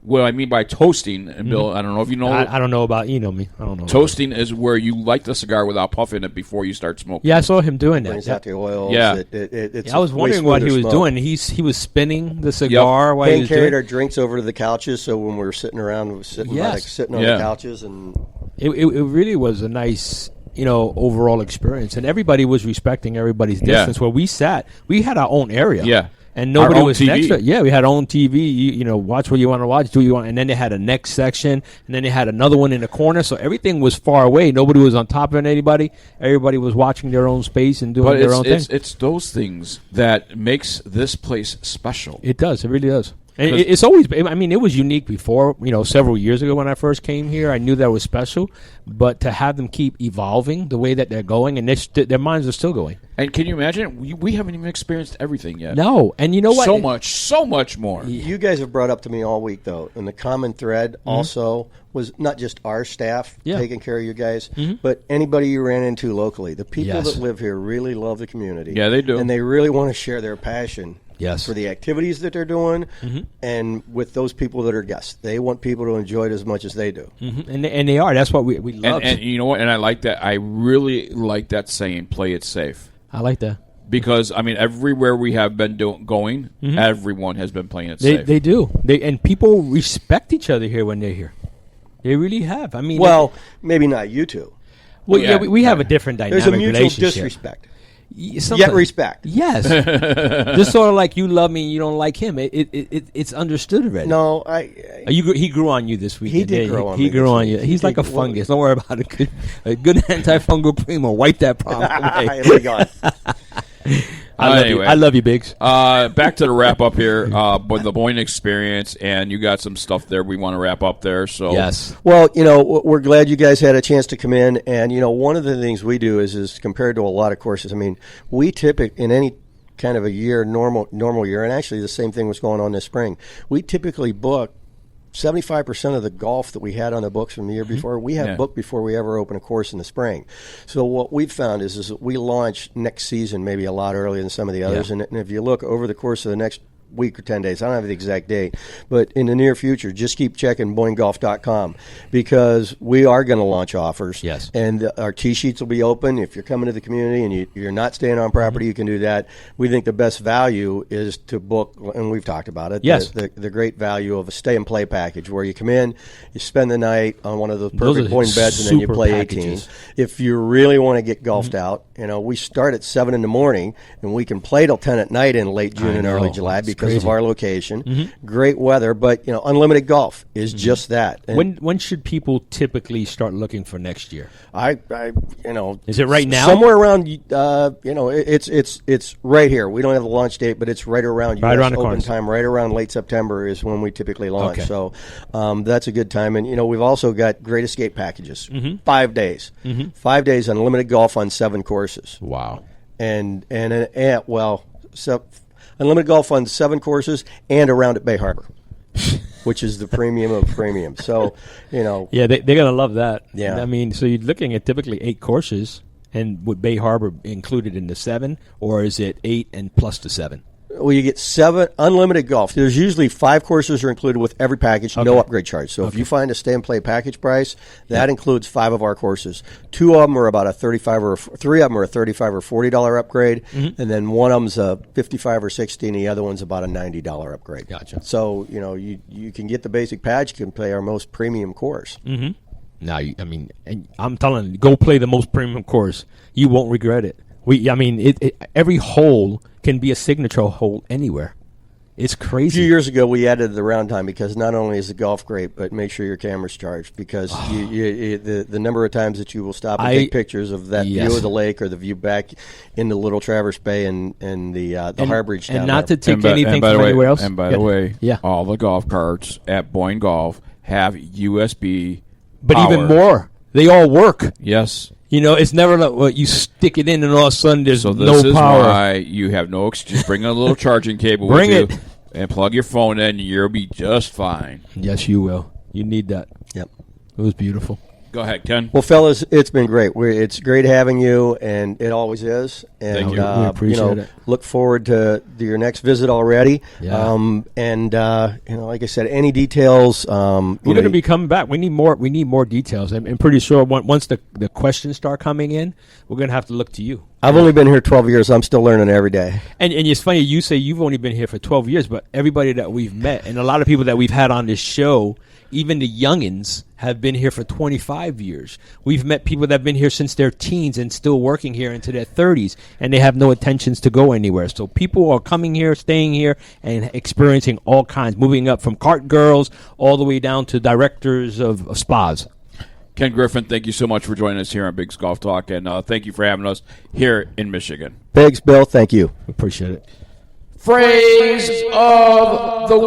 What I mean by toasting, and Bill, I don't know if you know. I don't know about, me. I don't know. Toasting is where you light the cigar without puffing it before you start smoking. Yeah, I saw him doing that. Brings out the oils. Yeah. It's I was wondering what he was doing. He was spinning the cigar while he was carried doing our drinks over to the couches, so when we were sitting around, we were sitting on the couches. And it really was a nice overall experience. And everybody was respecting everybody's distance. Where we sat, we had our own area. Yeah. And nobody was TV. next to it. Yeah, we had our own TV. Watch what you want to watch, do what you want. And then they had a next section, and then they had another one in the corner. So everything was far away. Nobody was on top of anybody. Everybody was watching their own space and doing their own thing. It's those things that makes this place special. It does. It really does. And it's always, it was unique before, several years ago when I first came here. I knew that was special. But to have them keep evolving the way that they're going, and their minds are still going. And can you imagine? We haven't even experienced everything yet. No. And you know what? So much more. You guys have brought up to me all week, though, and the common thread also was not just our staff taking care of you guys, but anybody you ran into locally. The people that live here really love the community. Yeah, they do. And they really want to share their passion. Yes. For the activities that they're doing, and with those people that are guests. They want people to enjoy it as much as they do. And they are. That's what we love. And you know what? And I like that. I really like that saying, play it safe. I like that. Because, everywhere we have been going, everyone has been playing it safe. They do. And people respect each other here when they're here. They really have. Maybe not you two. Well, we have a different dynamic relationship. There's a mutual disrespect. Yet respect. Yes. Just sort of like you love me and you don't like him. It's understood already. No, he grew on you this week. He did grow on me. He grew on you. He's like a fungus. Don't worry about it. A good antifungal cream will wipe that problem away. I love you, Biggs. Back to the wrap up here, the Boyne Experience, and you got some stuff there we want to wrap up there. So yes. Well, we're glad you guys had a chance to come in, and one of the things we do is compared to a lot of courses. We typically in any kind of a year, normal year, and actually the same thing was going on this spring. We typically book 75% of the golf that we had on the books from the year before, we have booked before we ever open a course in the spring. So what we've found is that we launch next season maybe a lot earlier than some of the others. And if you look over the course of the next week or 10 days. I don't have the exact date. But in the near future, just keep checking BoyneGolf.com because we are going to launch offers. Yes. And our tee sheets will be open. If you're coming to the community and you're not staying on property, you can do that. We think the best value is to book, and we've talked about it, yes. the great value of a stay-and-play package where you come in, you spend the night on one of those perfect Boyne beds, and then you play packages. 18. If you really want to get golfed out, we start at 7 in the morning, and we can play till 10 at night in late June and early July because of our location. Great weather, but unlimited golf is just that. And when should people typically start looking for next year? Is it right now? Somewhere around, it's right here. We don't have the launch date, but it's right around right US around the open corner. time. Right around late September is when we typically launch. Okay. So that's a good time. And we've also got great escape packages. 5 days, 5 days unlimited golf on 7 courses. Wow. And unlimited golf on 7 courses and around at Bay Harbor, which is the premium of premium. So, Yeah, they're going to love that. Yeah. I mean, so you're looking at typically 8 courses, and would Bay Harbor included in the 7, or is it 8 and plus the 7? Well, you get 7 unlimited golf. There's usually 5 courses are included with every package, no upgrade charge. So if you find a stay and play package price, that includes 5 of our courses. 2 of them are about a $35 or 3 of them are a $35 or $40 upgrade, and then one of them's a $55 or $60, and the other one's about a $90 upgrade. Gotcha. So you can get the basic package, you can play our most premium course. Now, and I'm telling you, go play the most premium course. You won't regret it. Every hole can be a signature hole anywhere. It's A crazy. few years ago, we added the round time because not only is the golf great, but make sure your camera's charged because the number of times that you will stop and take pictures of that view of the lake or the view back into Little Traverse Bay and the Harborage down and not there. to take anything from anywhere else. And by the way, all the golf carts at Boyne Golf have USB But power. even more, they all work. Yes. It's never like you stick it in and all of a sudden there's So no this is power. why you have no excuse. Just bring a little charging cable Bring with it. you and plug your phone in, and you'll be just fine. Yes, you will. You need that. Yep. It was beautiful. Go ahead, Ken. Well, fellas, it's been great. It's great having you, and it always is. And, Thank you. We appreciate it. Look forward to your next visit already. Yeah. Like I said, any details. We're going to be coming back. We need more details. I'm pretty sure once the questions start coming in, we're going to have to look to you. I've only been here 12 years. I'm still learning every day. And it's funny, you say you've only been here for 12 years, but everybody that we've met and a lot of people that we've had on this show, even the youngins, have been here for 25 years. We've met people that have been here since their teens and still working here into their 30s, and they have no intentions to go anywhere. So people are coming here, staying here, and experiencing all kinds, moving up from cart girls all the way down to directors of spas. Ken Griffin, thank you so much for joining us here on Biggs Golf Talk, and thank you for having us here in Michigan. Biggs, Bill, thank you. Appreciate it. Phrase of the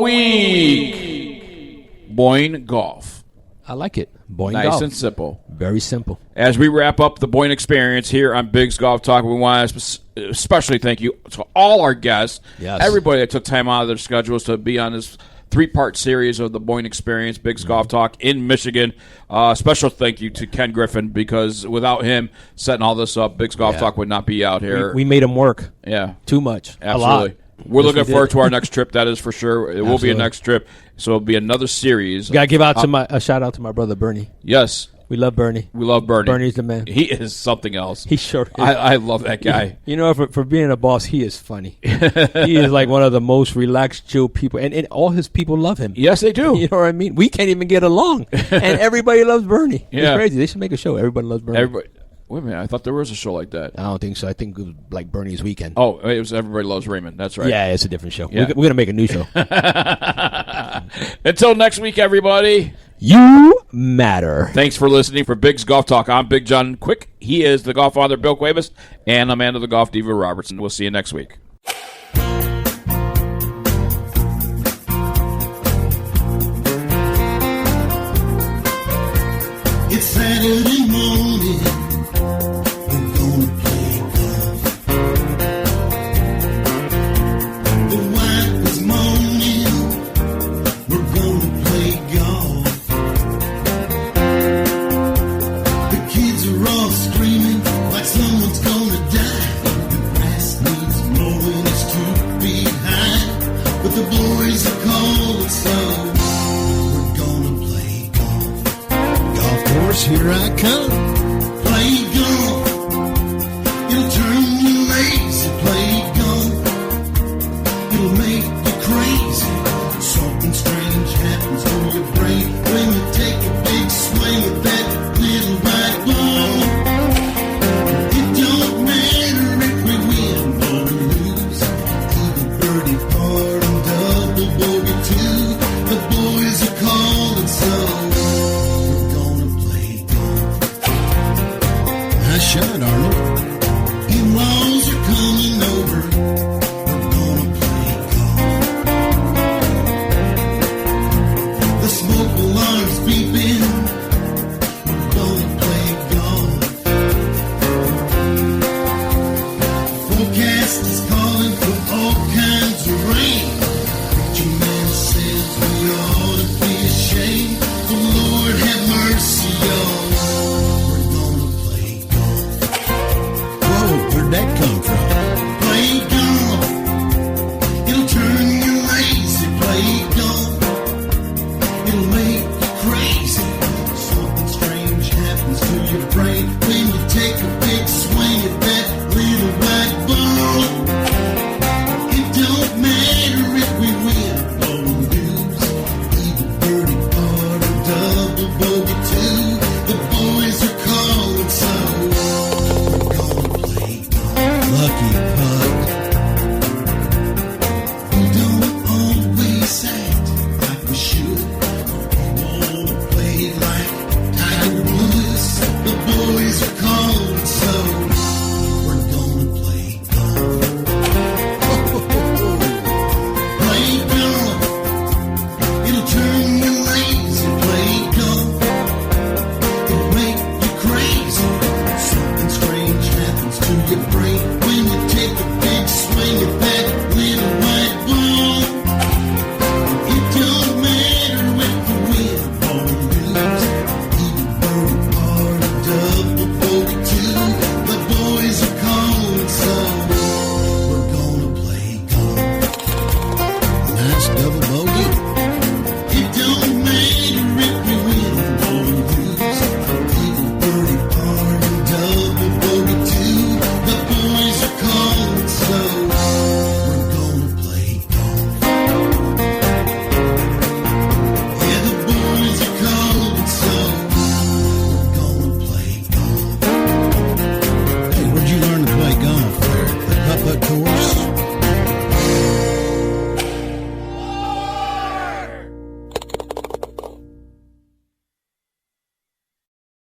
week: Boyne Golf. I like it. Boyne Nice Golf. and simple. Very simple. As we wrap up the Boyne Experience here on Biggs Golf Talk, we want to especially thank you to all our guests, everybody that took time out of their schedules to be on this 3-part series of the Boyne Experience, Biggs Golf Talk in Michigan. Special thank you to Ken Griffin, because without him setting all this up, Biggs Golf Talk would not be out here. We made him work. Yeah. Too much. Absolutely. A lot. We're Yes, looking we forward did. to our next trip, that is for sure. It will be a next trip, so it'll be another series. Got to give out to a shout out to my brother Bernie. Yes. We love Bernie. We love Bernie. Bernie's the man. He is something else. He sure is. I love that guy. For being a boss, he is funny. He is like one of the most relaxed, chill people, and all his people love him. Yes, they do. You know what I mean? We can't even get along, and everybody loves Bernie. Yeah. It's crazy. They should make a show. Everybody loves Bernie. Wait a minute. I thought there was a show like that. I don't think so. I think it was like Bernie's Weekend. Oh, it was Everybody Loves Raymond. That's right. Yeah, it's a different show. Yeah. We're going to make a new show. Until next week, everybody. You matter. Thanks for listening for Biggs Golf Talk. I'm Bigg Jon Quick. He is the GolfFather Bill Cuebas, and Amanda the Golf Diva Robertson. We'll see you next week. It's Saturday morning. We're gonna play golf. The wife is moaning. We're gonna play golf. The kids are all screaming like someone's gonna die. The grass needs mowing, it's 2 feet high, but the course, here I come. Play golf. It'll turn you lazy. Play golf. It'll make you crazy. Something strange happens to your brain when you take a big swing at that little white ball. It don't matter if we win or we lose. Even birdie par and double bogey too. The boys are calling, so we're gonna play golf. Nice shot, Arnold. In-laws are coming over. We're gonna play golf. The smoke alarm's beeping. We're gonna play golf. Forecast is calling for all kinds of rain. Preacher man says we ought to be ashamed. The Lord have mercy, y'all. We're gonna play golf. Whoa, where'd that come from? Play golf. It'll turn you lazy. Play golf. It'll make you crazy. Something strange happens to your brain when you take a big swing at that little white ball. It don't matter if we win or we lose. Even birdie par or double bogey